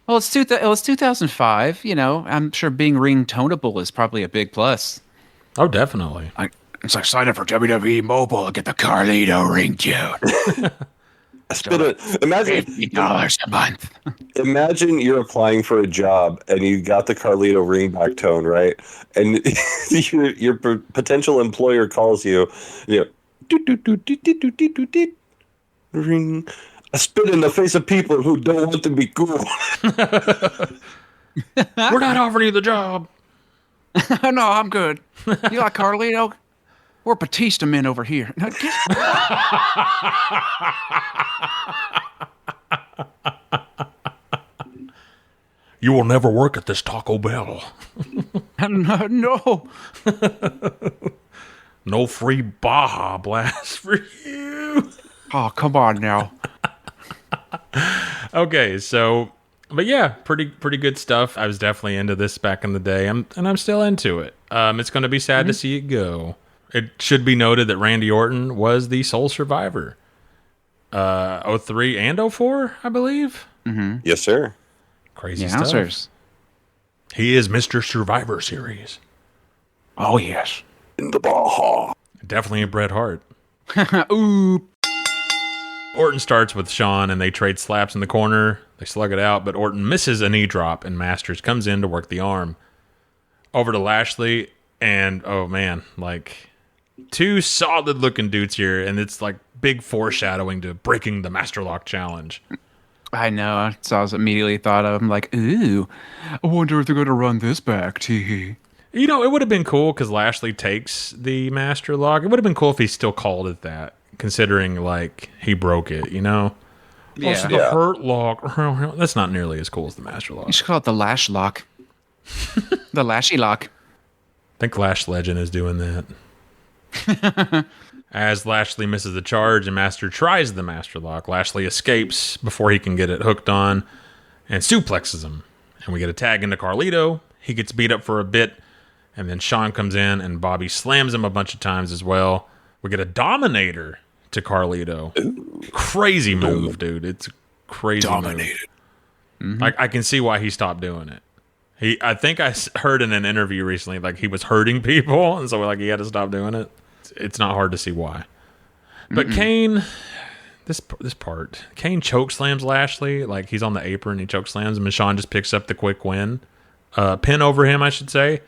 Well, it was 2005. You know, I'm sure being ringtoneable is probably a big plus. Oh, definitely. It's like sign up for WWE Mobile and get the Carlito ringtone. Imagine $50 a month. Imagine you're applying for a job and you got the Carlito ringback tone, right? And your potential employer calls you, ring. I spit in the face of people who don't want to be cool. We're not offering you the job. No, I'm good. You like Carlito? We're Batista men over here. You will never work at this Taco Bell. No. No free Baja Blast for you. Oh, come on now. Okay, so, but yeah, pretty good stuff. I was definitely into this back in the day, and I'm still into it. It's going to be sad to see it go. It should be noted that Randy Orton was the sole survivor. 03 and 04, I believe. Mm-hmm. Yes, sir. Crazy stuff. Answers. He is Mr. Survivor Series. Oh, yes. In the Baja. Definitely a Bret Hart. Ooh. Orton starts with Shawn, and they trade slaps in the corner. They slug it out, but Orton misses a knee drop, and Masters comes in to work the arm. Over to Lashley, and oh man, like two solid looking dudes here, and it's like big foreshadowing to breaking the Master Lock challenge. I know. So I was immediately thought of. I'm like, ooh, I wonder if they're going to run this back. Tee. You know, it would have been cool because Lashley takes the Master Lock. It would have been cool if he still called it that, considering like he broke it. You know. Yeah. Also, the Hurt Lock. That's not nearly as cool as the Master Lock. You should call it the Lash Lock. The Lashy Lock. I think Lash Legend is doing that. As Lashley misses the charge and Master tries the Master Lock, Lashley escapes before he can get it hooked on and suplexes him. And we get a tag into Carlito. He gets beat up for a bit, and then Shawn comes in and Bobby slams him a bunch of times as well. We get a Dominator to Carlito. Ooh. Crazy move, dude. It's a crazy Dominated. Move. I can see why he stopped doing it. I think I heard in an interview recently, like he was hurting people, and so like he had to stop doing it. It's not hard to see why. But Kane, this part, Kane chokeslams Lashley, like he's on the apron, he chokeslams him, and Shawn just picks up the quick win, pin over him, I should say.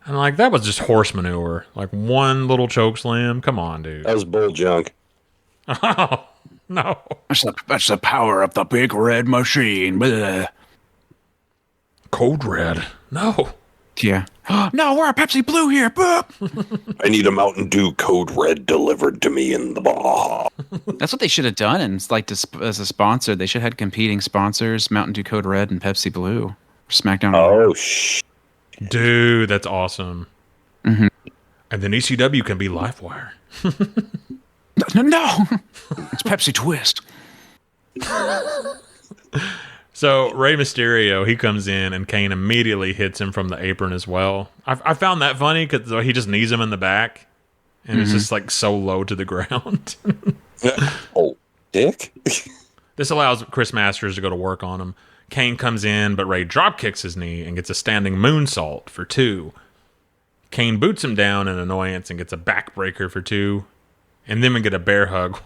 And like that was just horse manure, like one little chokeslam. Come on, dude. That was bull junk. Oh no, that's the power of the big red machine. Blech. Code Red, no. Yeah. No, we're a Pepsi Blue here. I need a Mountain Dew Code Red delivered to me in the bar. That's what they should have done. And it's like as a sponsor, they should have had competing sponsors: Mountain Dew Code Red and Pepsi Blue. SmackDown. Oh, dude, that's awesome. Mm-hmm. And then ECW can be Livewire. No, it's Pepsi Twist. So Rey Mysterio, he comes in and Kane immediately hits him from the apron as well. I found that funny because he just knees him in the back, and it's just like so low to the ground. Oh, dick! This allows Chris Masters to go to work on him. Kane comes in, but Rey drop kicks his knee and gets a standing moonsault for 2. Kane boots him down in annoyance and gets a backbreaker for 2, and then we get a bear hug.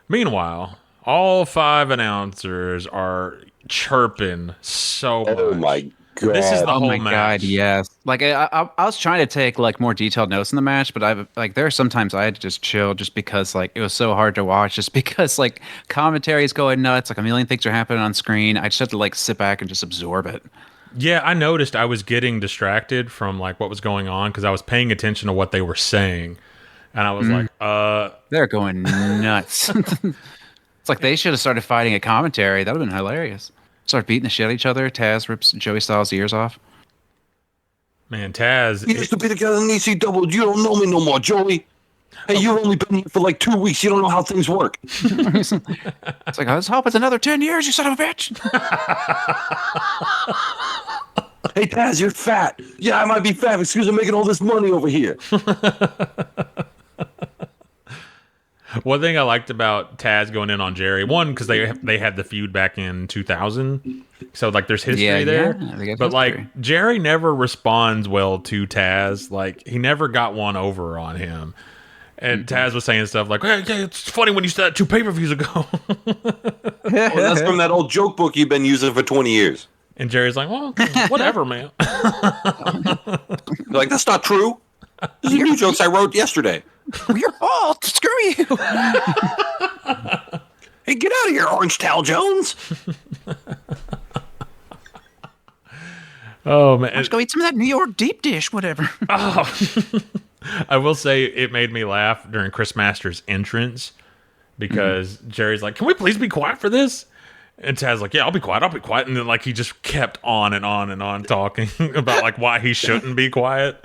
Meanwhile, all 5 announcers are chirping so much. Oh my god! This is the whole match. God, yes. Like I was trying to take like more detailed notes in the match, but there are sometimes I had to just chill just because like it was so hard to watch. Just because like commentary is going nuts, like a million things are happening on screen. I just had to like sit back and just absorb it. Yeah, I noticed I was getting distracted from like what was going on because I was paying attention to what they were saying, and I was like, they're going nuts. It's like they should have started fighting at commentary. That would have been hilarious. Start beating the shit out of each other. Taz rips Joey Styles' ears off. Man, Taz. We used to be together in ECW. You don't know me no more, Joey. Hey, you've only been here for like 2 weeks. You don't know how things work. It's like, let's hope it's another 10 years, you son of a bitch. Hey, Taz, you're fat. Yeah, I might be fat. Excuse me, making all this money over here. One thing I liked about Taz going in on Jerry, one, because they had the feud back in 2000, so like there's history there. Yeah, but like Jerry never responds well to Taz. Like he never got one over on him. And Taz was saying stuff like, "Hey, it's funny when you said that 2 pay-per-views ago." Well, that's from that old joke book you've been using for 20 years. And Jerry's like, "Well, whatever, man." Like, that's not true. These are new jokes I wrote yesterday. Your fault. Screw you. Hey, get out of here, Orange Towel Jones. Oh, man. Let's go eat some of that New York deep dish, whatever. Oh. I will say it made me laugh during Chris Masters' entrance because Jerry's like, "Can we please be quiet for this?" And Taz's like, "Yeah, I'll be quiet. And then like he just kept on and on and on talking about like why he shouldn't be quiet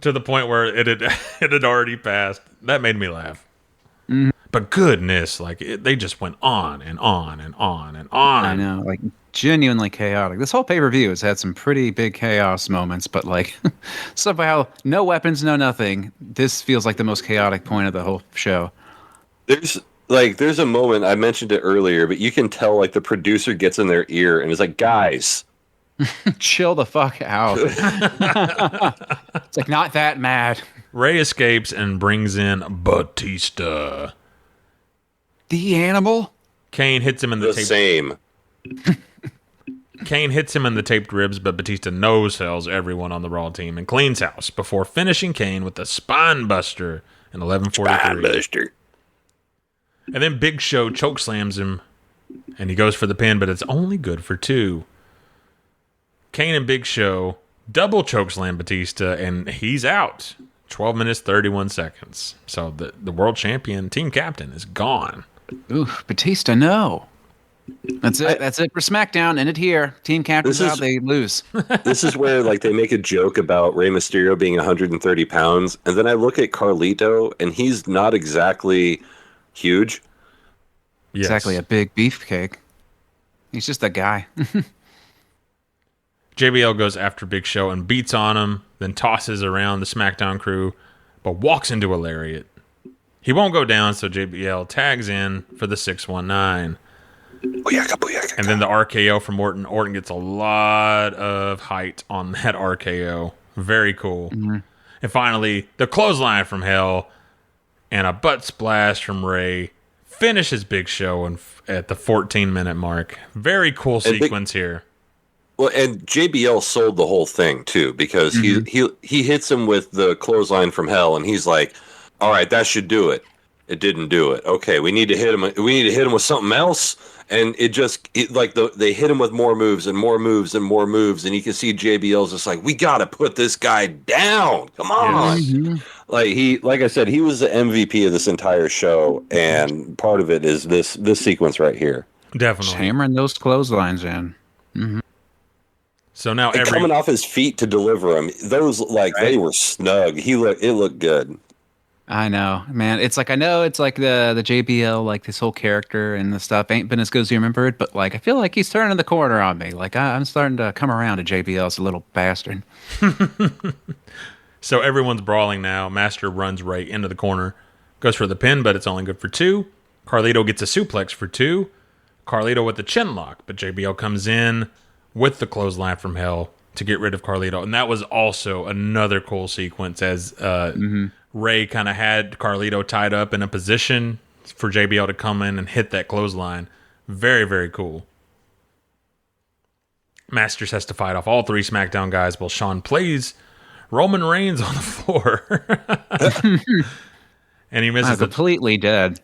to the point where it had already passed. That made me laugh. But goodness, like they just went on and on and on and on. I know, like genuinely chaotic. This whole pay-per-view has had some pretty big chaos moments, but like somehow no weapons, no nothing. This feels like the most chaotic point of the whole show. There's a moment, I mentioned it earlier, but you can tell like the producer gets in their ear and is like, "Guys, chill the fuck out." It's like, not that mad. Rey escapes and brings in Batista. The animal? Kane hits him in the same. Kane hits him in the taped ribs, but Batista no-sells everyone on the Raw team and cleans house before finishing Kane with a spine buster in 11:43. Spine buster. And then Big Show chokeslams him, and he goes for the pin, but it's only good for 2. Kane and Big Show double chokeslam Batista, and he's out. 12 minutes, 31 seconds. So the world champion, team captain, is gone. Ooh, Batista, no. That's it. That's it for SmackDown. End it here. Team captain's out. They lose. This is where like they make a joke about Rey Mysterio being 130 pounds, and then I look at Carlito, and he's not exactly huge. Yes. Exactly, a big beefcake. He's just a guy. JBL goes after Big Show and beats on him, then tosses around the SmackDown crew, but walks into a lariat. He won't go down, so JBL tags in for the 619. And then the RKO from Orton. Orton gets a lot of height on that RKO. Very cool. Mm-hmm. And finally, the clothesline from Hell and a butt splash from Rey finishes Big Show at the 14-minute mark. Very cool sequence here. Well, and JBL sold the whole thing too, because he hits him with the clothesline from Hell, and he's like, "All right, that should do it." It didn't do it. Okay, we need to hit him. We need to hit him with something else. And they hit him with more moves and more moves and more moves, and you can see JBL's just like, we got to put this guy down. Come on. Mm-hmm. Like I said, he was the MVP of this entire show, and part of it is this sequence right here. Definitely. Just hammering those clotheslines in. Mm-hmm. So now coming off his feet to deliver him, those they were snug. It looked good. I know, man. It's like, I know it's like the JBL, like this whole character and the stuff ain't been as good as you remember it, but like I feel like he's turning the corner on me. Like I'm starting to come around to JBL as a little bastard. So everyone's brawling now. Master runs right into the corner, goes for the pin, but it's only good for 2. Carlito gets a suplex for 2. Carlito with the chin lock, but JBL comes in with the clothesline from Hell to get rid of Carlito, and that was also another cool sequence as Rey kind of had Carlito tied up in a position for JBL to come in and hit that clothesline. Very, very cool. Masters has to fight off all 3 SmackDown guys while Shawn plays Roman Reigns on the floor. And he misses completely dead.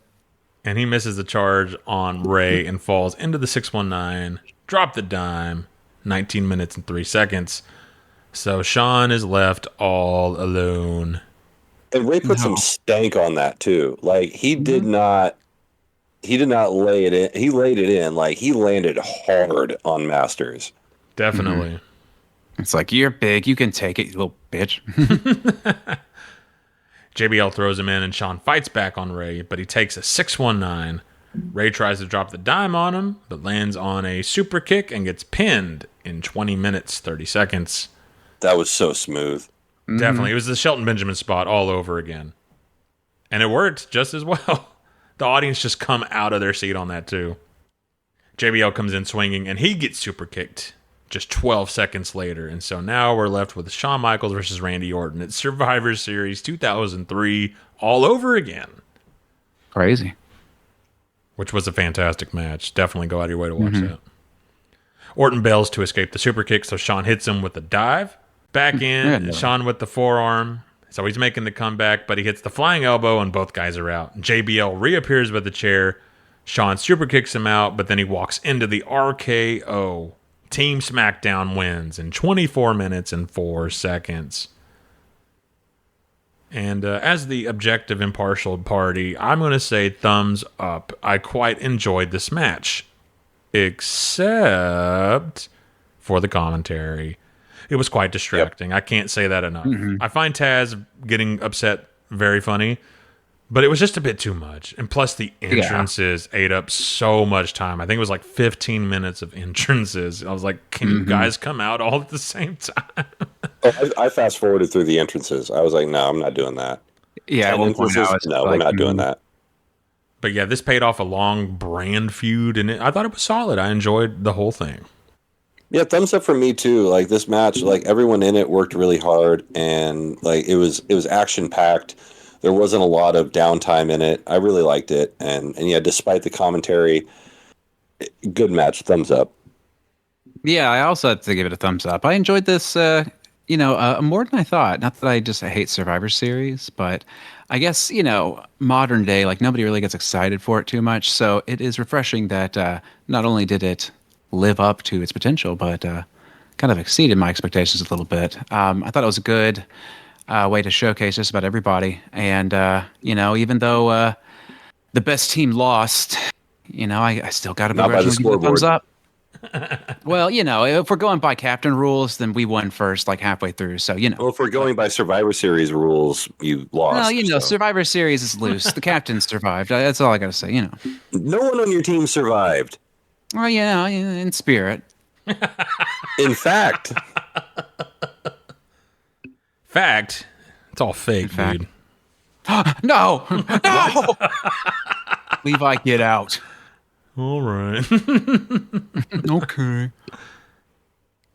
And he misses the charge on Rey and falls into the 619. Drop the dime. 19 minutes and 3 seconds. So Shawn is left all alone. And Rey put some stank on that too. Like he did not lay it in. He laid it in. Like he landed hard on Masters. Definitely. It's like, you're big, you can take it, you little bitch. JBL throws him in and Shawn fights back on Rey, but he takes a 619. Rey tries to drop the dime on him, but lands on a super kick and gets pinned in 20 minutes, 30 seconds. That was so smooth. Definitely. It was the Shelton Benjamin spot all over again. And it worked just as well. The audience just come out of their seat on that too. JBL comes in swinging, and he gets super kicked just 12 seconds later. And so now we're left with Shawn Michaels versus Randy Orton. It's Survivor Series 2003 all over again. Crazy. Which was a fantastic match. Definitely go out of your way to watch that. Orton bails to escape the super kick, so Shawn hits him with a dive. Back in, Shawn with the forearm. So he's making the comeback, but he hits the flying elbow, and both guys are out. JBL reappears with the chair. Shawn super kicks him out, but then he walks into the RKO. Team SmackDown wins in 24 minutes and 4 seconds. And as the objective impartial party, I'm going to say thumbs up. I quite enjoyed this match. Except for the commentary. It was quite distracting. Yep. I can't say that enough. I find Taz getting upset very funny, but it was just a bit too much. And plus the entrances ate up so much time. I think it was like 15 minutes of entrances. I was like, can you guys come out all at the same time? I fast forwarded through the entrances. I was like, no, I'm not doing that. Yeah, we're not doing that. But yeah, this paid off a long brand feud, and I thought it was solid. I enjoyed the whole thing. Yeah, thumbs up for me too. Like this match, like everyone in it worked really hard, and like it was action packed. There wasn't a lot of downtime in it. I really liked it, and yeah, despite the commentary, good match. Thumbs up. Yeah, I also have to give it a thumbs up. I enjoyed this, more than I thought. Not that I hate Survivor Series, but I guess, modern day, like nobody really gets excited for it too much. So it is refreshing that not only did it live up to its potential, but kind of exceeded my expectations a little bit. I thought it was a good way to showcase just about everybody. And, even though the best team lost, I still got to give a thumbs up. Well, if we're going by captain rules, then we won first, like halfway through. So, Well, if we're going by Survivor Series rules, you lost. Well, Survivor Series is loose. The captain survived. That's all I got to say, No one on your team survived. Well, in spirit. In fact. Fact? It's all fake, dude. No! No! Levi, get out. All right. Okay.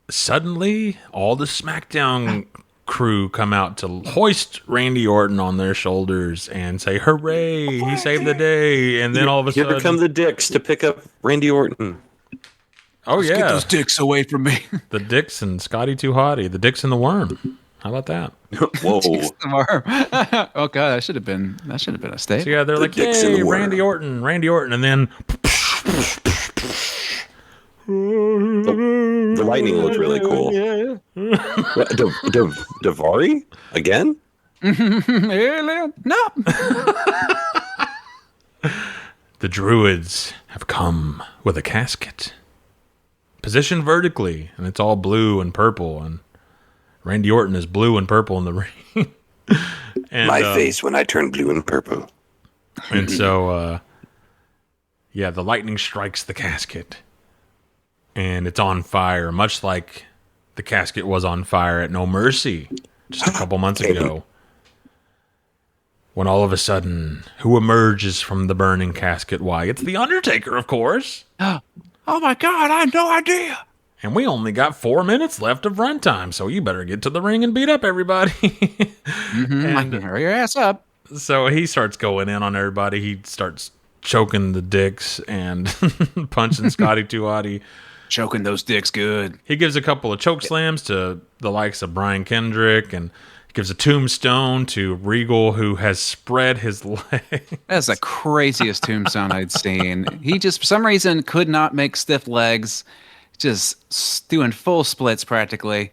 Suddenly, all the SmackDown crew come out to hoist Randy Orton on their shoulders and say, "Hooray! He saved the day!" And then all of a sudden, here come the dicks to pick up Randy Orton. Oh Let's get those dicks away from me. The dicks and Scotty Too Hottie, the dicks and the worm. How about that? Whoa! Oh god, that should have been a statement. So yeah, they're like, "Yay, Randy Orton!" And then the lightning looked really cool. Davari again? No. The Druids have come with a casket, positioned vertically, and it's all blue and purple, and Randy Orton is blue and purple in the ring. And, my face when I turn blue and purple. And so, the lightning strikes the casket, and it's on fire, much like the casket was on fire at No Mercy just a couple months ago. When all of a sudden, who emerges from the burning casket? Why, it's The Undertaker, of course. Oh my God, I had no idea. And we only got 4 minutes left of runtime, so you better get to the ring and beat up everybody. And hurry your ass up. So he starts going in on everybody. He starts choking the dicks and punching Scotty Too Hottie. Choking those dicks good. He gives a couple of choke slams to the likes of Brian Kendrick, and gives a tombstone to Regal, who has spread his leg. That's the craziest tombstone I'd seen. He just, for some reason, could not make stiff legs. Just doing full splits practically.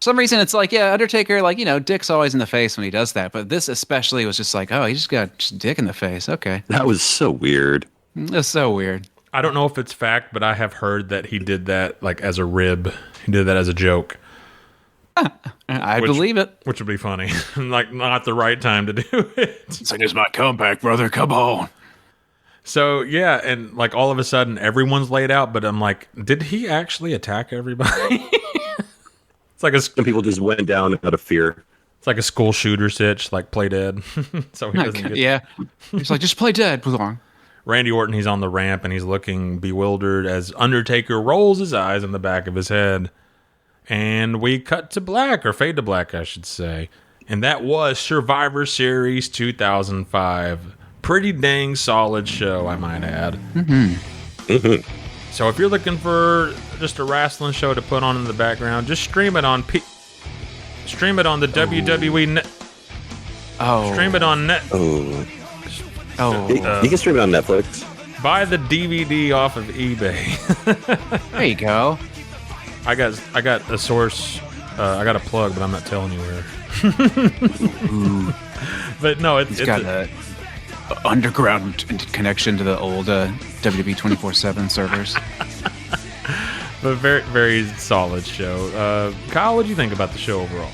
For some reason, it's like, Undertaker, dick's always in the face when he does that. But this especially was just like, oh, he just got dick in the face. Okay. That was so weird. That's so weird. I don't know if it's fact, but I have heard that he did that as a rib. He did that as a joke. I believe it. Which would be funny. Not the right time to do it. It's like, it's my comeback, brother. Come on. So, yeah, and all of a sudden, everyone's laid out, but I'm like, did he actually attack everybody? It's like some people just went down out of fear. It's like a school shooter sitch, play dead. So he doesn't get... Yeah. He's like, just play dead. Move on. Randy Orton, he's on the ramp, and he's looking bewildered as Undertaker rolls his eyes in the back of his head. And we cut to black, or fade to black, I should say. And that was Survivor Series 2005. Pretty dang solid show, I might add. So if you're looking for just a wrestling show to put on in the background, just stream it on the WWE net. Oh. Stream it on net. You can stream it on Netflix. Buy the DVD off of eBay. There you go. I got a source. I got a plug, but I'm not telling you where. But no, it's got a underground connection to the old WWE 24/7 servers. But very, very solid show. Kyle, what do you think about the show overall?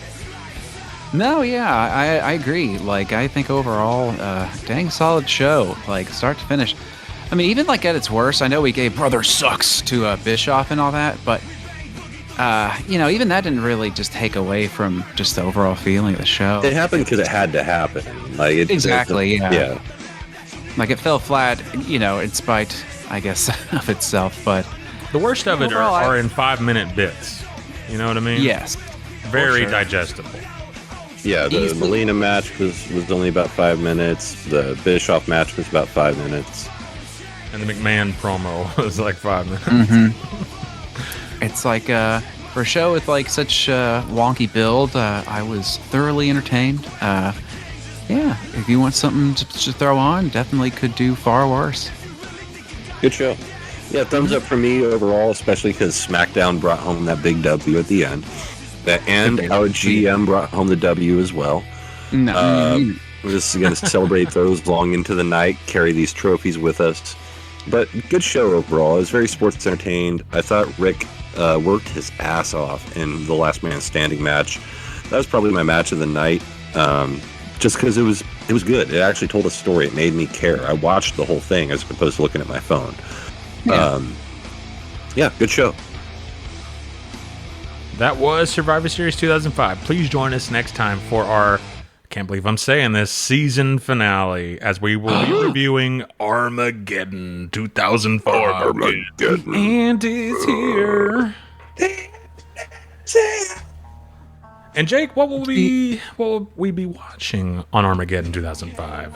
No, yeah, I agree. I think overall, dang solid show. Start to finish. I mean, even at its worst, I know we gave Brother Sucks to Bischoff and all that, but even that didn't really just take away from just the overall feeling of the show. It happened because it had to happen. Exactly. Yeah. It fell flat, in spite, I guess, of itself. But the worst of it are in 5-minute bits. You know what I mean? Yes. Very digestible. Yeah, the Melina match was only about 5 minutes. The Bischoff match was about 5 minutes. And the McMahon promo was 5 minutes. Mm-hmm. It's for a show with such wonky build, I was thoroughly entertained. yeah, if you want something to throw on, definitely could do far worse. Good show. Yeah, thumbs up for me overall, especially because SmackDown brought home that big W at the end. And our GM brought home the W as well. No. We're just going to celebrate those long into the night, carry these trophies with us. But good show overall. It was very sports entertained. I thought Rick worked his ass off in the Last Man Standing match. That was probably my match of the night, just because it was good. It actually told a story. It made me care. I watched the whole thing as opposed to looking at my phone. Yeah, good show. That was Survivor Series 2005. Please join us next time for our, can't believe I'm saying this, season finale, as we will be reviewing Armageddon 2005. Armageddon. And it's here. And Jake, what will we be watching on Armageddon 2005?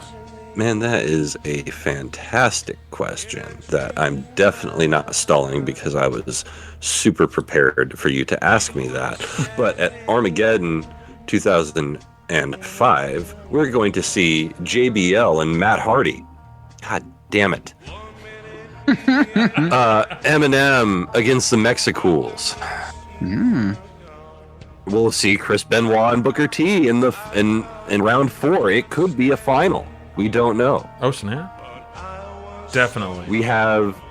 Man, that is a fantastic question that I'm definitely not stalling because I was super prepared for you to ask me that. But at Armageddon 2005, we're going to see JBL and Matt Hardy. God damn it. Eminem against the Mexicools. We'll see Chris Benoit and Booker T in round 4. It could be a final. We don't know. Oh, snap. Definitely. We have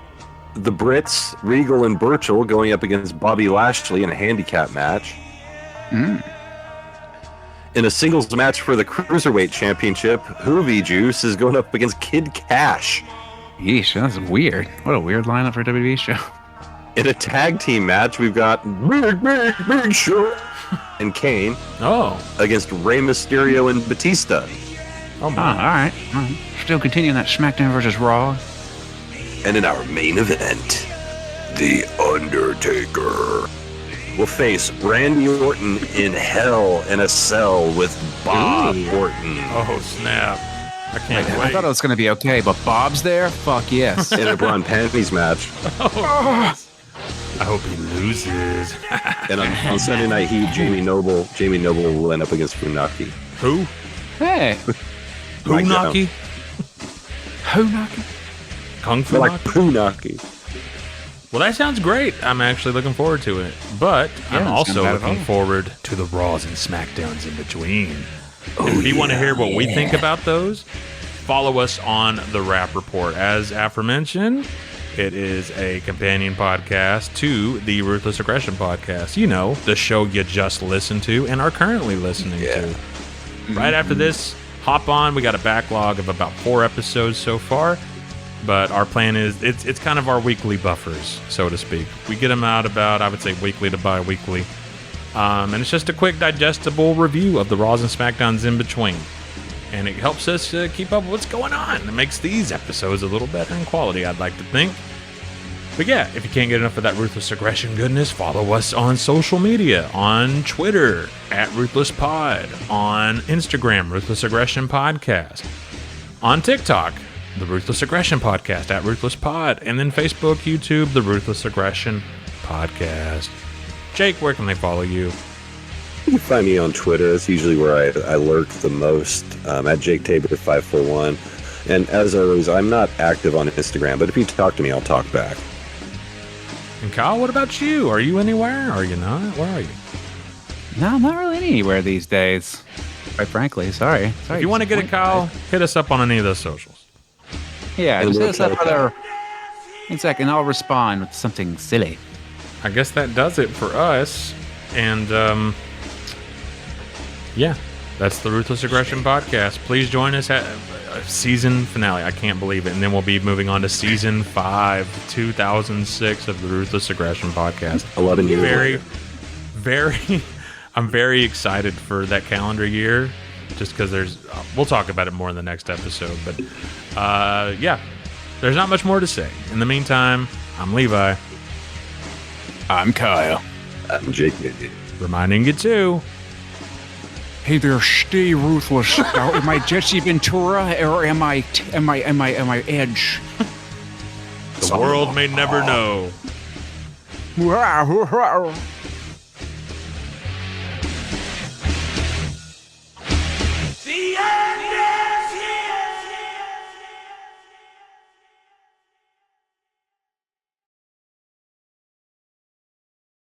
the Brits, Regal and Burchill, going up against Bobby Lashley in a handicap match. In a singles match for the Cruiserweight Championship, Hoovy Juice is going up against Kid Cash. Yeesh, that's weird. What a weird lineup for a WWE show. In a tag team match, we've got Big Show and Kane against Rey Mysterio and Batista. Oh, all right. Still continuing that SmackDown versus Raw. And in our main event, The Undertaker will face Randy Orton in Hell in a Cell with Bob Orton. Oh, snap. I can't wait. I thought it was going to be okay, but Bob's there? Fuck yes. In a Braun Panties match. I hope he loses. And on Sunday Night Heat, Jamie Noble will end up against Funaki. Who? Hey. Funaki? Funaki? Kung Fu like Funaki. Well, that sounds great. I'm actually looking forward to it. But I'm also looking forward to the Raws and SmackDowns in between. If you want to hear what we think about those, follow us on The Rap Report. As aforementioned, it is a companion podcast to the Ruthless Aggression podcast. You know, the show you just listened to and are currently listening to. Right after this, hop on. We got a backlog of about 4 episodes so far. But our plan is, it's kind of our weekly buffers, so to speak. We get them out about, I would say, weekly to bi-weekly. And it's just a quick, digestible review of the Raws and SmackDowns in between. And it helps us keep up with what's going on. It makes these episodes a little better in quality, I'd like to think. But yeah, if you can't get enough of that Ruthless Aggression goodness, follow us on social media. On Twitter, @RuthlessPod. On Instagram, Ruthless Aggression Podcast. On TikTok, The Ruthless Aggression Podcast, @RuthlessPod. And then Facebook, YouTube, The Ruthless Aggression Podcast. Jake, where can they follow you? You can find me on Twitter. That's usually where I lurk the most, at JakeTaber541. And as always, I'm not active on Instagram, but if you talk to me, I'll talk back. And Kyle, what about you? Are you anywhere? Are you not? Where are you? No, I'm not really anywhere these days. Quite frankly, sorry. If you want to get a Kyle, hit us up on any of those socials. Yeah, just hit us up for in a second. I'll respond with something silly. I guess that does it for us. And, yeah, that's the Ruthless Aggression Podcast. Please join us at season finale. I can't believe it. And then we'll be moving on to season 5, 2006 of the Ruthless Aggression Podcast. 11 years later. I'm very excited for that calendar year, just because we'll talk about it more in the next episode. But, yeah, there's not much more to say. In the meantime, I'm Levi. I'm Kyle. I'm Jake. Reminding you too. Hey there, stay ruthless. Now, am I Jesse Ventura or am I Edge? The world may never know.